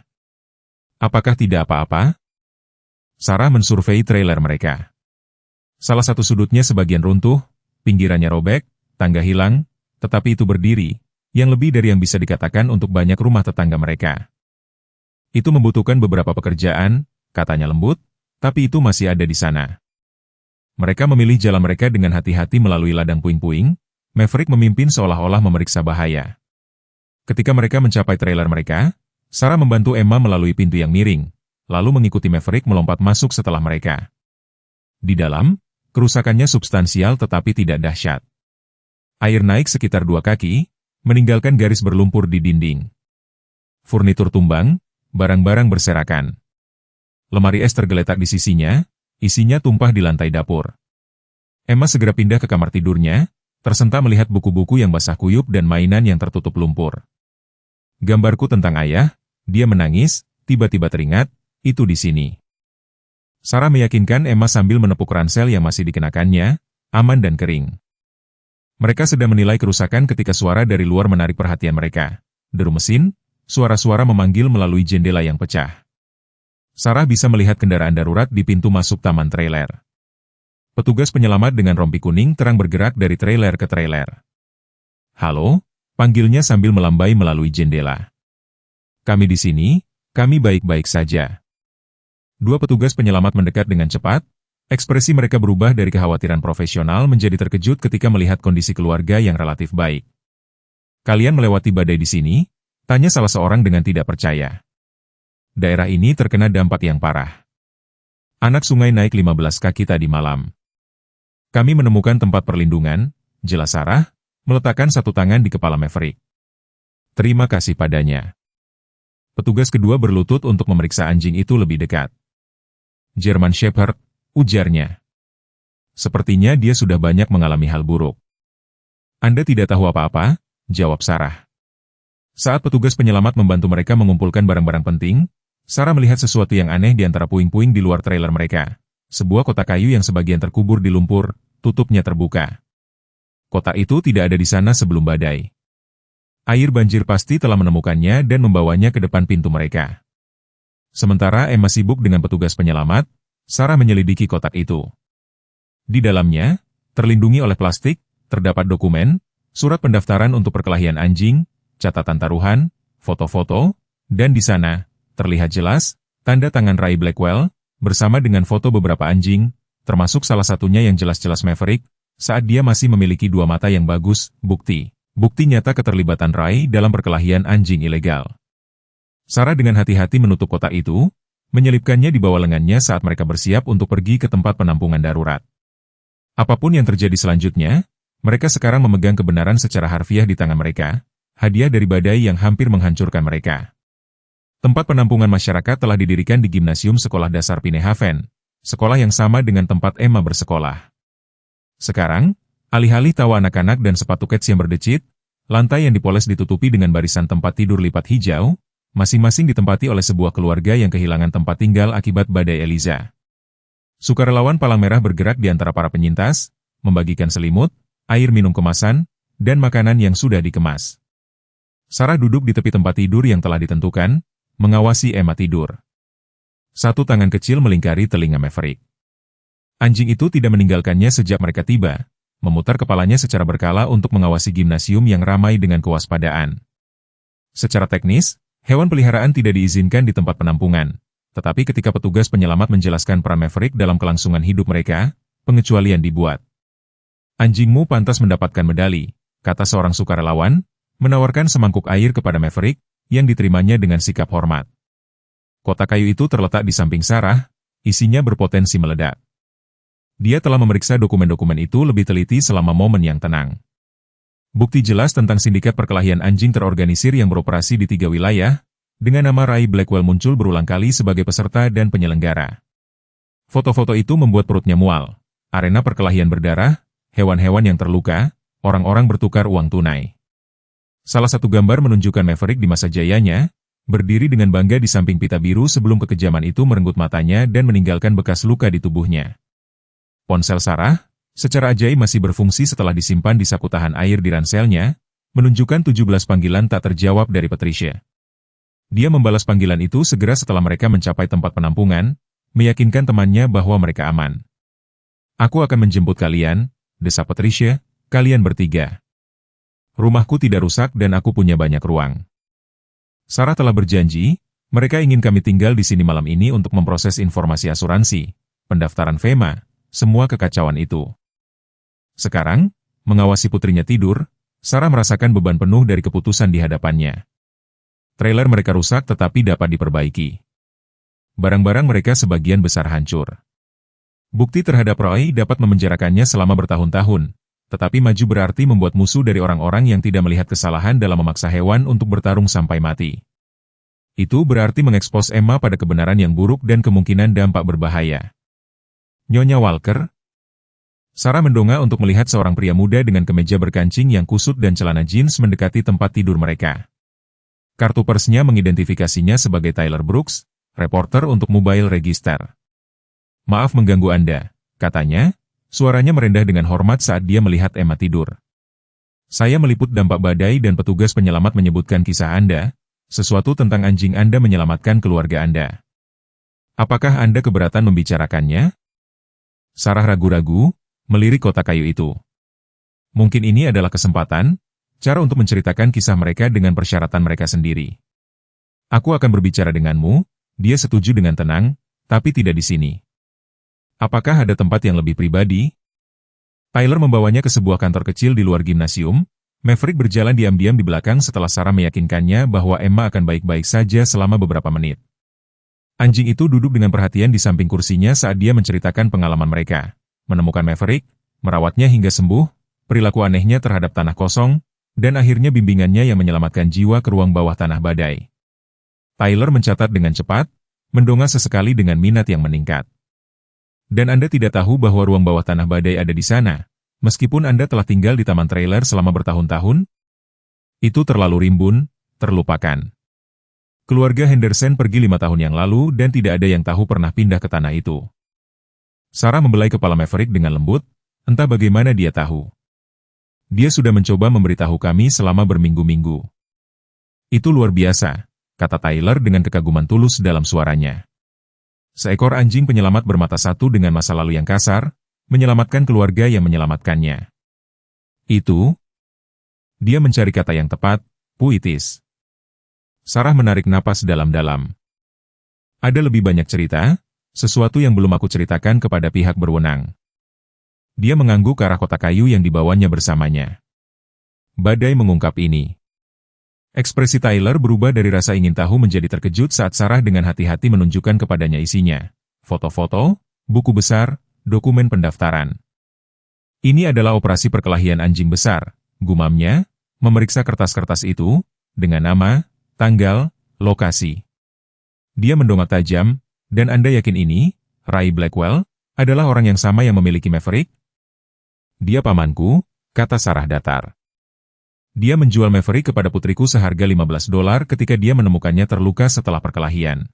Apakah tidak apa-apa? Sarah mensurvei trailer mereka. Salah satu sudutnya sebagian runtuh, pinggirannya robek, tangga hilang, tetapi itu berdiri, yang lebih dari yang bisa dikatakan untuk banyak rumah tetangga mereka. Itu membutuhkan beberapa pekerjaan, katanya lembut, tapi itu masih ada di sana. Mereka memilih jalan mereka dengan hati-hati melalui ladang puing-puing, Maverick memimpin seolah-olah memeriksa bahaya. Ketika mereka mencapai trailer mereka, Sarah membantu Emma melalui pintu yang miring, lalu mengikuti Maverick melompat masuk setelah mereka. Di dalam, kerusakannya substansial tetapi tidak dahsyat. Air naik sekitar 2 kaki, meninggalkan garis berlumpur di dinding. Furnitur tumbang, barang-barang berserakan. Lemari es tergeletak di sisinya, isinya tumpah di lantai dapur. Emma segera pindah ke kamar tidurnya, tersentak melihat buku-buku yang basah kuyup dan mainan yang tertutup lumpur. Gambarku tentang ayah, dia menangis, tiba-tiba teringat, itu di sini. Sarah meyakinkan Emma sambil menepuk ransel yang masih dikenakannya, aman dan kering. Mereka sedang menilai kerusakan ketika suara dari luar menarik perhatian mereka. Deru mesin, suara-suara memanggil melalui jendela yang pecah. Sarah bisa melihat kendaraan darurat di pintu masuk taman trailer. Petugas penyelamat dengan rompi kuning terang bergerak dari trailer ke trailer. Halo, panggilnya sambil melambai melalui jendela. Kami di sini, kami baik-baik saja. Dua petugas penyelamat mendekat dengan cepat, ekspresi mereka berubah dari kekhawatiran profesional menjadi terkejut ketika melihat kondisi keluarga yang relatif baik. Kalian melewati badai di sini? Tanya salah seorang dengan tidak percaya. Daerah ini terkena dampak yang parah. Anak sungai naik 15 kaki tadi malam. Kami menemukan tempat perlindungan, jelas Sarah, meletakkan satu tangan di kepala Maverick. Terima kasih padanya. Petugas kedua berlutut untuk memeriksa anjing itu lebih dekat. German Shepherd, ujarnya. Sepertinya dia sudah banyak mengalami hal buruk. Anda tidak tahu apa-apa, jawab Sarah. Saat petugas penyelamat membantu mereka mengumpulkan barang-barang penting, Sarah melihat sesuatu yang aneh di antara puing-puing di luar trailer mereka. Sebuah kotak kayu yang sebagian terkubur di lumpur, tutupnya terbuka. Kotak itu tidak ada di sana sebelum badai. Air banjir pasti telah menemukannya dan membawanya ke depan pintu mereka. Sementara Emma sibuk dengan petugas penyelamat, Sarah menyelidiki kotak itu. Di dalamnya, terlindungi oleh plastik, terdapat dokumen, surat pendaftaran untuk perkelahian anjing, catatan taruhan, foto-foto, dan di sana, terlihat jelas, tanda tangan Ray Blackwell, bersama dengan foto beberapa anjing, termasuk salah satunya yang jelas-jelas Maverick, saat dia masih memiliki dua mata yang bagus, bukti nyata keterlibatan Ray dalam perkelahian anjing ilegal. Sarah dengan hati-hati menutup kotak itu, menyelipkannya di bawah lengannya saat mereka bersiap untuk pergi ke tempat penampungan darurat. Apapun yang terjadi selanjutnya, mereka sekarang memegang kebenaran secara harfiah di tangan mereka, hadiah dari badai yang hampir menghancurkan mereka. Tempat penampungan masyarakat telah didirikan di Gimnasium Sekolah Dasar Pinehaven, sekolah yang sama dengan tempat Emma bersekolah. Sekarang, alih-alih tawa anak-anak dan sepatu kets yang berdecit, lantai yang dipoles ditutupi dengan barisan tempat tidur lipat hijau, masing-masing ditempati oleh sebuah keluarga yang kehilangan tempat tinggal akibat badai Eliza. Sukarelawan Palang Merah bergerak di antara para penyintas, membagikan selimut, air minum kemasan, dan makanan yang sudah dikemas. Sarah duduk di tepi tempat tidur yang telah ditentukan, mengawasi Emma tidur. Satu tangan kecil melingkari telinga Maverick. Anjing itu tidak meninggalkannya sejak mereka tiba, memutar kepalanya secara berkala untuk mengawasi gimnasium yang ramai dengan kewaspadaan. Secara teknis, hewan peliharaan tidak diizinkan di tempat penampungan, tetapi ketika petugas penyelamat menjelaskan peran Maverick dalam kelangsungan hidup mereka, pengecualian dibuat. Anjingmu pantas mendapatkan medali, kata seorang sukarelawan, menawarkan semangkuk air kepada Maverick, yang diterimanya dengan sikap hormat. Kotak kayu itu terletak di samping Sarah, isinya berpotensi meledak. Dia telah memeriksa dokumen-dokumen itu lebih teliti selama momen yang tenang. Bukti jelas tentang sindikat perkelahian anjing terorganisir yang beroperasi di 3 wilayah, dengan nama Ray Blackwell muncul berulang kali sebagai peserta dan penyelenggara. Foto-foto itu membuat perutnya mual, arena perkelahian berdarah, hewan-hewan yang terluka, orang-orang bertukar uang tunai. Salah satu gambar menunjukkan Maverick di masa jayanya, berdiri dengan bangga di samping pita biru sebelum kekejaman itu merenggut matanya dan meninggalkan bekas luka di tubuhnya. Ponsel Sarah, secara ajaib masih berfungsi setelah disimpan di saku tahan air di ranselnya, menunjukkan 17 panggilan tak terjawab dari Patricia. Dia membalas panggilan itu segera setelah mereka mencapai tempat penampungan, meyakinkan temannya bahwa mereka aman. Aku akan menjemput kalian, desak Patricia, kalian bertiga. Rumahku tidak rusak dan aku punya banyak ruang. Sarah telah berjanji, mereka ingin kami tinggal di sini malam ini untuk memproses informasi asuransi, pendaftaran FEMA, semua kekacauan itu. Sekarang, mengawasi putrinya tidur, Sarah merasakan beban penuh dari keputusan di hadapannya. Trailer mereka rusak tetapi dapat diperbaiki. Barang-barang mereka sebagian besar hancur. Bukti terhadap Roy dapat memenjarakannya selama bertahun-tahun, tetapi maju berarti membuat musuh dari orang-orang yang tidak melihat kesalahan dalam memaksa hewan untuk bertarung sampai mati. Itu berarti mengekspos Emma pada kebenaran yang buruk dan kemungkinan dampak berbahaya. Nyonya Walker? Sarah mendongak untuk melihat seorang pria muda dengan kemeja berkancing yang kusut dan celana jeans mendekati tempat tidur mereka. Kartu persnya mengidentifikasinya sebagai Tyler Brooks, reporter untuk Mobile Register. Maaf mengganggu Anda, katanya. Suaranya merendah dengan hormat saat dia melihat Emma tidur. Saya meliput dampak badai dan petugas penyelamat menyebutkan kisah Anda, sesuatu tentang anjing Anda menyelamatkan keluarga Anda. Apakah Anda keberatan membicarakannya? Sarah ragu-ragu, melirik kotak kayu itu. Mungkin ini adalah kesempatan, cara untuk menceritakan kisah mereka dengan persyaratan mereka sendiri. Aku akan berbicara denganmu, dia setuju dengan tenang, tapi tidak di sini. Apakah ada tempat yang lebih pribadi? Tyler membawanya ke sebuah kantor kecil di luar gimnasium. Maverick berjalan diam-diam di belakang setelah Sarah meyakinkannya bahwa Emma akan baik-baik saja selama beberapa menit. Anjing itu duduk dengan perhatian di samping kursinya saat dia menceritakan pengalaman mereka. Menemukan Maverick, merawatnya hingga sembuh, perilaku anehnya terhadap tanah kosong, dan akhirnya bimbingannya yang menyelamatkan jiwa ke ruang bawah tanah badai. Tyler mencatat dengan cepat, mendongak sesekali dengan minat yang meningkat. Dan Anda tidak tahu bahwa ruang bawah tanah badai ada di sana, meskipun Anda telah tinggal di taman trailer selama bertahun-tahun? Itu terlalu rimbun, terlupakan. Keluarga Henderson pergi 5 tahun yang lalu dan tidak ada yang tahu pernah pindah ke tanah itu. Sarah membelai kepala Maverick dengan lembut, entah bagaimana dia tahu. Dia sudah mencoba memberitahu kami selama berminggu-minggu. Itu luar biasa, kata Tyler dengan kekaguman tulus dalam suaranya. Seekor anjing penyelamat bermata satu dengan masa lalu yang kasar, menyelamatkan keluarga yang menyelamatkannya. Itu? Dia mencari kata yang tepat, puitis. Sarah menarik napas dalam-dalam. Ada lebih banyak cerita, sesuatu yang belum aku ceritakan kepada pihak berwenang. Dia mengangguk ke arah kotak kayu yang dibawanya bersamanya. Badai mengungkap ini. Ekspresi Tyler berubah dari rasa ingin tahu menjadi terkejut saat Sarah dengan hati-hati menunjukkan kepadanya isinya. Foto-foto, buku besar, dokumen pendaftaran. Ini adalah operasi perkelahian anjing besar, gumamnya, memeriksa kertas-kertas itu, dengan nama, tanggal, lokasi. Dia mendongak tajam, dan Anda yakin ini, Ray Blackwell, adalah orang yang sama yang memiliki Maverick? Dia pamanku, kata Sarah datar. Dia menjual Maverick kepada putriku seharga $15 ketika dia menemukannya terluka setelah perkelahian.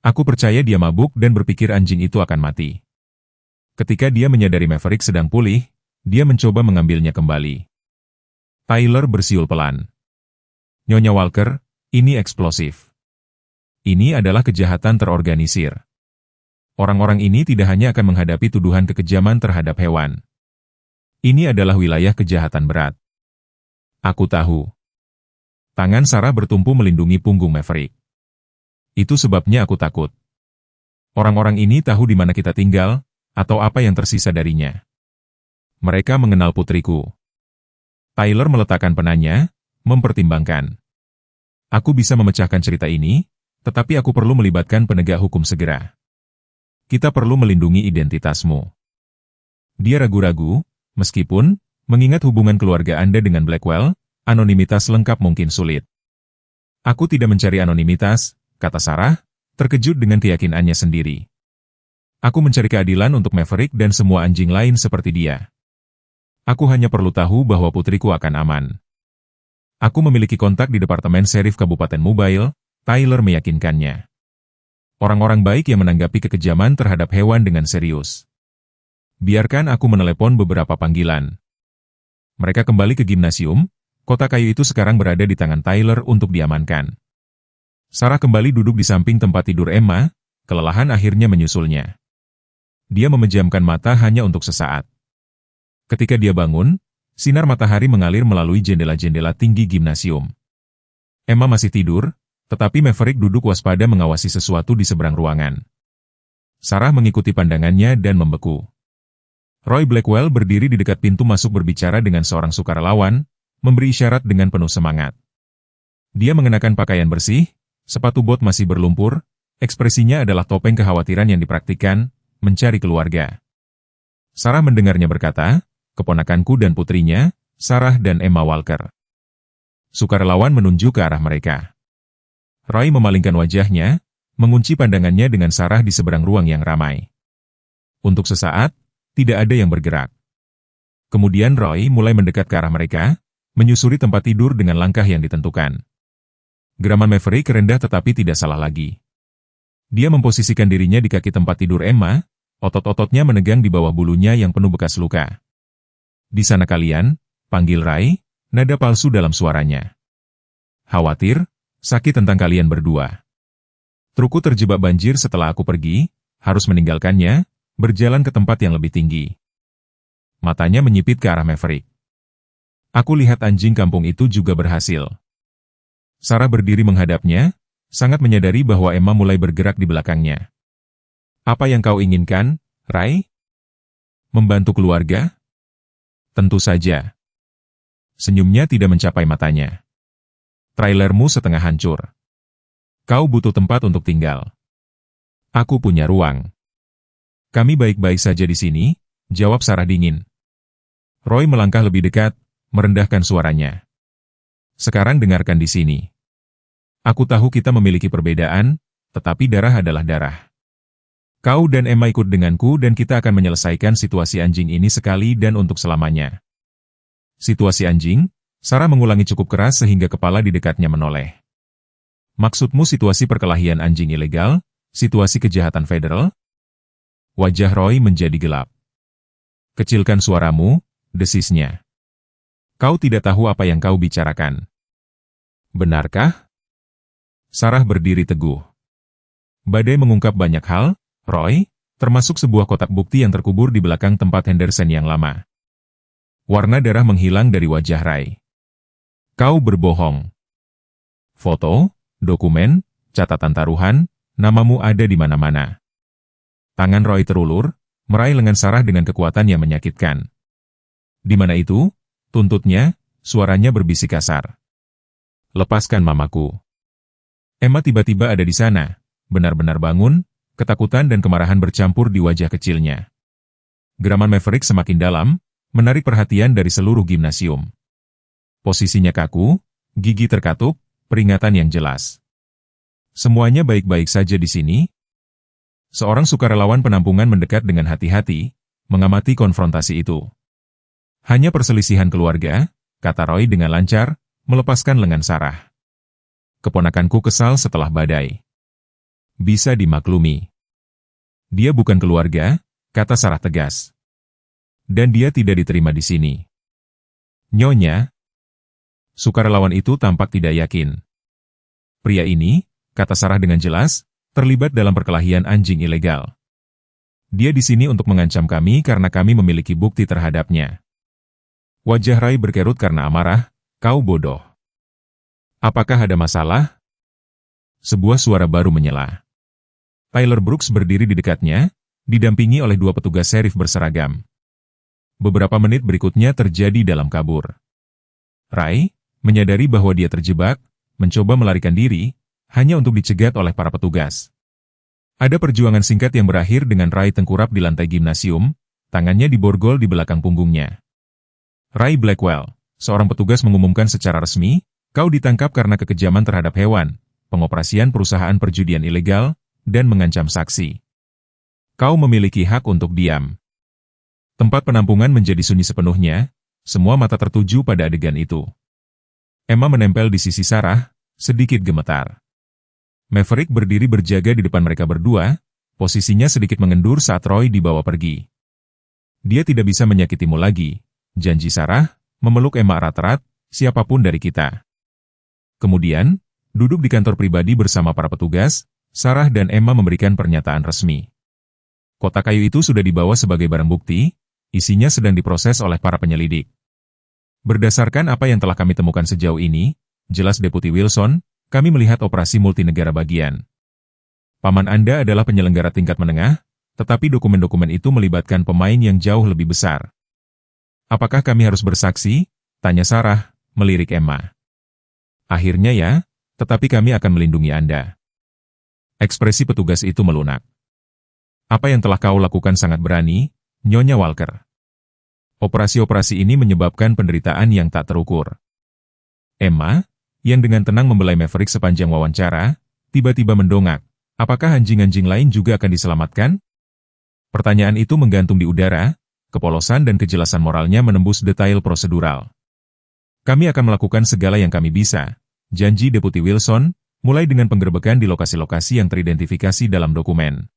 Aku percaya dia mabuk dan berpikir anjing itu akan mati. Ketika dia menyadari Maverick sedang pulih, dia mencoba mengambilnya kembali. Tyler bersiul pelan. Nyonya Walker, ini eksplosif. Ini adalah kejahatan terorganisir. Orang-orang ini tidak hanya akan menghadapi tuduhan kekejaman terhadap hewan. Ini adalah wilayah kejahatan berat. Aku tahu. Tangan Sarah bertumpu melindungi punggung Maverick. Itu sebabnya aku takut. Orang-orang ini tahu di mana kita tinggal, atau apa yang tersisa darinya. Mereka mengenal putriku. Tyler meletakkan penanya, mempertimbangkan. Aku bisa memecahkan cerita ini, tetapi aku perlu melibatkan penegak hukum segera. Kita perlu melindungi identitasmu. Dia ragu-ragu, meskipun, mengingat hubungan keluarga Anda dengan Blackwell, anonimitas lengkap mungkin sulit. Aku tidak mencari anonimitas, kata Sarah, terkejut dengan keyakinannya sendiri. Aku mencari keadilan untuk Maverick dan semua anjing lain seperti dia. Aku hanya perlu tahu bahwa putriku akan aman. Aku memiliki kontak di Departemen Serif Kabupaten Mobile, Tyler meyakinkannya. Orang-orang baik yang menanggapi kekejaman terhadap hewan dengan serius. Biarkan aku menelepon beberapa panggilan. Mereka kembali ke gimnasium, kotak kayu itu sekarang berada di tangan Tyler untuk diamankan. Sarah kembali duduk di samping tempat tidur Emma, kelelahan akhirnya menyusulnya. Dia memejamkan mata hanya untuk sesaat. Ketika dia bangun, sinar matahari mengalir melalui jendela-jendela tinggi gimnasium. Emma masih tidur, tetapi Maverick duduk waspada mengawasi sesuatu di seberang ruangan. Sarah mengikuti pandangannya dan membeku. Roy Blackwell berdiri di dekat pintu masuk berbicara dengan seorang sukarelawan, memberi isyarat dengan penuh semangat. Dia mengenakan pakaian bersih, sepatu bot masih berlumpur, ekspresinya adalah topeng kekhawatiran yang dipraktikkan, mencari keluarga. Sarah mendengarnya berkata, keponakanku dan putrinya, Sarah dan Emma Walker. Sukarelawan menunjuk ke arah mereka. Roy memalingkan wajahnya, mengunci pandangannya dengan Sarah di seberang ruang yang ramai. Untuk sesaat, tidak ada yang bergerak. Kemudian Roy mulai mendekat ke arah mereka, menyusuri tempat tidur dengan langkah yang ditentukan. Geraman Maverick rendah tetapi tidak salah lagi. Dia memposisikan dirinya di kaki tempat tidur Emma, otot-ototnya menegang di bawah bulunya yang penuh bekas luka. Di sana kalian, panggil Ray, nada palsu dalam suaranya. Khawatir, sakit tentang kalian berdua. Trukku terjebak banjir setelah aku pergi, harus meninggalkannya, berjalan ke tempat yang lebih tinggi. Matanya menyipit ke arah Maverick. Aku lihat anjing kampung itu juga berhasil. Sarah berdiri menghadapnya, sangat menyadari bahwa Emma mulai bergerak di belakangnya. Apa yang kau inginkan, Ray? Membantu keluarga? Tentu saja. Senyumnya tidak mencapai matanya. Trailermu setengah hancur. Kau butuh tempat untuk tinggal. Aku punya ruang. Kami baik-baik saja di sini, jawab Sarah dingin. Roy melangkah lebih dekat, merendahkan suaranya. Sekarang dengarkan di sini. Aku tahu kita memiliki perbedaan, tetapi darah adalah darah. Kau dan Emma ikut denganku dan kita akan menyelesaikan situasi anjing ini sekali dan untuk selamanya. Situasi anjing? Sarah mengulangi cukup keras sehingga kepala di dekatnya menoleh. Maksudmu situasi perkelahian anjing ilegal? Situasi kejahatan federal? Wajah Roy menjadi gelap. Kecilkan suaramu, desisnya. Kau tidak tahu apa yang kau bicarakan. Benarkah? Sarah berdiri teguh. Badai mengungkap banyak hal, Roy, termasuk sebuah kotak bukti yang terkubur di belakang tempat Henderson yang lama. Warna darah menghilang dari wajah Ray. Kau berbohong. Foto, dokumen, catatan taruhan, namamu ada di mana-mana. Tangan Roy terulur, meraih lengan Sarah dengan kekuatan yang menyakitkan. Di mana itu? Tuntutnya, suaranya berbisik kasar. Lepaskan mamaku. Emma tiba-tiba ada di sana, benar-benar bangun, ketakutan dan kemarahan bercampur di wajah kecilnya. Geraman Maverick semakin dalam, menarik perhatian dari seluruh gimnasium. Posisinya kaku, gigi terkatup, peringatan yang jelas. Semuanya baik-baik saja di sini. Seorang sukarelawan penampungan mendekat dengan hati-hati, mengamati konfrontasi itu. Hanya perselisihan keluarga, kata Roy dengan lancar, melepaskan lengan Sarah. Keponakanku kesal setelah badai. Bisa dimaklumi. Dia bukan keluarga, kata Sarah tegas. Dan dia tidak diterima di sini. Nyonya. Sukarelawan itu tampak tidak yakin. Pria ini, kata Sarah dengan jelas, terlibat dalam perkelahian anjing ilegal. Dia di sini untuk mengancam kami karena kami memiliki bukti terhadapnya. Wajah Ray berkerut karena amarah, kau bodoh. Apakah ada masalah? Sebuah suara baru menyela. Tyler Brooks berdiri di dekatnya, didampingi oleh dua petugas serif berseragam. Beberapa menit berikutnya terjadi dalam kabur. Ray, menyadari bahwa dia terjebak, mencoba melarikan diri, hanya untuk dicegat oleh para petugas. Ada perjuangan singkat yang berakhir dengan Ray tengkurap di lantai gimnasium, tangannya diborgol di belakang punggungnya. Ray Blackwell, seorang petugas mengumumkan secara resmi, kau ditangkap karena kekejaman terhadap hewan, pengoperasian perusahaan perjudian ilegal, dan mengancam saksi. Kau memiliki hak untuk diam. Tempat penampungan menjadi sunyi sepenuhnya, semua mata tertuju pada adegan itu. Emma menempel di sisi Sarah, sedikit gemetar. Maverick berdiri berjaga di depan mereka berdua, posisinya sedikit mengendur saat Roy dibawa pergi. Dia tidak bisa menyakitimu lagi, janji Sarah, memeluk Emma erat-erat, siapapun dari kita. Kemudian, duduk di kantor pribadi bersama para petugas, Sarah dan Emma memberikan pernyataan resmi. Kotak kayu itu sudah dibawa sebagai barang bukti, isinya sedang diproses oleh para penyelidik. Berdasarkan apa yang telah kami temukan sejauh ini, jelas Deputi Wilson, kami melihat operasi multinegara bagian. Paman Anda adalah penyelenggara tingkat menengah, tetapi dokumen-dokumen itu melibatkan pemain yang jauh lebih besar. Apakah kami harus bersaksi? Tanya Sarah, melirik Emma. Akhirnya ya, tetapi kami akan melindungi Anda. Ekspresi petugas itu melunak. Apa yang telah kau lakukan sangat berani, Nyonya Walker. Operasi-operasi ini menyebabkan penderitaan yang tak terukur. Emma, yang dengan tenang membelai Maverick sepanjang wawancara, tiba-tiba mendongak. Apakah anjing-anjing lain juga akan diselamatkan? Pertanyaan itu menggantung di udara, kepolosan dan kejelasan moralnya menembus detail prosedural. Kami akan melakukan segala yang kami bisa, janji Deputi Wilson, mulai dengan penggerbekan di lokasi-lokasi yang teridentifikasi dalam dokumen.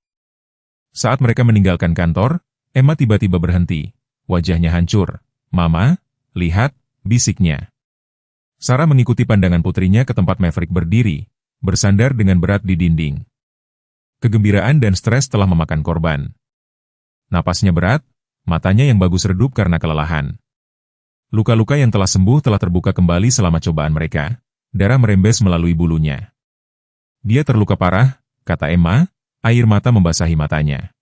Saat mereka meninggalkan kantor, Emma tiba-tiba berhenti. Wajahnya hancur. Mama, lihat, bisiknya. Sarah mengikuti pandangan putrinya ke tempat Maverick berdiri, bersandar dengan berat di dinding. Kegembiraan dan stres telah memakan korban. Napasnya berat, matanya yang bagus redup karena kelelahan. Luka-luka yang telah sembuh telah terbuka kembali selama cobaan mereka. Darah merembes melalui bulunya. Dia terluka parah, kata Emma, air mata membasahi matanya.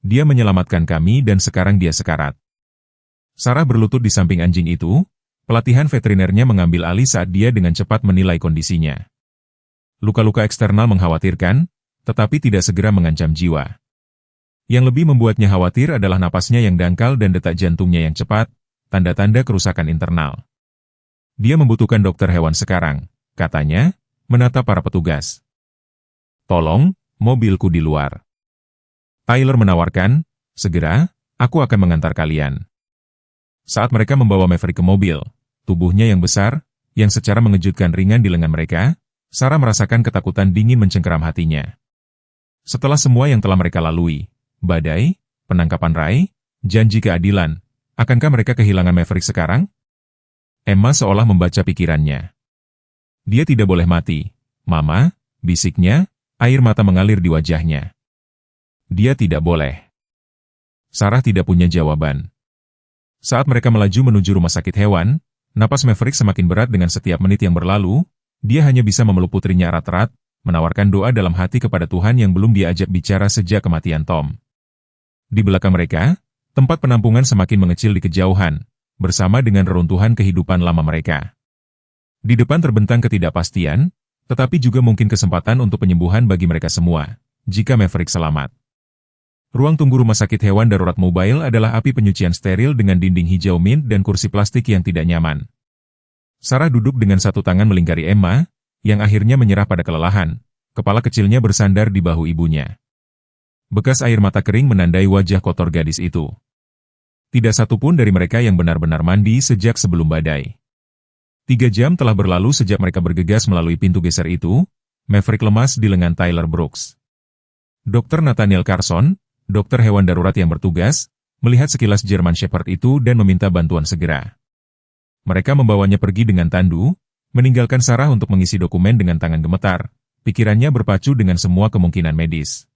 Dia menyelamatkan kami dan sekarang dia sekarat. Sarah berlutut di samping anjing itu, pelatihan veterinernya mengambil alih saat dia dengan cepat menilai kondisinya. Luka-luka eksternal mengkhawatirkan, tetapi tidak segera mengancam jiwa. Yang lebih membuatnya khawatir adalah napasnya yang dangkal dan detak jantungnya yang cepat, tanda-tanda kerusakan internal. Dia membutuhkan dokter hewan sekarang, katanya, menatap para petugas. Tolong, mobilku di luar. Tyler menawarkan, segera, aku akan mengantar kalian. Saat mereka membawa Maverick ke mobil, tubuhnya yang besar, yang secara mengejutkan ringan di lengan mereka, Sarah merasakan ketakutan dingin mencengkeram hatinya. Setelah semua yang telah mereka lalui, badai, penangkapan Ray, janji keadilan, akankah mereka kehilangan Maverick sekarang? Emma seolah membaca pikirannya. Dia tidak boleh mati, Mama, bisiknya, air mata mengalir di wajahnya. Dia tidak boleh. Sarah tidak punya jawaban. Saat mereka melaju menuju rumah sakit hewan, napas Maverick semakin berat dengan setiap menit yang berlalu, dia hanya bisa memeluk putrinya erat-erat, menawarkan doa dalam hati kepada Tuhan yang belum diajak bicara sejak kematian Tom. Di belakang mereka, tempat penampungan semakin mengecil di kejauhan, bersama dengan reruntuhan kehidupan lama mereka. Di depan terbentang ketidakpastian, tetapi juga mungkin kesempatan untuk penyembuhan bagi mereka semua, jika Maverick selamat. Ruang tunggu rumah sakit hewan darurat mobile adalah api penyucian steril dengan dinding hijau mint dan kursi plastik yang tidak nyaman. Sarah duduk dengan satu tangan melingkari Emma, yang akhirnya menyerah pada kelelahan, kepala kecilnya bersandar di bahu ibunya. Bekas air mata kering menandai wajah kotor gadis itu. Tidak satupun dari mereka yang benar-benar mandi sejak sebelum badai. 3 jam telah berlalu sejak mereka bergegas melalui pintu geser itu, Maverick lemas di lengan Tyler Brooks. Dr. Nathaniel Carson, dokter hewan darurat yang bertugas, melihat sekilas German Shepherd itu dan meminta bantuan segera. Mereka membawanya pergi dengan tandu, meninggalkan Sarah untuk mengisi dokumen dengan tangan gemetar, pikirannya berpacu dengan semua kemungkinan medis.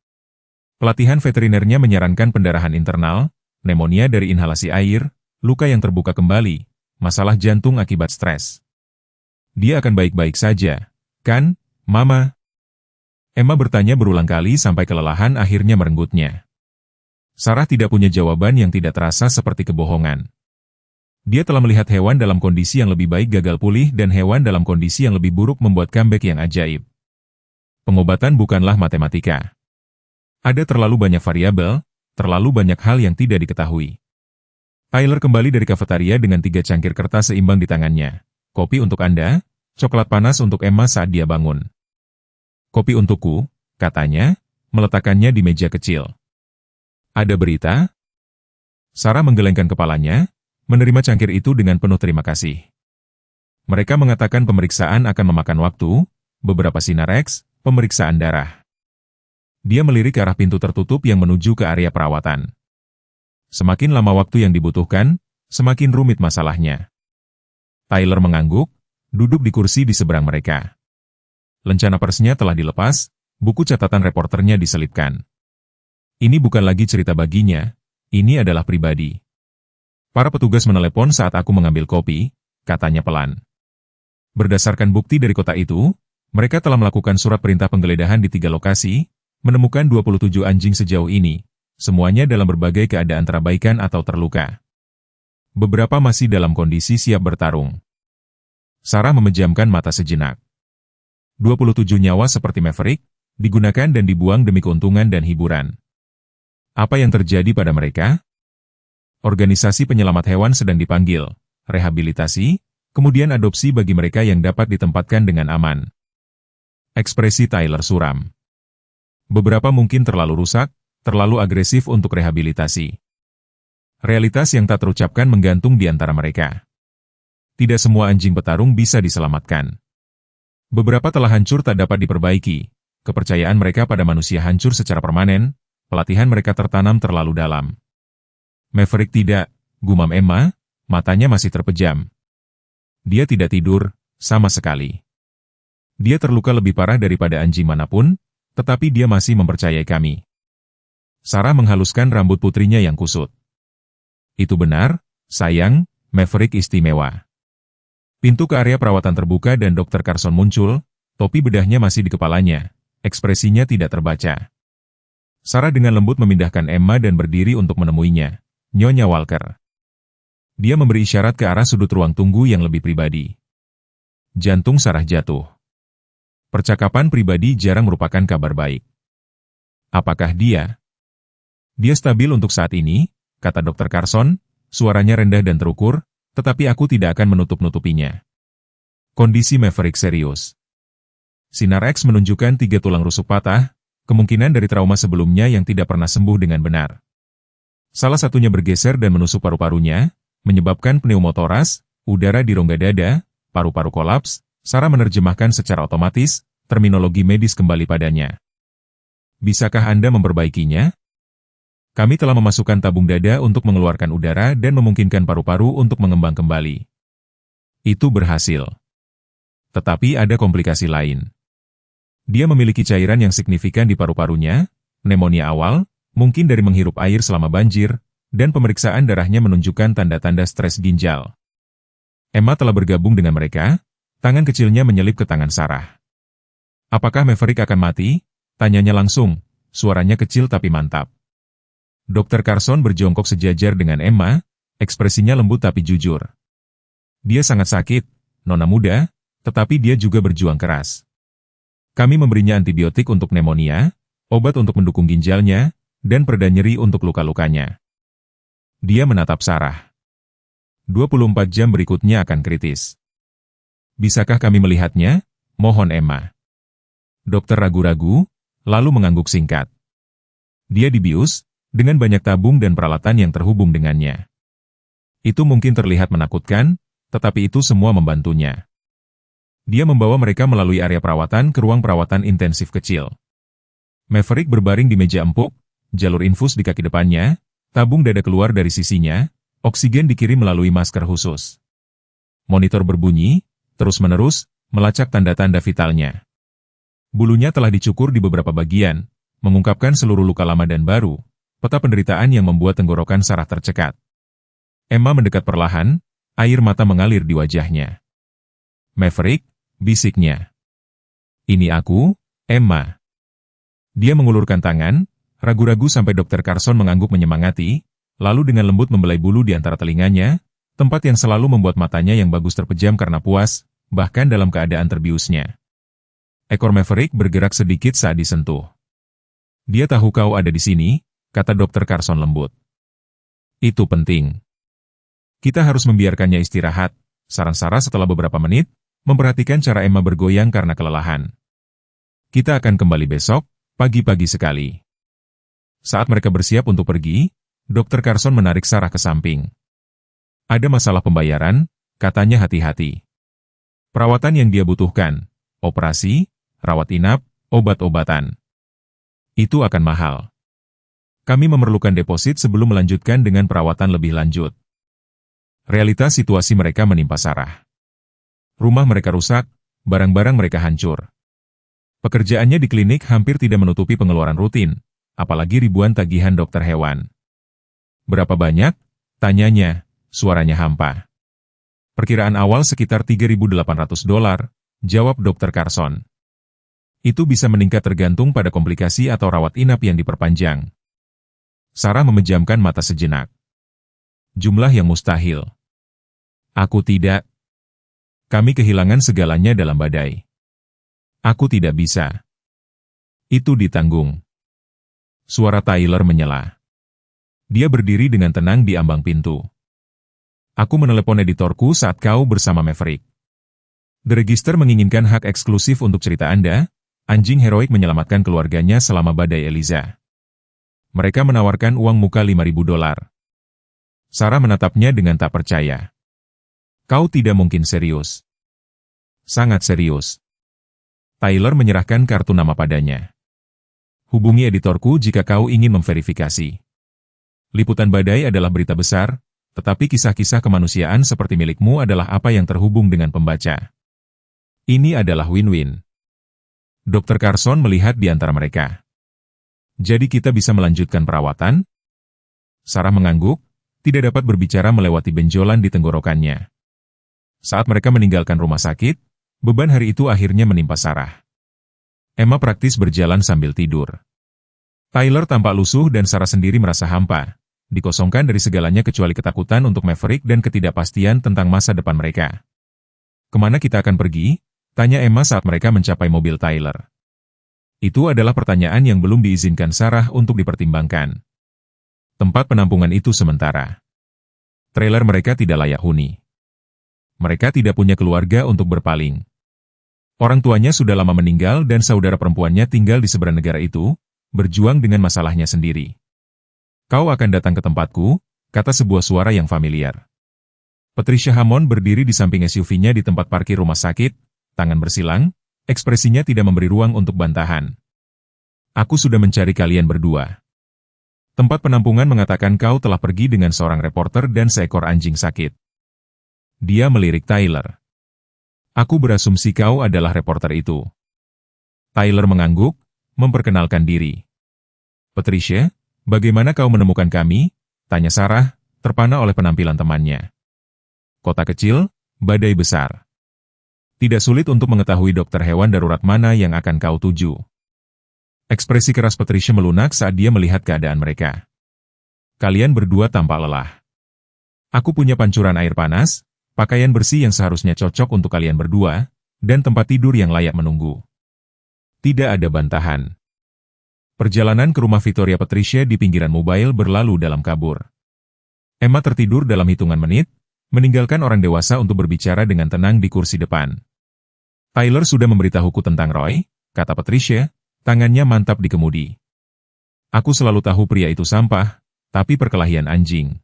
Pelatihan veterinernya menyarankan pendarahan internal, pneumonia dari inhalasi air, luka yang terbuka kembali, masalah jantung akibat stres. Dia akan baik-baik saja, kan, Mama? Emma bertanya berulang kali sampai kelelahan akhirnya merenggutnya. Sarah tidak punya jawaban yang tidak terasa seperti kebohongan. Dia telah melihat hewan dalam kondisi yang lebih baik gagal pulih dan hewan dalam kondisi yang lebih buruk membuat comeback yang ajaib. Pengobatan bukanlah matematika. Ada terlalu banyak variabel, terlalu banyak hal yang tidak diketahui. Tyler kembali dari kafetaria dengan 3 cangkir kertas seimbang di tangannya. Kopi untuk Anda, coklat panas untuk Emma saat dia bangun. Kopi untukku, katanya, meletakkannya di meja kecil. Ada berita? Sarah menggelengkan kepalanya, menerima cangkir itu dengan penuh terima kasih. Mereka mengatakan pemeriksaan akan memakan waktu, beberapa sinar X, pemeriksaan darah. Dia melirik ke arah pintu tertutup yang menuju ke area perawatan. Semakin lama waktu yang dibutuhkan, semakin rumit masalahnya. Tyler mengangguk, duduk di kursi di seberang mereka. Lencana persnya telah dilepas, buku catatan reporternya diselipkan. Ini bukan lagi cerita baginya, ini adalah pribadi. Para petugas menelepon saat aku mengambil kopi, katanya pelan. Berdasarkan bukti dari kota itu, mereka telah melakukan surat perintah penggeledahan di 3 lokasi, menemukan 27 anjing sejauh ini, semuanya dalam berbagai keadaan terabaikan atau terluka. Beberapa masih dalam kondisi siap bertarung. Sarah memejamkan mata sejenak. 27 nyawa seperti Maverick, digunakan dan dibuang demi keuntungan dan hiburan. Apa yang terjadi pada mereka? Organisasi penyelamat hewan sedang dipanggil, rehabilitasi, kemudian adopsi bagi mereka yang dapat ditempatkan dengan aman. Ekspresi Tyler suram. Beberapa mungkin terlalu rusak, terlalu agresif untuk rehabilitasi. Realitas yang tak terucapkan menggantung di antara mereka. Tidak semua anjing petarung bisa diselamatkan. Beberapa telah hancur tak dapat diperbaiki, kepercayaan mereka pada manusia hancur secara permanen, pelatihan mereka tertanam terlalu dalam. Maverick tidak, gumam Emma, matanya masih terpejam. Dia tidak tidur, sama sekali. Dia terluka lebih parah daripada anjing manapun, tetapi dia masih mempercayai kami. Sarah menghaluskan rambut putrinya yang kusut. Itu benar, sayang, Maverick istimewa. Pintu ke area perawatan terbuka dan Dr. Carson muncul, topi bedahnya masih di kepalanya, ekspresinya tidak terbaca. Sarah dengan lembut memindahkan Emma dan berdiri untuk menemuinya. Nyonya Walker. Dia memberi isyarat ke arah sudut ruang tunggu yang lebih pribadi. Jantung Sarah jatuh. Percakapan pribadi jarang merupakan kabar baik. Apakah dia? Dia stabil untuk saat ini, kata Dr. Carson, suaranya rendah dan terukur, tetapi aku tidak akan menutup-nutupinya. Kondisi Maverick serius. Sinar X menunjukkan 3 tulang rusuk patah, kemungkinan dari trauma sebelumnya yang tidak pernah sembuh dengan benar. Salah satunya bergeser dan menusuk paru-parunya, menyebabkan pneumotoras, udara di rongga dada, paru-paru kolaps. Sarah menerjemahkan secara otomatis, terminologi medis kembali padanya. Bisakah Anda memperbaikinya? Kami telah memasukkan tabung dada untuk mengeluarkan udara dan memungkinkan paru-paru untuk mengembang kembali. Itu berhasil. Tetapi ada komplikasi lain. Dia memiliki cairan yang signifikan di paru-parunya, pneumonia awal, mungkin dari menghirup air selama banjir, dan pemeriksaan darahnya menunjukkan tanda-tanda stres ginjal. Emma telah bergabung dengan mereka, tangan kecilnya menyelip ke tangan Sarah. Apakah Maverick akan mati? Tanyanya langsung, suaranya kecil tapi mantap. Dr. Carson berjongkok sejajar dengan Emma, ekspresinya lembut tapi jujur. Dia sangat sakit, nona muda, tetapi dia juga berjuang keras. Kami memberinya antibiotik untuk pneumonia, obat untuk mendukung ginjalnya, dan pereda nyeri untuk luka-lukanya. Dia menatap Sarah. 24 jam berikutnya akan kritis. Bisakah kami melihatnya? Mohon Emma. Dokter ragu-ragu, lalu mengangguk singkat. Dia dibius, dengan banyak tabung dan peralatan yang terhubung dengannya. Itu mungkin terlihat menakutkan, tetapi itu semua membantunya. Dia membawa mereka melalui area perawatan ke ruang perawatan intensif kecil. Maverick berbaring di meja empuk, jalur infus di kaki depannya, tabung dada keluar dari sisinya, oksigen dikirim melalui masker khusus. Monitor berbunyi, terus-menerus, melacak tanda-tanda vitalnya. Bulunya telah dicukur di beberapa bagian, mengungkapkan seluruh luka lama dan baru, peta penderitaan yang membuat tenggorokan Sarah tercekat. Emma mendekat perlahan, air mata mengalir di wajahnya. Maverick, bisiknya. Ini aku, Emma. Dia mengulurkan tangan, ragu-ragu sampai Dr. Carson mengangguk menyemangati, lalu dengan lembut membelai bulu di antara telinganya, tempat yang selalu membuat matanya yang bagus terpejam karena puas, bahkan dalam keadaan terbiusnya. Ekor Maverick bergerak sedikit saat disentuh. Dia tahu kau ada di sini, kata Dr. Carson lembut. Itu penting. Kita harus membiarkannya istirahat, saran Sarah setelah beberapa menit, memperhatikan cara Emma bergoyang karena kelelahan. Kita akan kembali besok, pagi-pagi sekali. Saat mereka bersiap untuk pergi, Dr. Carson menarik Sarah ke samping. Ada masalah pembayaran, katanya hati-hati. Perawatan yang dia butuhkan, operasi, rawat inap, obat-obatan. Itu akan mahal. Kami memerlukan deposit sebelum melanjutkan dengan perawatan lebih lanjut. Realitas situasi mereka menimpa Sarah. Rumah mereka rusak, barang-barang mereka hancur. Pekerjaannya di klinik hampir tidak menutupi pengeluaran rutin, apalagi ribuan tagihan dokter hewan. Berapa banyak? Tanyanya, suaranya hampa. Perkiraan awal sekitar $3.800, jawab Dr. Carson. Itu bisa meningkat tergantung pada komplikasi atau rawat inap yang diperpanjang. Sarah memejamkan mata sejenak. Jumlah yang mustahil. Aku tidak. Kami kehilangan segalanya dalam badai. Aku tidak bisa. Itu ditanggung. Suara Tyler menyela. Dia berdiri dengan tenang di ambang pintu. Aku menelepon editorku saat kau bersama Maverick. The Register menginginkan hak eksklusif untuk cerita Anda, anjing heroik menyelamatkan keluarganya selama badai Eliza. Mereka menawarkan uang muka $5.000. Sarah menatapnya dengan tak percaya. Kau tidak mungkin serius. Sangat serius. Tyler menyerahkan kartu nama padanya. Hubungi editorku jika kau ingin memverifikasi. Liputan badai adalah berita besar, tetapi kisah-kisah kemanusiaan seperti milikmu adalah apa yang terhubung dengan pembaca. Ini adalah win-win. Dr. Carson melihat di antara mereka. Jadi kita bisa melanjutkan perawatan? Sarah mengangguk, tidak dapat berbicara melewati benjolan di tenggorokannya. Saat mereka meninggalkan rumah sakit, beban hari itu akhirnya menimpa Sarah. Emma praktis berjalan sambil tidur. Tyler tampak lusuh dan Sarah sendiri merasa hampa, dikosongkan dari segalanya kecuali ketakutan untuk Maverick dan ketidakpastian tentang masa depan mereka. "Kemana kita akan pergi?" tanya Emma saat mereka mencapai mobil Tyler. Itu adalah pertanyaan yang belum diizinkan Sarah untuk dipertimbangkan. Tempat penampungan itu sementara. Trailer mereka tidak layak huni. Mereka tidak punya keluarga untuk berpaling. Orang tuanya sudah lama meninggal dan saudara perempuannya tinggal di seberang negara itu, berjuang dengan masalahnya sendiri. "Kau akan datang ke tempatku," kata sebuah suara yang familiar. Patricia Hammond berdiri di samping SUV-nya di tempat parkir rumah sakit, tangan bersilang, ekspresinya tidak memberi ruang untuk bantahan. "Aku sudah mencari kalian berdua. Tempat penampungan mengatakan kau telah pergi dengan seorang reporter dan seekor anjing sakit." Dia melirik Tyler. "Aku berasumsi kau adalah reporter itu." Tyler mengangguk, memperkenalkan diri. "Patricia, bagaimana kau menemukan kami?" tanya Sarah, terpana oleh penampilan temannya. "Kota kecil, badai besar. Tidak sulit untuk mengetahui dokter hewan darurat mana yang akan kau tuju." Ekspresi keras Patricia melunak saat dia melihat keadaan mereka. "Kalian berdua tampak lelah. Aku punya pancuran air panas, pakaian bersih yang seharusnya cocok untuk kalian berdua, dan tempat tidur yang layak menunggu." Tidak ada bantahan. Perjalanan ke rumah Victoria Patricia di pinggiran mobile berlalu dalam kabur. Emma tertidur dalam hitungan menit, meninggalkan orang dewasa untuk berbicara dengan tenang di kursi depan. "Tyler sudah memberitahuku tentang Roy," kata Patricia, tangannya mantap di kemudi. "Aku selalu tahu pria itu sampah, tapi perkelahian anjing."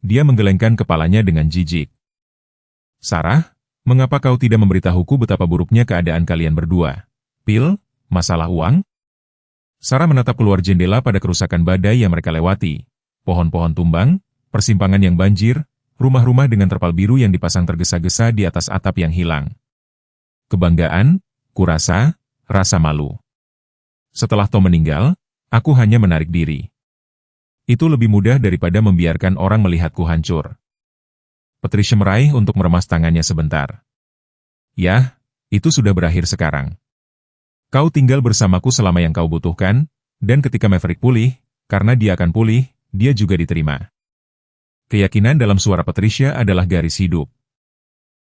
Dia menggelengkan kepalanya dengan jijik. "Sarah, mengapa kau tidak memberitahuku betapa buruknya keadaan kalian berdua? Pil, masalah uang?" Sarah menatap keluar jendela pada kerusakan badai yang mereka lewati. Pohon-pohon tumbang, persimpangan yang banjir, rumah-rumah dengan terpal biru yang dipasang tergesa-gesa di atas atap yang hilang. "Kebanggaan, kurasa, rasa malu. Setelah Tom meninggal, aku hanya menarik diri. Itu lebih mudah daripada membiarkan orang melihatku hancur." Patricia meraih untuk meremas tangannya sebentar. "Yah, itu sudah berakhir sekarang. Kau tinggal bersamaku selama yang kau butuhkan, dan ketika Maverick pulih, karena dia akan pulih, dia juga diterima." Keyakinan dalam suara Patricia adalah garis hidup.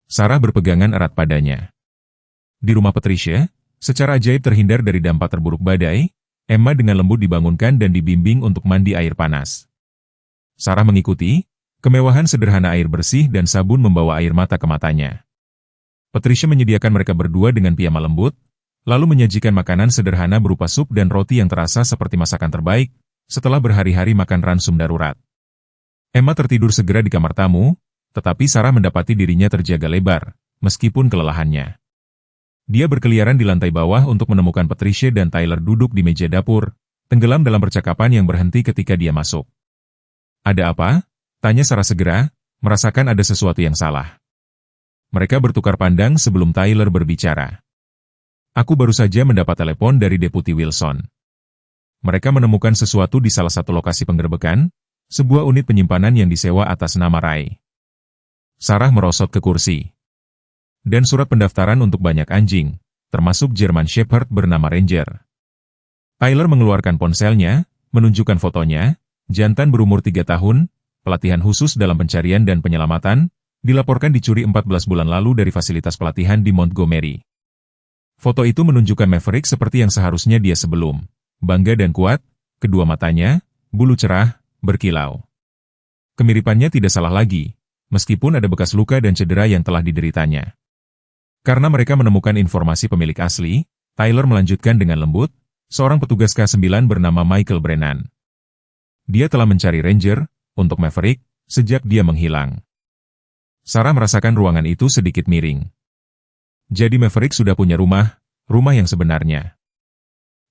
Sarah berpegangan erat padanya. Di rumah Patricia, secara ajaib terhindar dari dampak terburuk badai, Emma dengan lembut dibangunkan dan dibimbing untuk mandi air panas. Sarah mengikuti, kemewahan sederhana air bersih dan sabun membawa air mata ke matanya. Patricia menyediakan mereka berdua dengan piyama lembut, lalu menyajikan makanan sederhana berupa sup dan roti yang terasa seperti masakan terbaik, setelah berhari-hari makan ransum darurat. Emma tertidur segera di kamar tamu, tetapi Sarah mendapati dirinya terjaga lebar, meskipun kelelahannya. Dia berkeliaran di lantai bawah untuk menemukan Patricia dan Tyler duduk di meja dapur, tenggelam dalam percakapan yang berhenti ketika dia masuk. "Ada apa?" tanya Sarah segera, merasakan ada sesuatu yang salah. Mereka bertukar pandang sebelum Tyler berbicara. "Aku baru saja mendapat telepon dari Deputi Wilson. Mereka menemukan sesuatu di salah satu lokasi penggerbekan, sebuah unit penyimpanan yang disewa atas nama Ray." Sarah merosot ke kursi. "Dan surat pendaftaran untuk banyak anjing, termasuk German Shepherd bernama Ranger." Tyler mengeluarkan ponselnya, menunjukkan fotonya, jantan berumur 3 tahun, pelatihan khusus dalam pencarian dan penyelamatan, dilaporkan dicuri 14 bulan lalu dari fasilitas pelatihan di Montgomery. Foto itu menunjukkan Maverick seperti yang seharusnya dia sebelum, bangga dan kuat, kedua matanya, bulu cerah, berkilau. Kemiripannya tidak salah lagi, meskipun ada bekas luka dan cedera yang telah dideritanya. Karena mereka menemukan informasi pemilik asli, Tyler melanjutkan dengan lembut, seorang petugas K9 bernama Michael Brennan. Dia telah mencari Ranger, untuk Maverick, sejak dia menghilang. Sarah merasakan ruangan itu sedikit miring. Jadi Maverick sudah punya rumah yang sebenarnya.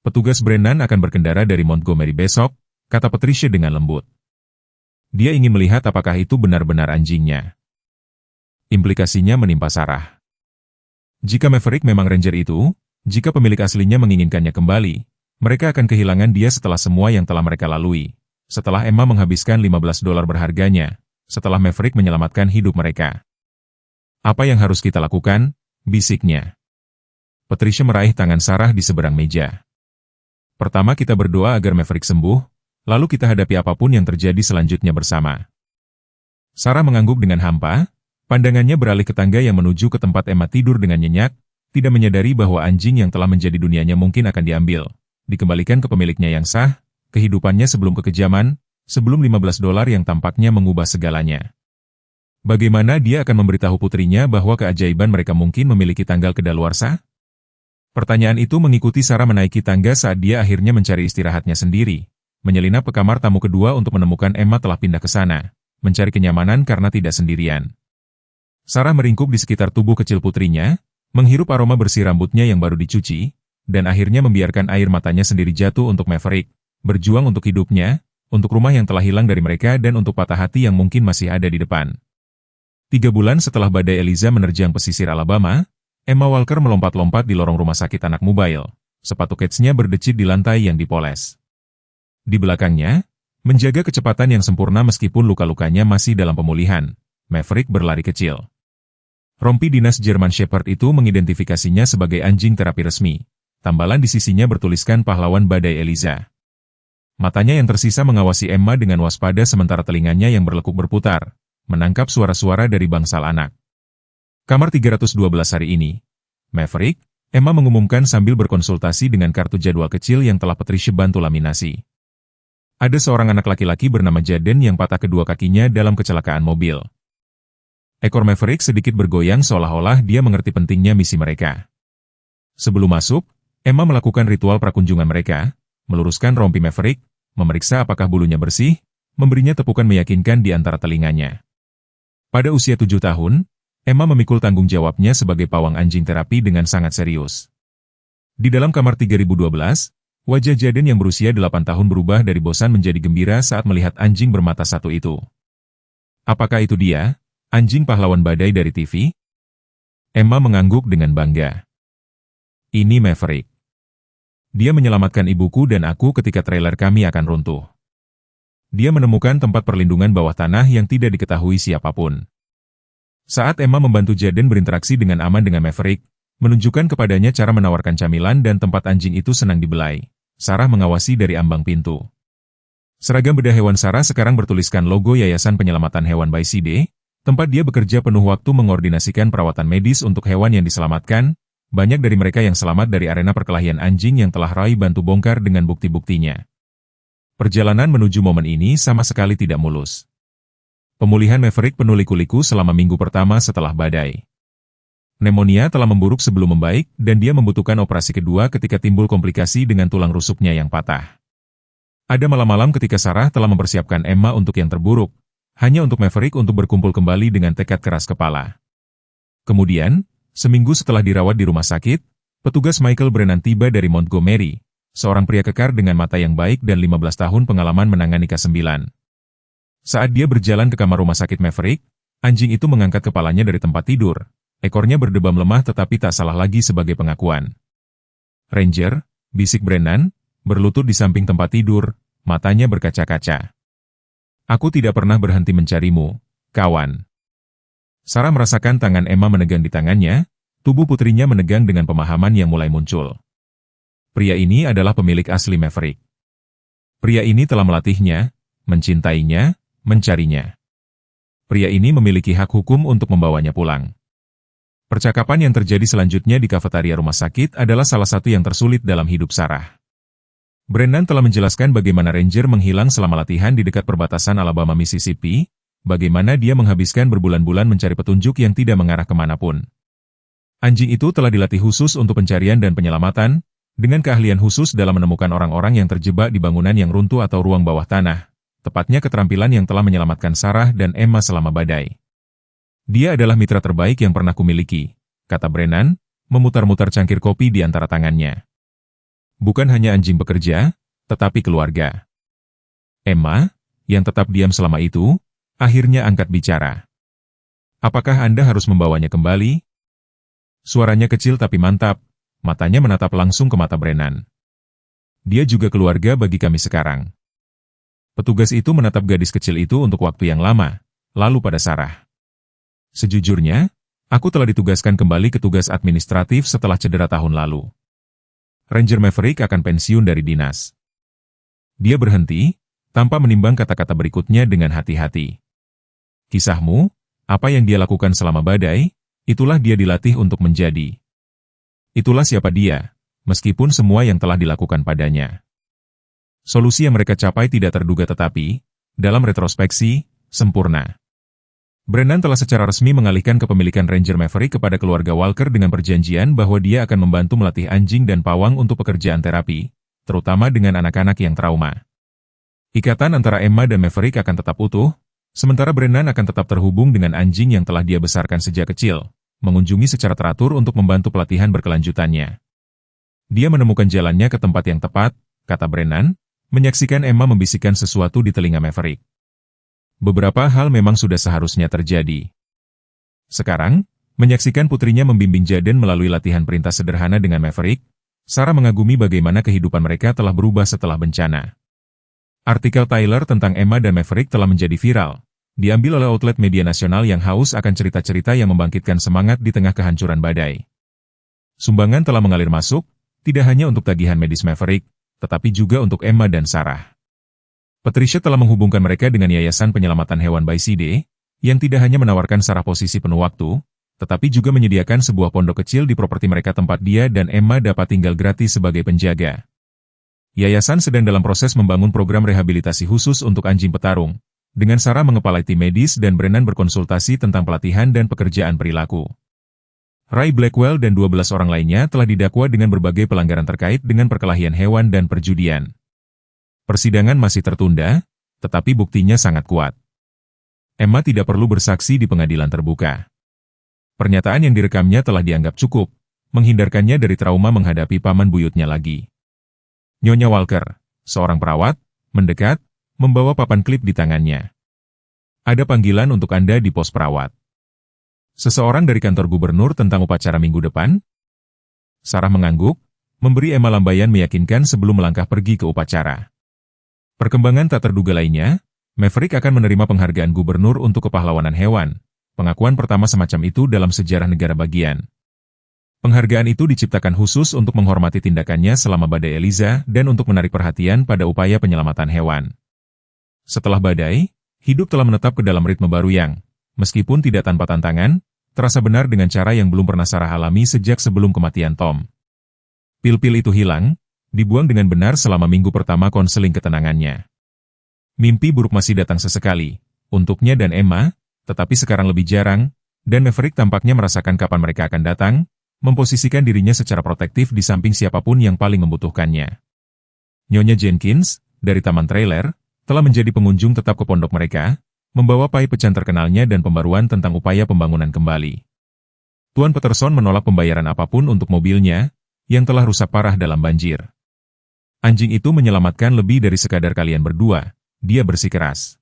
Petugas Brennan akan berkendara dari Montgomery besok, kata Patricia dengan lembut. Dia ingin melihat apakah itu benar-benar anjingnya. Implikasinya menimpa Sarah. Jika Maverick memang Ranger itu, jika pemilik aslinya menginginkannya kembali, mereka akan kehilangan dia setelah semua yang telah mereka lalui. setelah Emma menghabiskan $15 berharganya, setelah Maverick menyelamatkan hidup mereka. Apa yang harus kita lakukan? Bisiknya. Patricia meraih tangan Sarah di seberang meja. Pertama kita berdoa agar Maverick sembuh, lalu kita hadapi apapun yang terjadi selanjutnya bersama. Sarah mengangguk dengan hampa, pandangannya beralih ke tangga yang menuju ke tempat Emma tidur dengan nyenyak, tidak menyadari bahwa anjing yang telah menjadi dunianya mungkin akan diambil, dikembalikan ke pemiliknya yang sah, kehidupannya sebelum kekejaman, sebelum $15 yang tampaknya mengubah segalanya. Bagaimana dia akan memberitahu putrinya bahwa keajaiban mereka mungkin memiliki tanggal kedaluarsa? Pertanyaan itu mengikuti Sarah menaiki tangga saat dia akhirnya mencari istirahatnya sendiri, menyelinap ke kamar tamu kedua untuk menemukan Emma telah pindah ke sana, mencari kenyamanan karena tidak sendirian. Sarah meringkuk di sekitar tubuh kecil putrinya, menghirup aroma bersih rambutnya yang baru dicuci, dan akhirnya membiarkan air matanya sendiri jatuh untuk Maverick, berjuang untuk hidupnya, untuk rumah yang telah hilang dari mereka dan untuk patah hati yang mungkin masih ada di depan. 3 bulan setelah badai Eliza menerjang pesisir Alabama, Emma Walker melompat-lompat di lorong rumah sakit anak mobile, sepatu ketsnya berdecit di lantai yang dipoles. Di belakangnya, menjaga kecepatan yang sempurna meskipun luka-lukanya masih dalam pemulihan, Maverick berlari kecil. Rompi dinas German Shepherd itu mengidentifikasinya sebagai anjing terapi resmi. Tambalan di sisinya bertuliskan pahlawan badai Eliza. Matanya yang tersisa mengawasi Emma dengan waspada sementara telinganya yang berlekuk berputar, menangkap suara-suara dari bangsal anak. Kamar 312 hari ini. Maverick, Emma mengumumkan sambil berkonsultasi dengan kartu jadwal kecil yang telah Patricia bantu laminasi. Ada seorang anak laki-laki bernama Jaden yang patah kedua kakinya dalam kecelakaan mobil. Ekor Maverick sedikit bergoyang seolah-olah dia mengerti pentingnya misi mereka. Sebelum masuk, Emma melakukan ritual prakunjungan mereka, meluruskan rompi Maverick, memeriksa apakah bulunya bersih, memberinya tepukan meyakinkan di antara telinganya. Pada usia 7 tahun, Emma memikul tanggung jawabnya sebagai pawang anjing terapi dengan sangat serius. Di dalam kamar 3012, wajah Jaden yang berusia 8 tahun berubah dari bosan menjadi gembira saat melihat anjing bermata satu itu. Apakah itu dia, anjing pahlawan badai dari TV? Emma mengangguk dengan bangga. Ini Maverick. Dia menyelamatkan ibuku dan aku ketika trailer kami akan runtuh. Dia menemukan tempat perlindungan bawah tanah yang tidak diketahui siapapun. Saat Emma membantu Jaden berinteraksi dengan aman dengan Maverick, menunjukkan kepadanya cara menawarkan camilan dan tempat anjing itu senang dibelai, Sarah mengawasi dari ambang pintu. Seragam bedah hewan Sarah sekarang bertuliskan logo Yayasan Penyelamatan Hewan by CD, tempat dia bekerja penuh waktu mengordinasikan perawatan medis untuk hewan yang diselamatkan. Banyak dari mereka yang selamat dari arena perkelahian anjing yang telah Rai bantu bongkar dengan bukti-buktinya. Perjalanan menuju momen ini sama sekali tidak mulus. Pemulihan Maverick penuh liku-liku selama minggu pertama setelah badai. Pneumonia telah memburuk sebelum membaik dan dia membutuhkan operasi kedua ketika timbul komplikasi dengan tulang rusuknya yang patah. Ada malam-malam ketika Sarah telah mempersiapkan Emma untuk yang terburuk, hanya untuk Maverick untuk berkumpul kembali dengan tekad keras kepala. Kemudian, seminggu setelah dirawat di rumah sakit, petugas Michael Brennan tiba dari Montgomery, seorang pria kekar dengan mata yang baik dan 15 tahun pengalaman menangani K9. Saat dia berjalan ke kamar rumah sakit Maverick, anjing itu mengangkat kepalanya dari tempat tidur, ekornya berdebam lemah tetapi tak salah lagi sebagai pengakuan. Ranger, bisik Brennan, berlutut di samping tempat tidur, matanya berkaca-kaca. Aku tidak pernah berhenti mencarimu, kawan. Sarah merasakan tangan Emma menegang di tangannya, tubuh putrinya menegang dengan pemahaman yang mulai muncul. Pria ini adalah pemilik asli Maverick. Pria ini telah melatihnya, mencintainya, mencarinya. Pria ini memiliki hak hukum untuk membawanya pulang. Percakapan yang terjadi selanjutnya di kafetaria rumah sakit adalah salah satu yang tersulit dalam hidup Sarah. Brennan telah menjelaskan bagaimana Ranger menghilang selama latihan di dekat perbatasan Alabama Mississippi, bagaimana dia menghabiskan berbulan-bulan mencari petunjuk yang tidak mengarah kemanapun. Anjing itu telah dilatih khusus untuk pencarian dan penyelamatan, dengan keahlian khusus dalam menemukan orang-orang yang terjebak di bangunan yang runtuh atau ruang bawah tanah, tepatnya keterampilan yang telah menyelamatkan Sarah dan Emma selama badai. Dia adalah mitra terbaik yang pernah kumiliki, kata Brennan, memutar-mutar cangkir kopi di antara tangannya. Bukan hanya anjing bekerja, tetapi keluarga. Emma, yang tetap diam selama itu, akhirnya angkat bicara. Apakah Anda harus membawanya kembali? Suaranya kecil tapi mantap, matanya menatap langsung ke mata Brennan. Dia juga keluarga bagi kami sekarang. Petugas itu menatap gadis kecil itu untuk waktu yang lama, lalu pada Sarah. Sejujurnya, aku telah ditugaskan kembali ke tugas administratif setelah cedera tahun lalu. Ranger Maverick akan pensiun dari dinas. Dia berhenti, tanpa menimbang kata-kata berikutnya dengan hati-hati. Kisahmu, apa yang dia lakukan selama badai, itulah dia dilatih untuk menjadi. Itulah siapa dia, meskipun semua yang telah dilakukan padanya. Solusi yang mereka capai tidak terduga tetapi, dalam retrospeksi, sempurna. Brennan telah secara resmi mengalihkan kepemilikan Ranger Maverick kepada keluarga Walker dengan perjanjian bahwa dia akan membantu melatih anjing dan pawang untuk pekerjaan terapi, terutama dengan anak-anak yang trauma. Ikatan antara Emma dan Maverick akan tetap utuh, sementara Brennan akan tetap terhubung dengan anjing yang telah dia besarkan sejak kecil, mengunjungi secara teratur untuk membantu pelatihan berkelanjutannya. Dia menemukan jalannya ke tempat yang tepat, kata Brennan, menyaksikan Emma membisikkan sesuatu di telinga Maverick. Beberapa hal memang sudah seharusnya terjadi. Sekarang, menyaksikan putrinya membimbing Jaden melalui latihan perintah sederhana dengan Maverick, Sarah mengagumi bagaimana kehidupan mereka telah berubah setelah bencana. Artikel Tyler tentang Emma dan Maverick telah menjadi viral, diambil oleh outlet media nasional yang haus akan cerita-cerita yang membangkitkan semangat di tengah kehancuran badai. Sumbangan telah mengalir masuk, tidak hanya untuk tagihan medis Maverick, tetapi juga untuk Emma dan Sarah. Patricia telah menghubungkan mereka dengan Yayasan Penyelamatan Hewan ByCD, yang tidak hanya menawarkan Sarah posisi penuh waktu, tetapi juga menyediakan sebuah pondok kecil di properti mereka tempat dia dan Emma dapat tinggal gratis sebagai penjaga. Yayasan sedang dalam proses membangun program rehabilitasi khusus untuk anjing petarung, dengan Sarah mengepalai tim medis dan Brennan berkonsultasi tentang pelatihan dan pekerjaan perilaku. Ray Blackwell dan 12 orang lainnya telah didakwa dengan berbagai pelanggaran terkait dengan perkelahian hewan dan perjudian. Persidangan masih tertunda, tetapi buktinya sangat kuat. Emma tidak perlu bersaksi di pengadilan terbuka. Pernyataan yang direkamnya telah dianggap cukup, menghindarkannya dari trauma menghadapi paman buyutnya lagi. Nyonya Walker, seorang perawat, mendekat, membawa papan klip di tangannya. Ada panggilan untuk Anda di pos perawat. Seseorang dari kantor gubernur tentang upacara minggu depan? Sarah mengangguk, memberi Emma lambaian meyakinkan sebelum melangkah pergi ke upacara. Perkembangan tak terduga lainnya, Maverick akan menerima penghargaan gubernur untuk kepahlawanan hewan, pengakuan pertama semacam itu dalam sejarah negara bagian. Penghargaan itu diciptakan khusus untuk menghormati tindakannya selama badai Eliza dan untuk menarik perhatian pada upaya penyelamatan hewan. Setelah badai, hidup telah menetap ke dalam ritme baru yang, meskipun tidak tanpa tantangan, terasa benar dengan cara yang belum pernah Sarah alami sejak sebelum kematian Tom. Pil-pil itu hilang, dibuang dengan benar selama minggu pertama konseling ketenangannya. Mimpi buruk masih datang sesekali, untuknya dan Emma, tetapi sekarang lebih jarang, dan Maverick tampaknya merasakan kapan mereka akan datang, memposisikan dirinya secara protektif di samping siapapun yang paling membutuhkannya. Nyonya Jenkins, dari Taman Trailer, telah menjadi pengunjung tetap ke pondok mereka, membawa pai pecan terkenalnya dan pembaruan tentang upaya pembangunan kembali. Tuan Peterson menolak pembayaran apapun untuk mobilnya, yang telah rusak parah dalam banjir. Anjing itu menyelamatkan lebih dari sekadar kalian berdua, dia bersikeras.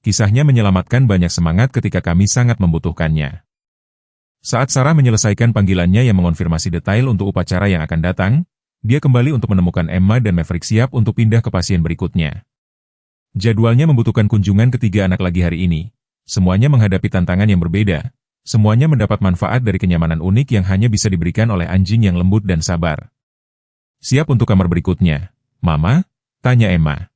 Kisahnya menyelamatkan banyak semangat ketika kami sangat membutuhkannya. Saat Sarah menyelesaikan panggilannya yang mengonfirmasi detail untuk upacara yang akan datang, dia kembali untuk menemukan Emma dan Maverick siap untuk pindah ke pasien berikutnya. Jadwalnya membutuhkan kunjungan ketiga anak lagi hari ini. Semuanya menghadapi tantangan yang berbeda. Semuanya mendapat manfaat dari kenyamanan unik yang hanya bisa diberikan oleh anjing yang lembut dan sabar. Siap untuk kamar berikutnya, Mama? Tanya Emma.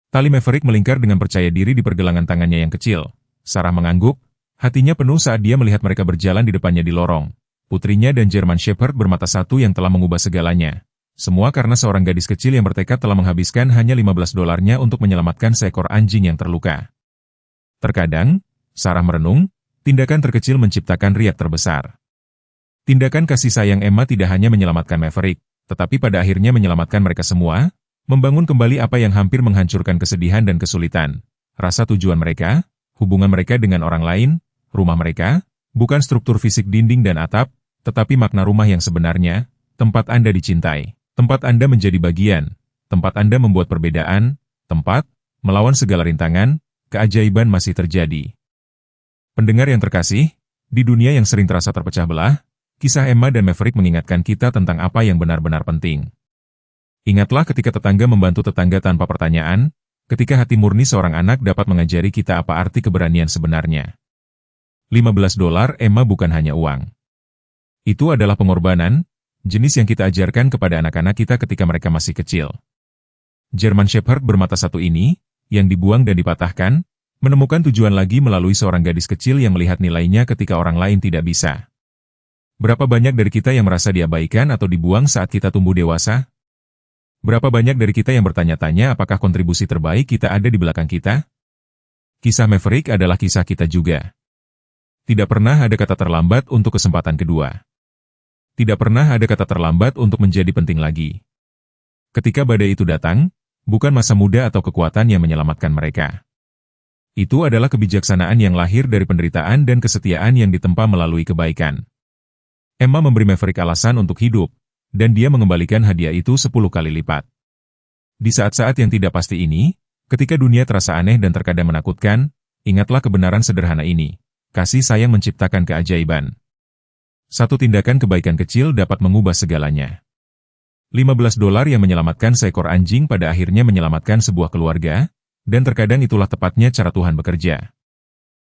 Tali Maverick melingkar dengan percaya diri di pergelangan tangannya yang kecil. Sarah mengangguk, hatinya penuh saat dia melihat mereka berjalan di depannya di lorong. Putrinya dan German Shepherd bermata satu yang telah mengubah segalanya. Semua karena seorang gadis kecil yang bertekad telah menghabiskan hanya $15 untuk menyelamatkan seekor anjing yang terluka. Terkadang, Sarah merenung, tindakan terkecil menciptakan riak terbesar. Tindakan kasih sayang Emma tidak hanya menyelamatkan Maverick, tetapi pada akhirnya menyelamatkan mereka semua, membangun kembali apa yang hampir menghancurkan kesedihan dan kesulitan. Rasa tujuan mereka, hubungan mereka dengan orang lain, rumah mereka, bukan struktur fisik dinding dan atap, tetapi makna rumah yang sebenarnya, tempat Anda dicintai. Tempat Anda menjadi bagian, tempat Anda membuat perbedaan, tempat, melawan segala rintangan, keajaiban masih terjadi. Pendengar yang terkasih, di dunia yang sering terasa terpecah belah, kisah Emma dan Maverick mengingatkan kita tentang apa yang benar-benar penting. Ingatlah ketika tetangga membantu tetangga tanpa pertanyaan, Ketika hati murni seorang anak dapat mengajari kita apa arti keberanian sebenarnya. $15 Emma bukan hanya uang. Itu adalah pengorbanan, jenis yang kita ajarkan kepada anak-anak kita ketika mereka masih kecil. German Shepherd bermata satu ini, yang dibuang dan dipatahkan, menemukan tujuan lagi melalui seorang gadis kecil yang melihat nilainya ketika orang lain tidak bisa. Berapa banyak dari kita yang merasa diabaikan atau dibuang saat kita tumbuh dewasa? Berapa banyak dari kita yang bertanya-tanya apakah kontribusi terbaik kita ada di belakang kita? Kisah Maverick adalah kisah kita juga. Tidak pernah ada kata terlambat untuk kesempatan kedua. Tidak pernah ada kata terlambat untuk menjadi penting lagi. Ketika badai itu datang, bukan masa muda atau kekuatan yang menyelamatkan mereka. Itu adalah kebijaksanaan yang lahir dari penderitaan dan kesetiaan yang ditempa melalui kebaikan. Emma memberi Maverick alasan untuk hidup, dan dia mengembalikan hadiah itu 10 kali lipat. Di saat-saat yang tidak pasti ini, ketika dunia terasa aneh dan terkadang menakutkan, ingatlah kebenaran sederhana ini. Kasih sayang menciptakan keajaiban. Satu tindakan kebaikan kecil dapat mengubah segalanya. $15 yang menyelamatkan seekor anjing pada akhirnya menyelamatkan sebuah keluarga, dan terkadang itulah tepatnya cara Tuhan bekerja.